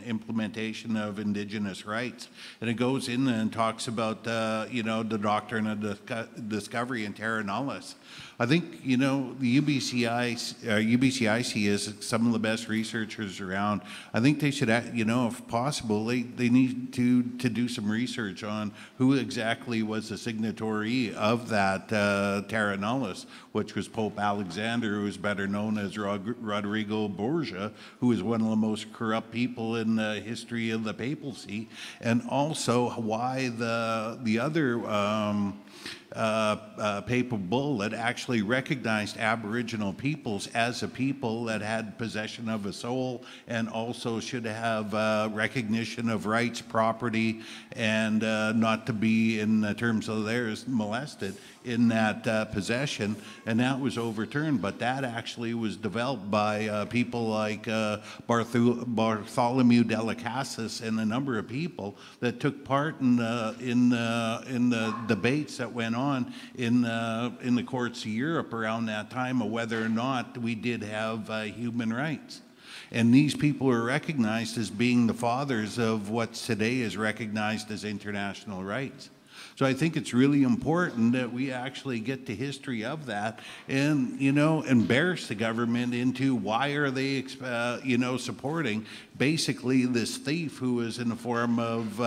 implementation of Indigenous rights. And it goes in and talks about, you know, the doctrine of discovery and terra nullius. I think, you know, the UBCIC is some of the best researchers around. I think they should, you know, if possible, they need to do some research on who exactly was the signatory of that terra nullius, which was Pope Alexander, who is better known as Rodrigo Borgia, who is one of the most corrupt people in the history of the papacy, and also why the other papal bull that actually recognized Aboriginal peoples as a people that had possession of a soul, and also should have recognition of rights, property, and not to be, in terms of theirs, molested in that possession, and that was overturned. But that actually was developed by people like Bartholomew de las Casas and a number of people that took part in the debates that went on in the courts of Europe around that time of whether or not we did have human rights. And these people are recognized as being the fathers of what today is recognized as international rights. So I think it's really important that we actually get the history of that and, you know, embarrass the government into why are they, you know, supporting basically this thief who is in the form of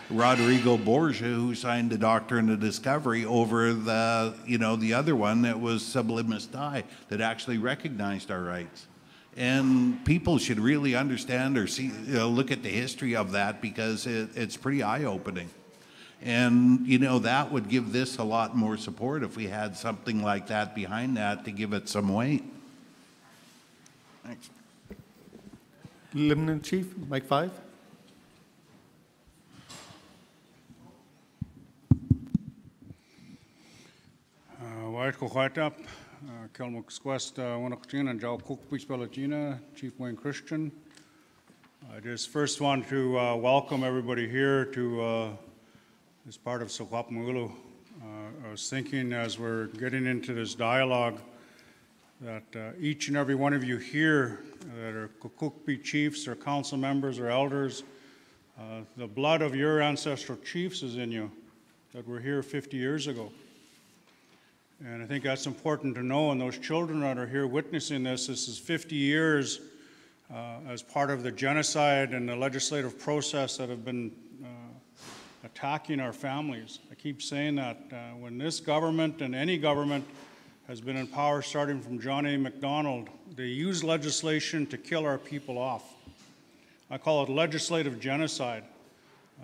Rodrigo Borgia, who signed the Doctrine of Discovery over the, you know, the other one that was Sublimis Dei, that actually recognized our rights. And people should really understand or see, you know, look at the history of that, because it's pretty eye-opening. And, you know, that would give this a lot more support if we had something like that behind that to give it some weight. Thanks. Lieutenant Chief, Mike 5. White Cohitap, Kelmuk Squest, Wanakchin, and Jow Cook Beach Bellagina, Chief Wayne Christian. I just first want to welcome everybody here to as part of Sokwapmulu. I was thinking as we're getting into this dialogue that each and every one of you here that are Kukukpi chiefs or council members or elders, the blood of your ancestral chiefs is in you, that were here 50 years ago. And I think that's important to know, and those children that are here witnessing this is 50 years as part of the genocide and the legislative process that have been attacking our families. I keep saying that when this government and any government has been in power starting from John A. Macdonald, they use legislation to kill our people off. I call it legislative genocide.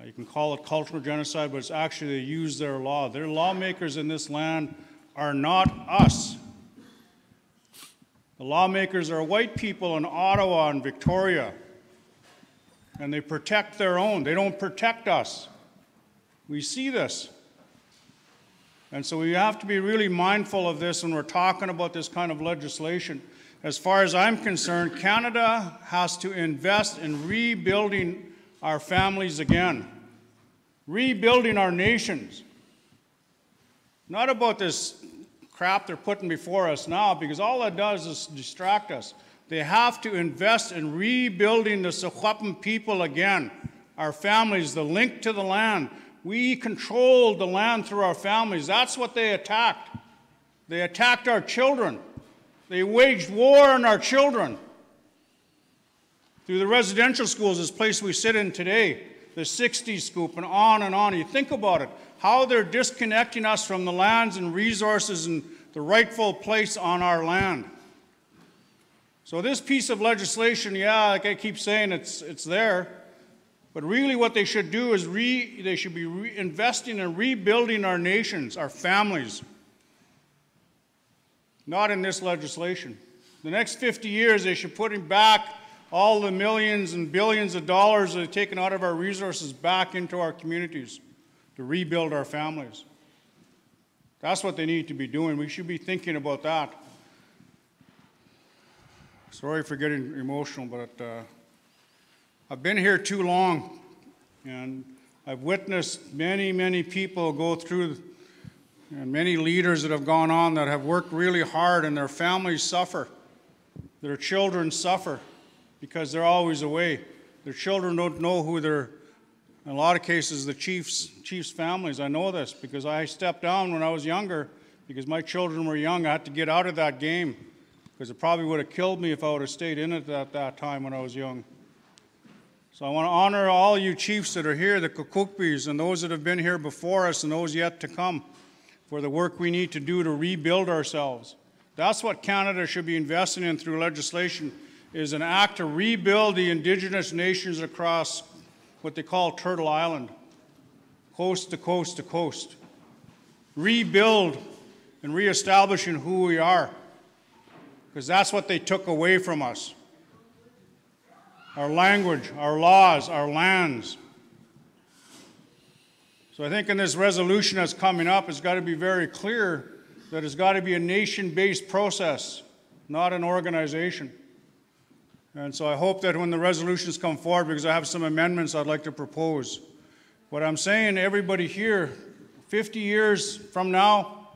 You can call it cultural genocide, but it's actually they use their law. Their lawmakers in this land are not us. The The lawmakers are white people in Ottawa and Victoria, and they protect their own. They don't protect us. We see this. And so we have to be really mindful of this when we're talking about this kind of legislation. As far as I'm concerned, Canada has to invest in rebuilding our families again, rebuilding our nations. Not about this crap they're putting before us now, because all that does is distract us. They have to invest in rebuilding the Secwepemc people again, our families, the link to the land. We controlled the land through our families. That's what they attacked. They attacked our children. They waged war on our children. Through the residential schools, this place we sit in today, the 60s scoop, and on and on. You think about it, how they're disconnecting us from the lands and resources and the rightful place on our land. So this piece of legislation, yeah, like I keep saying, it's there. But really what they should do is they should be investing in rebuilding our nations, our families. Not in this legislation. The next 50 years, they should put back all the millions and billions of dollars that are taken out of our resources back into our communities to rebuild our families. That's what they need to be doing. We should be thinking about that. Sorry for getting emotional, but I've been here too long, and I've witnessed many, many people go through, and many leaders that have gone on that have worked really hard, and their families suffer. Their children suffer because they're always away. Their children don't know who they're, in a lot of cases, the chief's families. I know this because I stepped down when I was younger because my children were young. I had to get out of that game because it probably would have killed me if I would have stayed in it at that time when I was young. So I want to honor all you chiefs that are here, the Kukukbis, and those that have been here before us and those yet to come, for the work we need to do to rebuild ourselves. That's what Canada should be investing in through legislation, is an act to rebuild the Indigenous nations across what they call Turtle Island, coast to coast to coast. Rebuild and reestablishing who we are, because that's what they took away from us. Our language, our laws, our lands. So I think in this resolution that's coming up, it's got to be very clear that it's got to be a nation-based process, not an organization. And so I hope that when the resolutions come forward, because I have some amendments I'd like to propose. What I'm saying to everybody here, 50 years from now,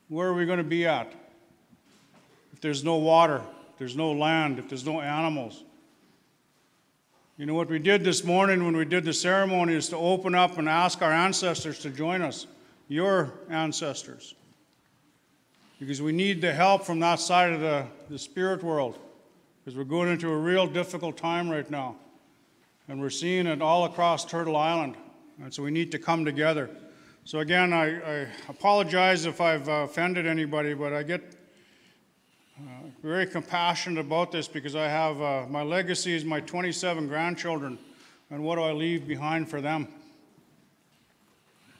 where are we going to be at? If there's no water, if there's no land, if there's no animals. You know, what we did this morning when we did the ceremony is to open up and ask our ancestors to join us, your ancestors. Because we need the help from that side of the spirit world. Because we're going into a real difficult time right now. And we're seeing it all across Turtle Island. And so we need to come together. So again, I apologize if I've offended anybody, but I get very compassionate about this because I have, my legacy is my 27 grandchildren, and what do I leave behind for them?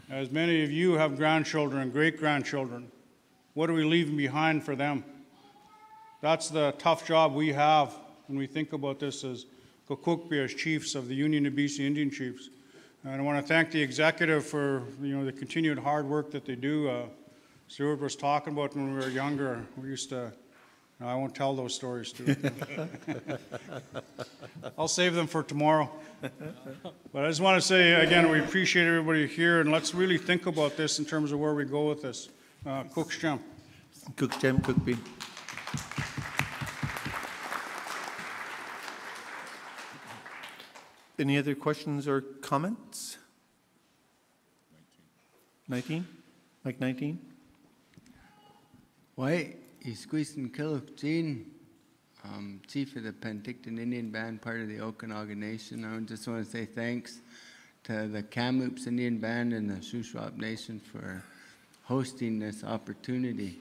As many of you have grandchildren and great-grandchildren, what are we leaving behind for them? That's the tough job we have when we think about this as Kukukbi, as chiefs of the Union of BC Indian Chiefs. And I want to thank the executive for the continued hard work that they do. Stuart was talking about when we were younger, we used to, no, I won't tell those stories, Stuart. I'll save them for tomorrow. But I just want to say, again, we appreciate everybody here, and let's really think about this in terms of where we go with this. Kuksham. Kuksham, Kukbi. Any other questions or comments? 19? Mike 19? Why? Isqueezin Killup Jean, chief of the Penticton Indian Band, part of the Okanagan Nation. I just want to say thanks to the Kamloops Indian Band and the Shuswap Nation for hosting this opportunity.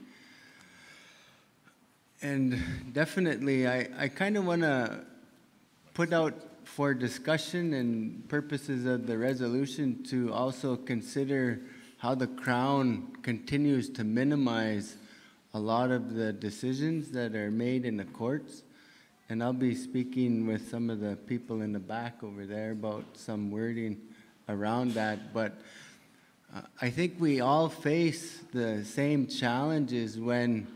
And definitely, I kind of want to put out for discussion and purposes of the resolution to also consider how the Crown continues to minimize a lot of the decisions that are made in the courts. And I'll be speaking with some of the people in the back over there about some wording around that. But I think we all face the same challenges when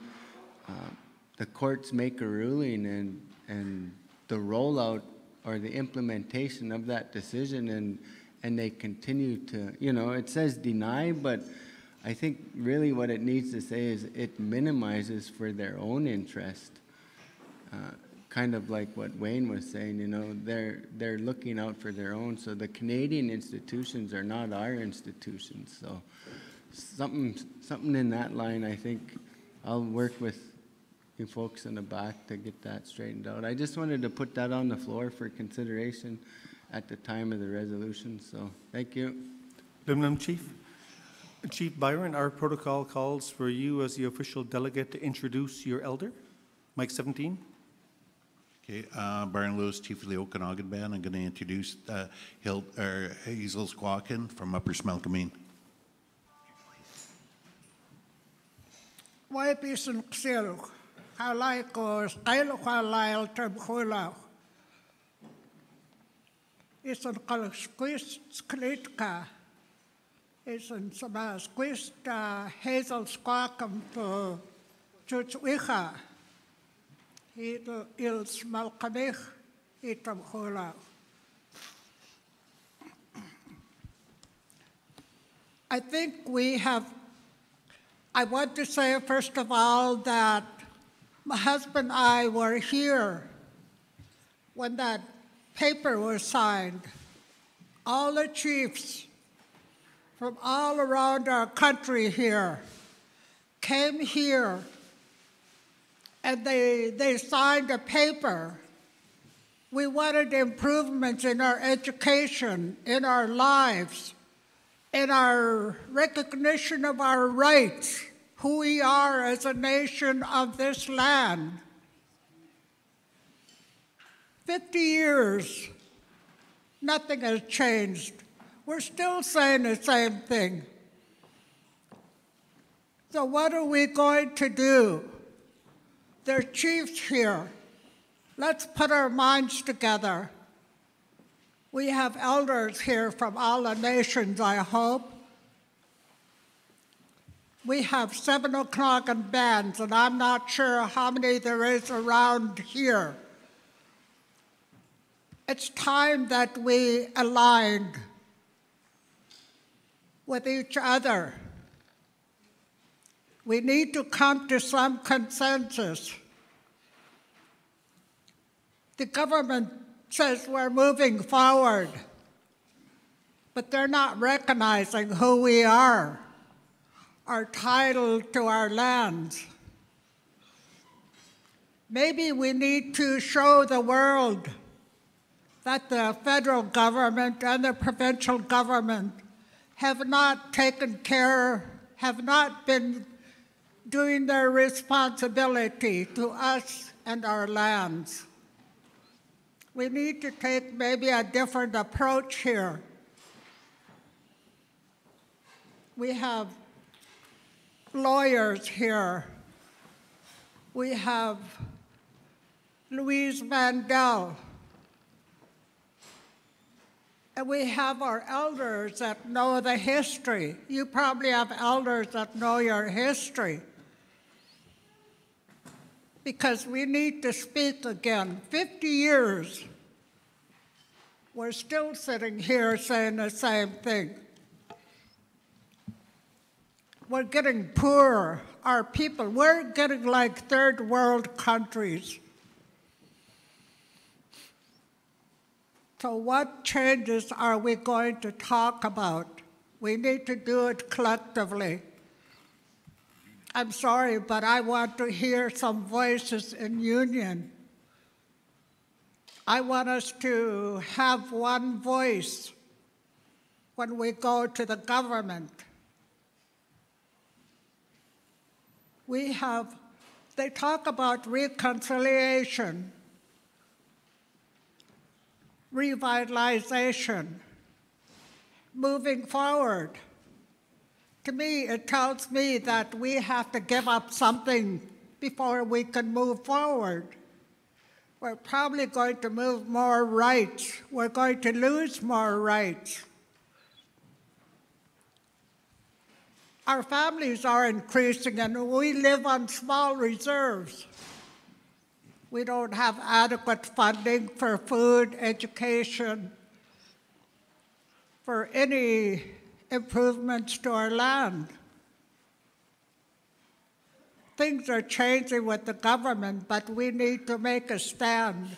the courts make a ruling and the rollout or the implementation of that decision, and they continue to, you know, it says deny, but I think really what it needs to say is it minimizes for their own interest. Kind of like what Wayne was saying, you know, they're looking out for their own. So the Canadian institutions are not our institutions. So something in that line, I think I'll work with you folks in the back to get that straightened out. I just wanted to put that on the floor for consideration at the time of the resolution. So thank you. Chief. Chief Byron, our protocol calls for you as the official delegate to introduce your elder. Mic 17. Okay, Byron Lewis, Chief of the Okanagan Band. I'm going to introduce Hazel Squawkin from Upper Smelkameen. Why pison kselo? Halai ko style halai term hula. Ison kal squeeze sklitka. Ison sama squeeze Hazel Squawkin to Church Wicha. Il smalkamich itam hula. I think I want to say first of all that my husband and I were here when that paper was signed. All the chiefs from all around our country here came here and they signed a paper. We wanted improvements in our education, in our lives, in our recognition of our rights, who we are as a nation of this land. 50 years, nothing has changed. We're still saying the same thing. So what are we going to do? There are chiefs here. Let's put our minds together. We have elders here from all the nations, I hope. We have 7 o'clock in bands, and I'm not sure how many there is around here. It's time that we aligned with each other. We need to come to some consensus. The government says we're moving forward, but they're not recognizing who we are, our title to our lands. Maybe we need to show the world that the federal government and the provincial government have not taken care, have not been doing their responsibility to us and our lands. We need to take maybe a different approach here. We have lawyers here. We have Louise Mandel. And we have our elders that know the history. You probably have elders that know your history. Because we need to speak again. 50 years, we're still sitting here saying the same thing. We're getting poorer, our people. We're getting like third world countries. So what changes are we going to talk about? We need to do it collectively. I'm sorry, but I want to hear some voices in union. I want us to have one voice when we go to the government. They talk about reconciliation, revitalization, moving forward. To me, it tells me that we have to give up something before we can move forward. We're probably going to move more rights. We're going to lose more rights. Our families are increasing, and we live on small reserves. We don't have adequate funding for food, education, for any improvements to our land. Things are changing with the government, but we need to make a stand.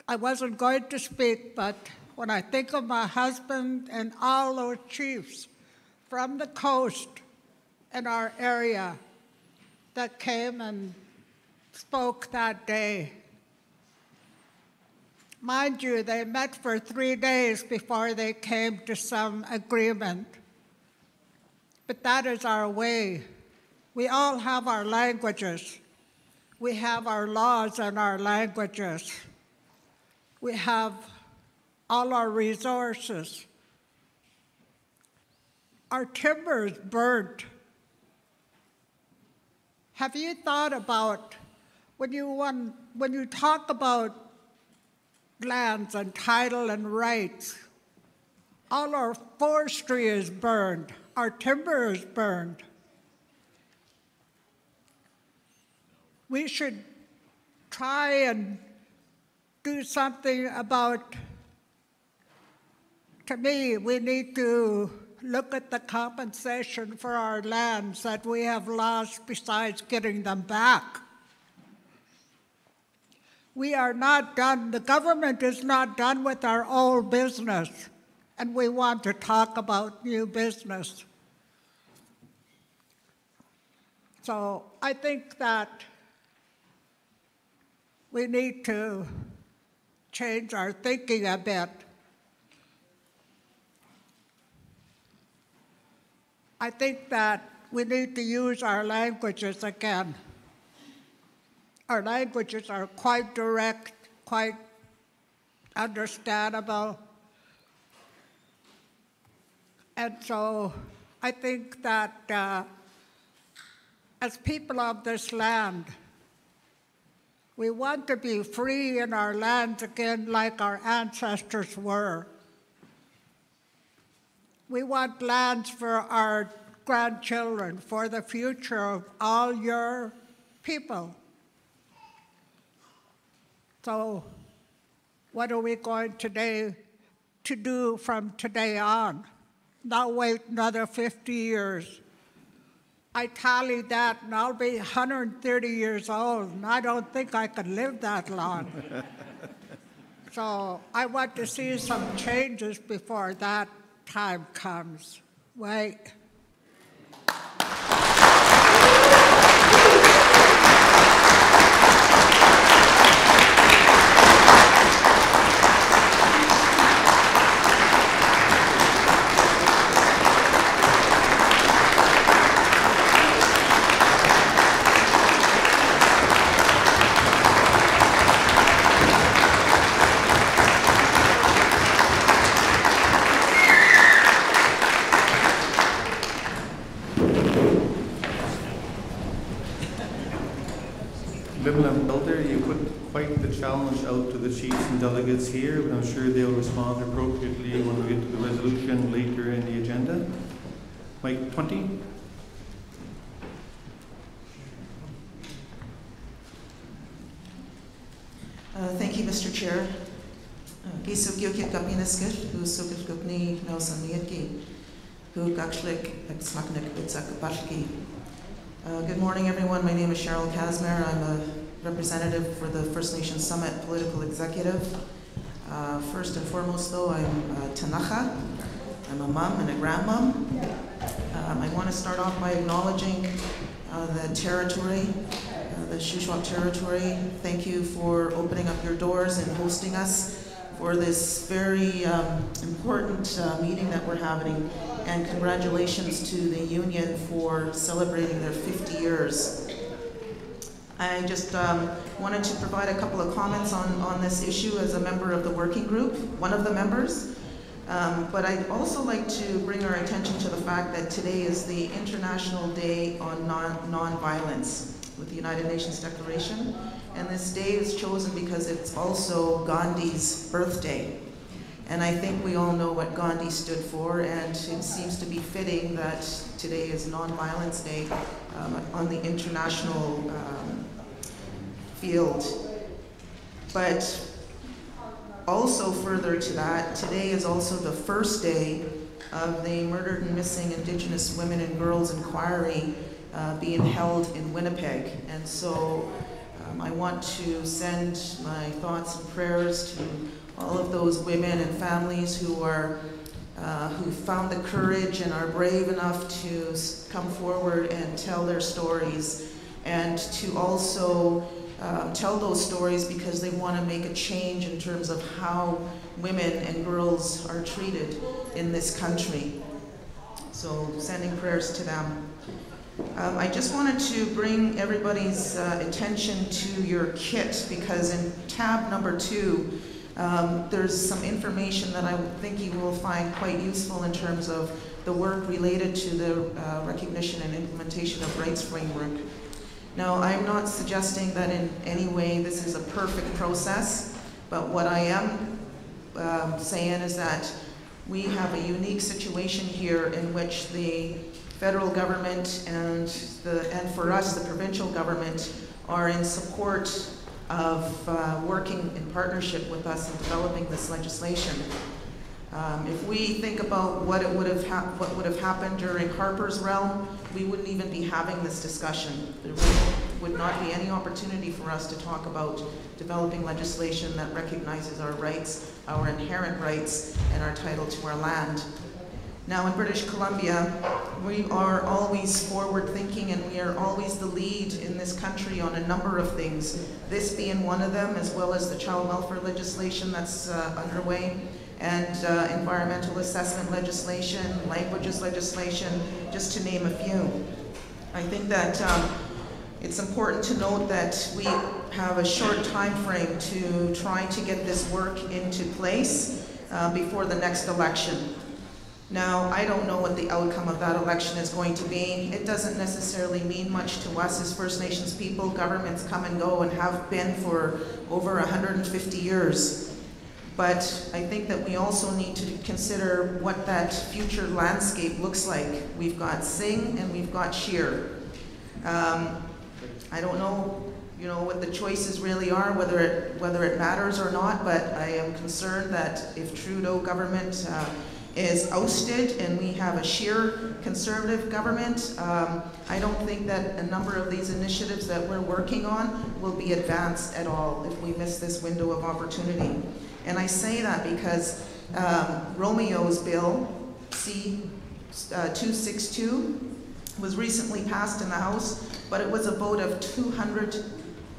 I wasn't going to speak, but when I think of my husband and all those chiefs from the coast in our area that came and spoke that day, mind you, they met for 3 days before they came to some agreement. But that is our way. We all have our languages. We have our laws and our languages. We have all our resources. Our timber is burnt. Have you thought about, when you talk about lands and title and rights, all our forestry is burned, our timber is burned. We should try and do something about, to me, we need to look at the compensation for our lands that we have lost besides getting them back. We are not done, the government is not done with our old business, and we want to talk about new business. So I think that we need to change our thinking a bit. I think that we need to use our languages again. Our languages are quite direct, quite understandable. And so I think that as people of this land, we want to be free in our lands again like our ancestors were. We want lands for our grandchildren, for the future of all your people. So what are we going to do from today on? Not wait another 50 years. I tallied that, and I'll be 130 years old, and I don't think I could live that long. So I want to see some changes before that time comes. Wait. Challenge out to the chiefs and delegates here, but I'm sure they'll respond appropriately when we get to the resolution later in the agenda. Mike 20. Thank you, Mr. Chair. Good morning, everyone. My name is Cheryl Casmer. I'm a representative for the First Nations Summit Political Executive. First and foremost, though, I'm Tanacha. I'm a mom and a grandmom. I want to start off by acknowledging the territory, the Shuswap territory. Thank you for opening up your doors and hosting us for this very important meeting that we're having. And congratulations to the union for celebrating their 50 years. I just wanted to provide a couple of comments on this issue as a member of the working group, one of the members. But I'd also like to bring our attention to the fact that today is the International Day on Non-Violence with the United Nations Declaration. And this day is chosen because it's also Gandhi's birthday. And I think we all know what Gandhi stood for, and it seems to be fitting that today is Non-Violence Day on the international field. But also further to that, today is also the first day of the Murdered and Missing Indigenous Women and Girls Inquiry being held in Winnipeg. And so I want to send my thoughts and prayers to all of those women and families who are who found the courage and are brave enough to come forward and tell their stories, and to also tell those stories because they want to make a change in terms of how women and girls are treated in this country. So sending prayers to them. I just wanted to bring everybody's attention to your kit, because in tab number 2, there's some information that I think you will find quite useful in terms of the work related to the recognition and implementation of rights framework. Now, I'm not suggesting that in any way this is a perfect process, but what I am saying is that we have a unique situation here in which the federal government and for us, the provincial government, are in support of working in partnership with us in developing this legislation. If we think about what would have happened during Harper's realm, we wouldn't even be having this discussion. There would not be any opportunity for us to talk about developing legislation that recognizes our rights, our inherent rights, and our title to our land. Now in British Columbia, we are always forward-thinking, and we are always the lead in this country on a number of things, this being one of them, as well as the child welfare legislation that's underway, and environmental assessment legislation, languages legislation, just to name a few. I think that it's important to note that we have a short time frame to try to get this work into place before the next election. Now, I don't know what the outcome of that election is going to be. It doesn't necessarily mean much to us as First Nations people. Governments come and go and have been for over 150 years. But I think that we also need to consider what that future landscape looks like. We've got Sing and we've got Shear. I don't know, what the choices really are, whether it matters or not, but I am concerned that if Trudeau government is ousted and we have a sheer conservative government, I don't think that a number of these initiatives that we're working on will be advanced at all if we miss this window of opportunity. And I say that because Romeo's bill, C-262, was recently passed in the House, but it was a vote of 200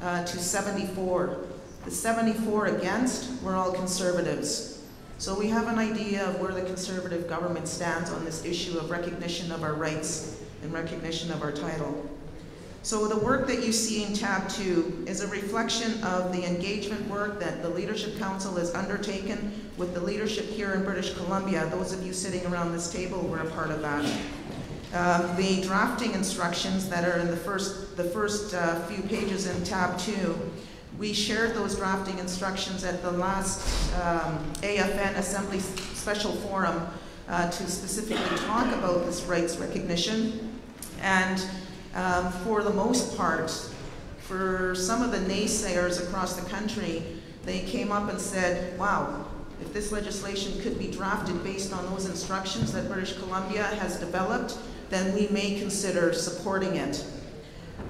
to 74. The 74 against were all Conservatives. So we have an idea of where the Conservative government stands on this issue of recognition of our rights and recognition of our title. So the work that you see in tab 2 is a reflection of the engagement work that the Leadership Council has undertaken with the leadership here in British Columbia. Those of you sitting around this table were a part of that. The drafting instructions that are in the first few pages in tab 2, we shared those drafting instructions at the last AFN Assembly Special Forum to specifically talk about this rights recognition. And for the most part, for some of the naysayers across the country, they came up and said, wow, if this legislation could be drafted based on those instructions that British Columbia has developed, then we may consider supporting it.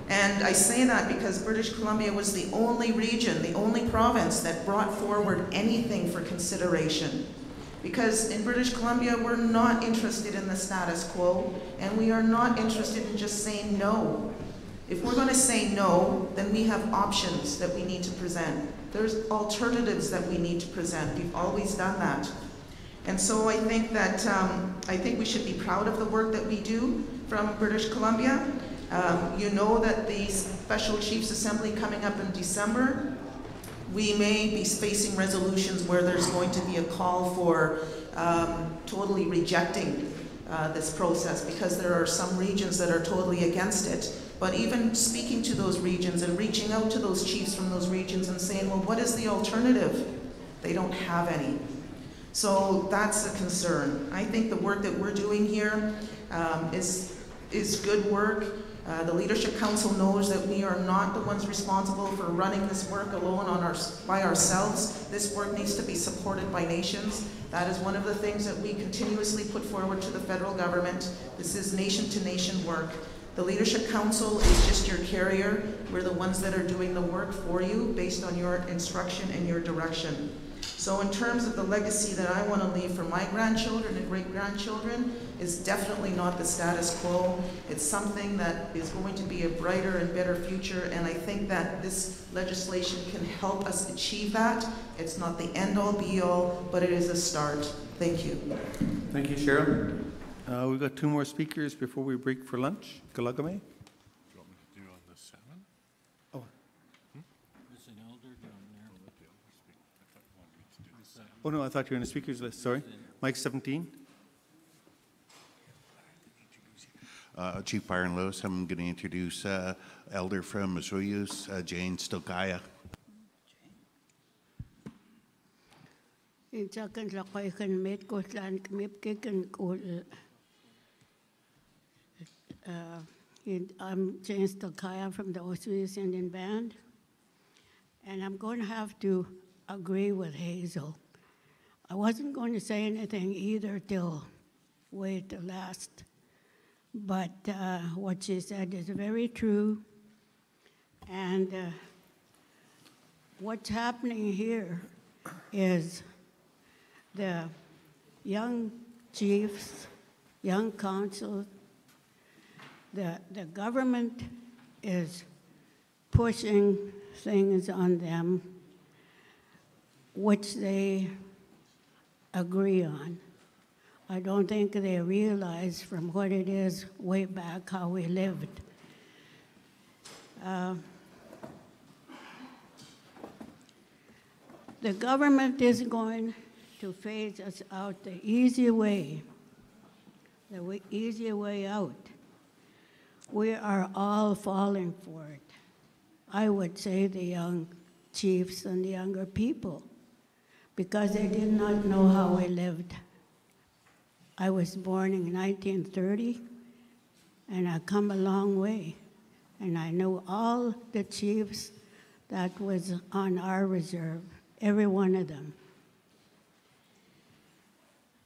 And I say that because British Columbia was the only region, the only province that brought forward anything for consideration. Because in British Columbia, we're not interested in the status quo, and we are not interested in just saying no. If we're going to say no, then we have options that we need to present. There's alternatives that we need to present. We've always done that. And so I think that we should be proud of the work that we do from British Columbia. You know that the Special Chiefs Assembly coming up in December, we may be facing resolutions where there's going to be a call for totally rejecting this process, because there are some regions that are totally against it. But even speaking to those regions and reaching out to those chiefs from those regions and saying, well, what is the alternative? They don't have any. So that's a concern. I think the work that we're doing here is good work. The Leadership Council knows that we are not the ones responsible for running this work alone by ourselves. This work needs to be supported by nations. That is one of the things that we continuously put forward to the federal government. This is nation-to-nation work. The Leadership Council is just your carrier. We're the ones that are doing the work for you based on your instruction and your direction. So in terms of the legacy that I want to leave for my grandchildren and great-grandchildren is definitely not the status quo. It's something that is going to be a brighter and better future, and I think that this legislation can help us achieve that. It's not the end-all, be-all, but it is a start. Thank you. Thank you, Cheryl. We've got 2 more speakers before we break for lunch. Kalagame? Oh no, I thought you were on the speakers list, sorry. Mike 17. Chief Byron Lewis, I'm going to introduce Elder from Missouyus, Jane Stokaya. I'm Jane Stokaya from the Washrooms Indian Band, and I'm going to have to agree with Hazel. I wasn't going to say anything either till wait till last, but what she said is very true, and what's happening here is the young chiefs, young councils, the government is pushing things on them which they agree on. I don't think they realize from what it is way back how we lived. The government is going to phase us out the easy way out. We are all falling for it. I would say the young chiefs and the younger people, because they did not know how we lived. I was born in 1930, and I come a long way. And I know all the chiefs that was on our reserve, every one of them.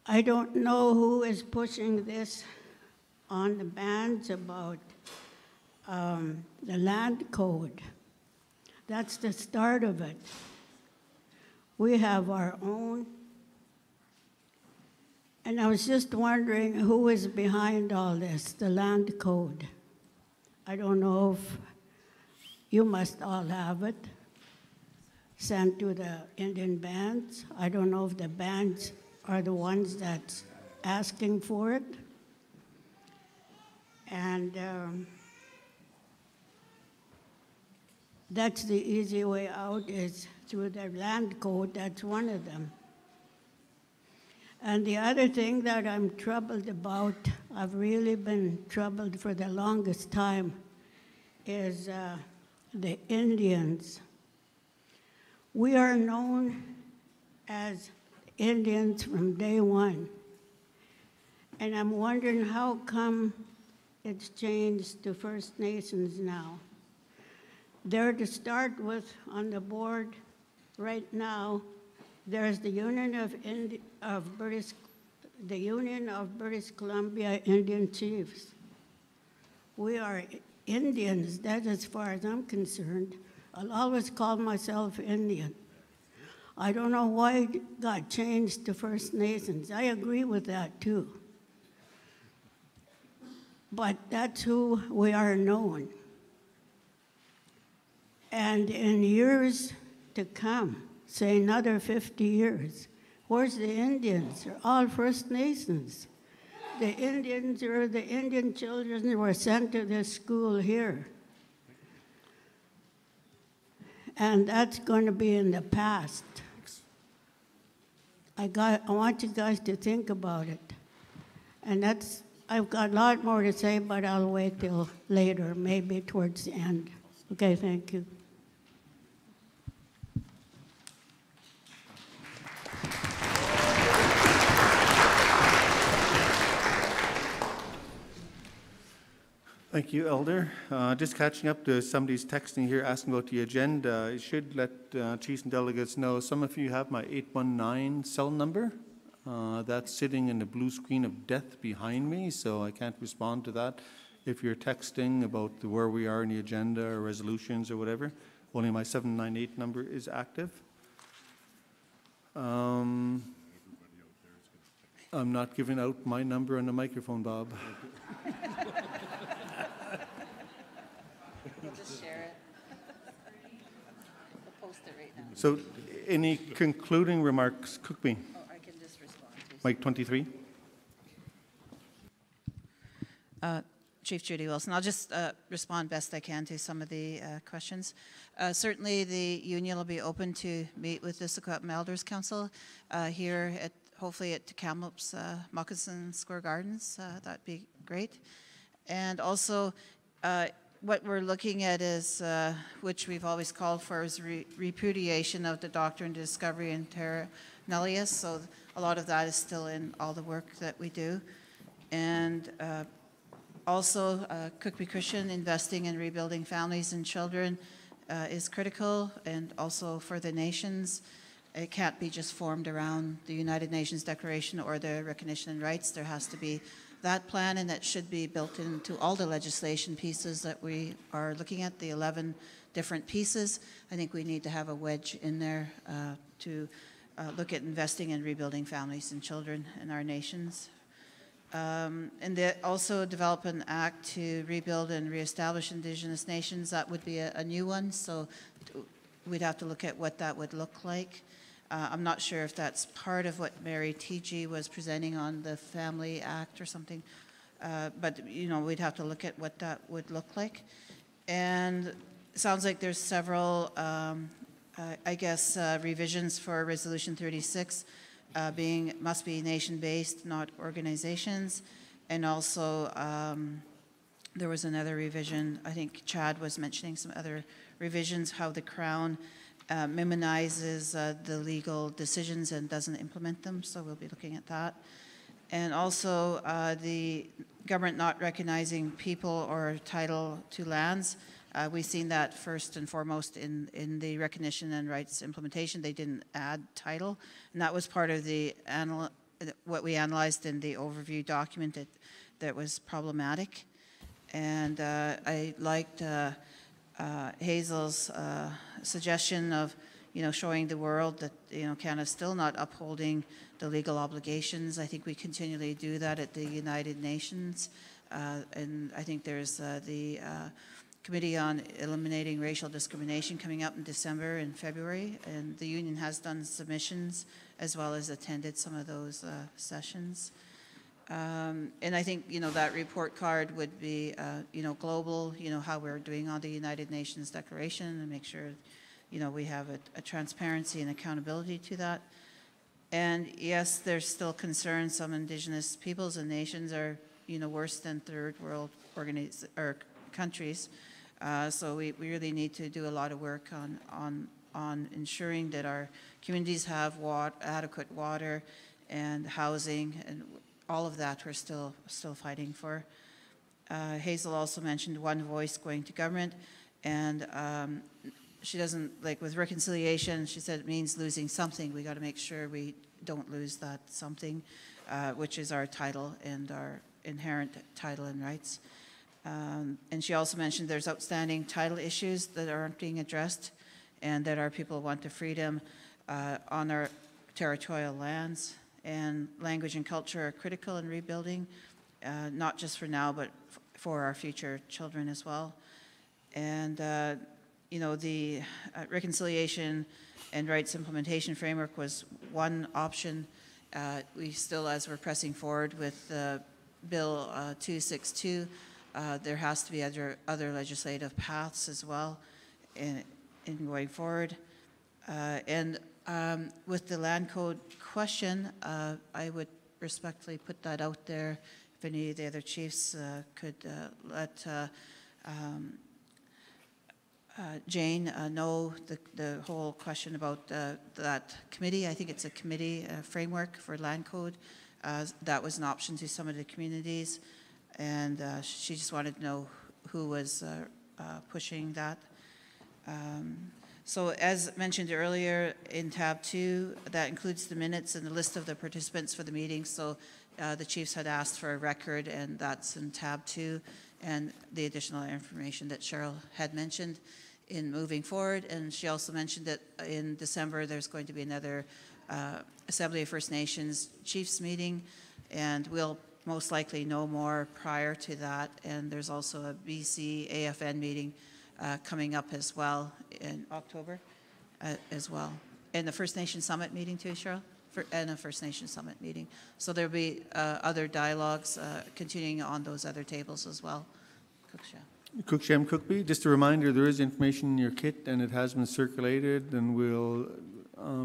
I don't know who is pushing this on the bands about the land code. That's the start of it. We have our own. And I was just wondering who is behind all this, the land code. I don't know if you must all have it sent to the Indian bands. I don't know if the bands are the ones that's asking for it. And that's the easy way out, is through the land code. That's one of them. And the other thing that I'm troubled about, I've really been troubled for the longest time, is the Indians. We are known as Indians from day one. And I'm wondering how come it's changed to First Nations now. There to start with on the board right now, there's the Union of British Columbia Indian Chiefs. We are Indians, that's as far as I'm concerned. I'll always call myself Indian. I don't know why it got changed to First Nations. I agree with that too. But that's who we are known. And in years to come, say another 50 years, where's the Indians? They're all First Nations. the Indians or the Indian children were sent to this school here. And that's going to be in the past. I want you guys to think about it. And I've got a lot more to say, but I'll wait till later, maybe towards the end. Okay, thank you. Thank you, Elder. Just catching up to somebody's texting here asking about the agenda. I should let chiefs and delegates know some of you have my 819 cell number. That's sitting in the blue screen of death behind me, so I can't respond to that. If you're texting about where we are in the agenda or resolutions or whatever, only my 798 number is active. I'm not giving out my number on the microphone, Bob. We'll just share it. We'll post it right now. So, any concluding remarks, Cookby? Oh, I can just respond. Mike 23. Chief Judy Wilson. I'll just respond best I can to some of the questions. Certainly, the union will be open to meet with the Secwepemc Elders Council here at hopefully at Kamloops Moccasin Square Gardens. That'd be great. And also, what we're looking at is, which we've always called for, is repudiation of the doctrine of discovery and terra nullius. So a lot of that is still in all the work that we do. And also, Cookby Christian investing in rebuilding families and children is critical, and also for the nations. It can't be just formed around the United Nations Declaration or the recognition and rights. There has to be that plan, and that should be built into all the legislation pieces that we are looking at, the 11 different pieces. I think we need to have a wedge in there to look at investing in rebuilding families and children in our nations. And also develop an act to rebuild and reestablish Indigenous nations. That would be a new one, so we'd have to look at what that would look like. I'm not sure if that's part of what Mary T.G. was presenting on the Family Act or something, but you know, we'd have to look at what that would look like. And it sounds like there's several, I guess, revisions for Resolution 36 must be nation-based, not organizations. And also, there was another revision, I think Chad was mentioning some other revisions, how the Crown minimizes the legal decisions and doesn't implement them, so we'll be looking at that. And also the government not recognizing people or title to lands. We've seen that first and foremost in the recognition and rights implementation. They didn't add title, and that was part of the what we analyzed in the overview document that was problematic. And I liked Hazel's suggestion of, showing the world that, Canada's still not upholding the legal obligations. I think we continually do that at the United Nations. And I think there's the Committee on Eliminating Racial Discrimination coming up in December and February. And the union has done submissions as well as attended some of those sessions. And I think, that report card would be, global, how we're doing on the United Nations Declaration, and make sure, we have a transparency and accountability to that. And yes, there's still concerns. Some Indigenous peoples and nations are, worse than third world countries. So we really need to do a lot of work on ensuring that our communities have adequate water and housing, and all of that we're still fighting for. Hazel also mentioned one voice going to government, and she doesn't, like with reconciliation, she said it means losing something. We got to make sure we don't lose that something, which is our title and our inherent title and rights. And she also mentioned there's outstanding title issues that aren't being addressed, and that our people want the freedom on our territorial lands. And language and culture are critical in rebuilding, not just for now, but for our future children as well. And, the reconciliation and rights implementation framework was one option. We still, as we're pressing forward with Bill 262, there has to be other legislative paths as well in going forward. And with the land code question, I would respectfully put that out there. If any of the other chiefs could let Jane know the whole question about that committee. I think it's a committee framework for land code. That was an option to some of the communities, and she just wanted to know who was pushing that. So as mentioned earlier, in tab 2, that includes the minutes and the list of the participants for the meeting. So the chiefs had asked for a record, and that's in tab 2, and the additional information that Cheryl had mentioned in moving forward. And she also mentioned that in December there's going to be another Assembly of First Nations Chiefs meeting, and we'll most likely know more prior to that. And there's also a BC AFN meeting coming up as well in October as well. And the First Nation Summit meeting too, Cheryl? And a First Nation Summit meeting. So there'll be other dialogues continuing on those other tables as well. Cookshem Cookby, just a reminder, there is information in your kit and it has been circulated, and we'll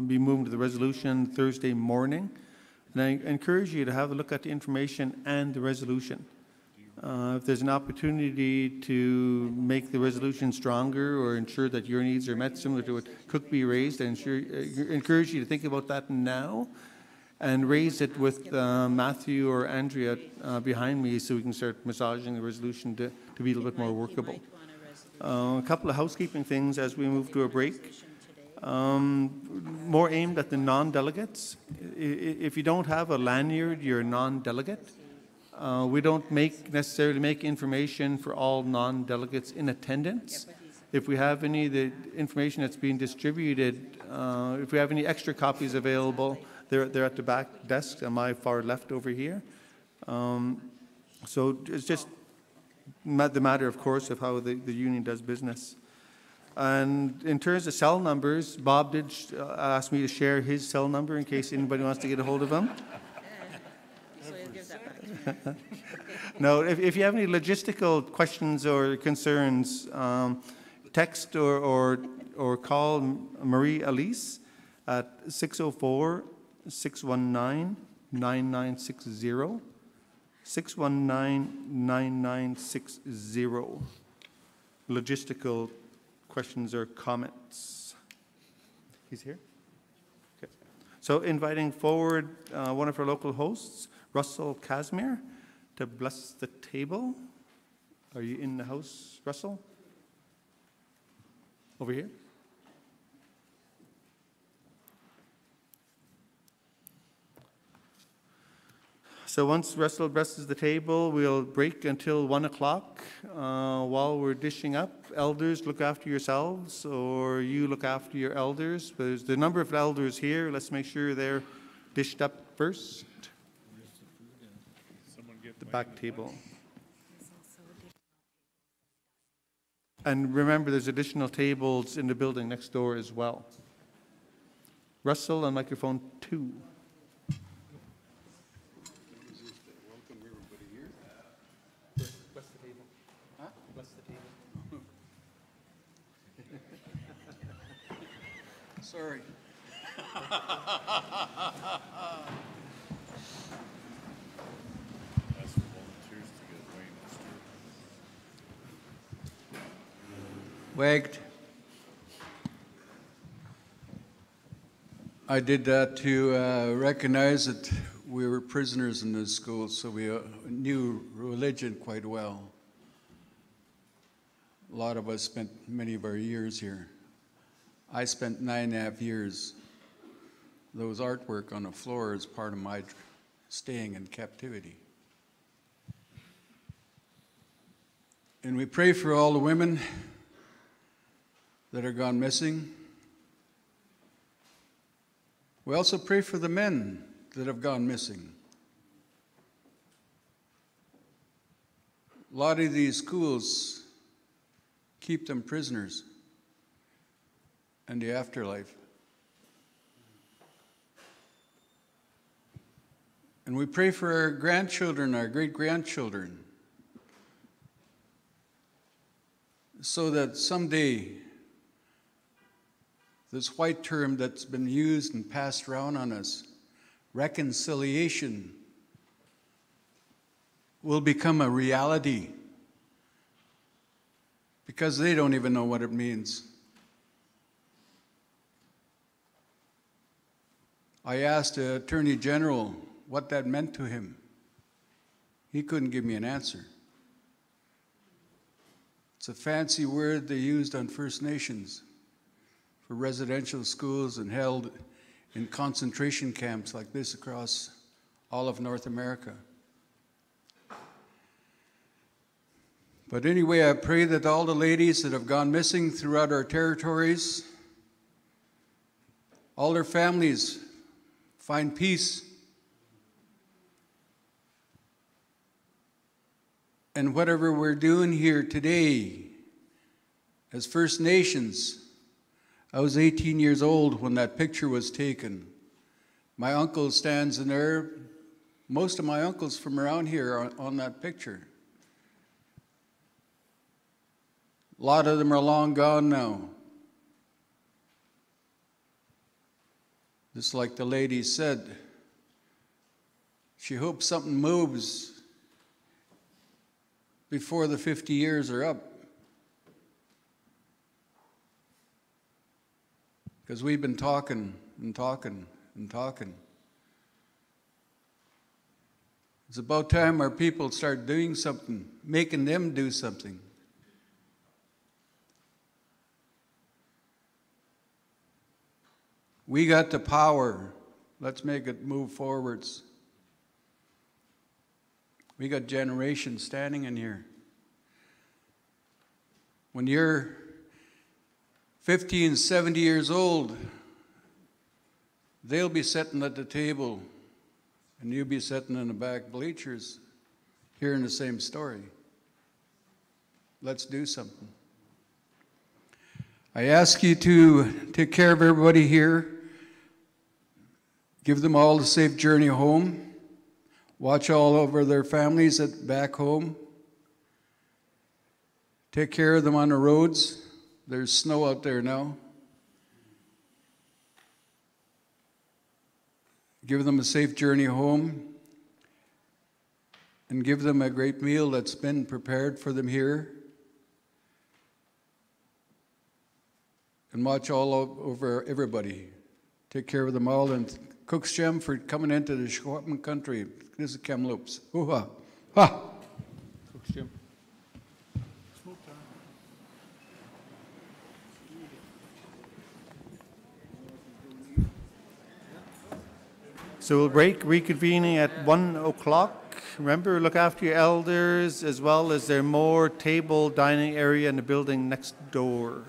be moving to the resolution Thursday morning. And I encourage you to have a look at the information and the resolution. If there's an opportunity to make the resolution stronger or ensure that your needs are met, similar to what Cookby raised, I encourage you to think about that now and raise it with Matthew or Andrea behind me, so we can start massaging the resolution to be a little bit more workable. A couple of housekeeping things as we move to a break. More aimed at the non-delegates. If you don't have a lanyard, you're a non-delegate. We don't necessarily make information for all non-delegates in attendance. If we have any of the information that's being distributed, if we have any extra copies available, they're at the back desk on my far left over here. So it's just the matter, of course, of how the union does business. And in terms of cell numbers, Bob did ask me to share his cell number in case anybody wants to get a hold of him. No, if you have any logistical questions or concerns, text or call Marie Elise at 604-619-9960. 619-9960. Logistical questions or comments. He's here? Okay. So inviting forward one of our local hosts, Russell Casimir, to bless the table. Are you in the house, Russell? Over here? So once Russell blesses the table, we'll break until 1 o'clock. While we're dishing up, elders, look after yourselves, or you look after your elders. There's the number of elders here. Let's make sure they're dished up first. The back table. And remember, there's additional tables in the building next door as well. Russell on microphone 2. Bless the table. Huh? Bless the table. Sorry. Wagged. I did that to recognize that we were prisoners in this school, so we knew religion quite well. A lot of us spent many of our years here. I spent 9.5 years. Those artwork on the floor is part of my staying in captivity. And we pray for all the women that are gone missing. We also pray for the men that have gone missing. A lot of these schools keep them prisoners in the afterlife. And we pray for our grandchildren, our great-grandchildren, so that someday this white term that's been used and passed around on us, reconciliation, will become a reality, because they don't even know what it means. I asked the Attorney General what that meant to him. He couldn't give me an answer. It's a fancy word they used on First Nations for residential schools and held in concentration camps like this across all of North America. But anyway, I pray that all the ladies that have gone missing throughout our territories, all their families find peace. And whatever we're doing here today as First Nations, I was 18 years old when that picture was taken. My uncle stands in there. Most of my uncles from around here are on that picture. A lot of them are long gone now. Just like the lady said, she hopes something moves before the 50 years are up. Because we've been talking and talking and talking. It's about time our people start doing something, making them do something. We got the power. Let's make it move forwards. We got generations standing in here. When you're 50 and 70 years old, they'll be sitting at the table and you'll be sitting in the back bleachers hearing the same story. Let's do something. I ask you to take care of everybody here. Give them all a safe journey home. Watch all over their families back home. Take care of them on the roads. There's snow out there now. Give them a safe journey home. And give them a great meal that's been prepared for them here. And watch all over everybody. Take care of them all. And Cookshem for coming into the Secwepemc country. This is Kamloops. Hoo-ha. Ha! Cookshem. So we'll break, reconvening at 1 o'clock. Remember, look after your elders, as well as there more table dining area in the building next door.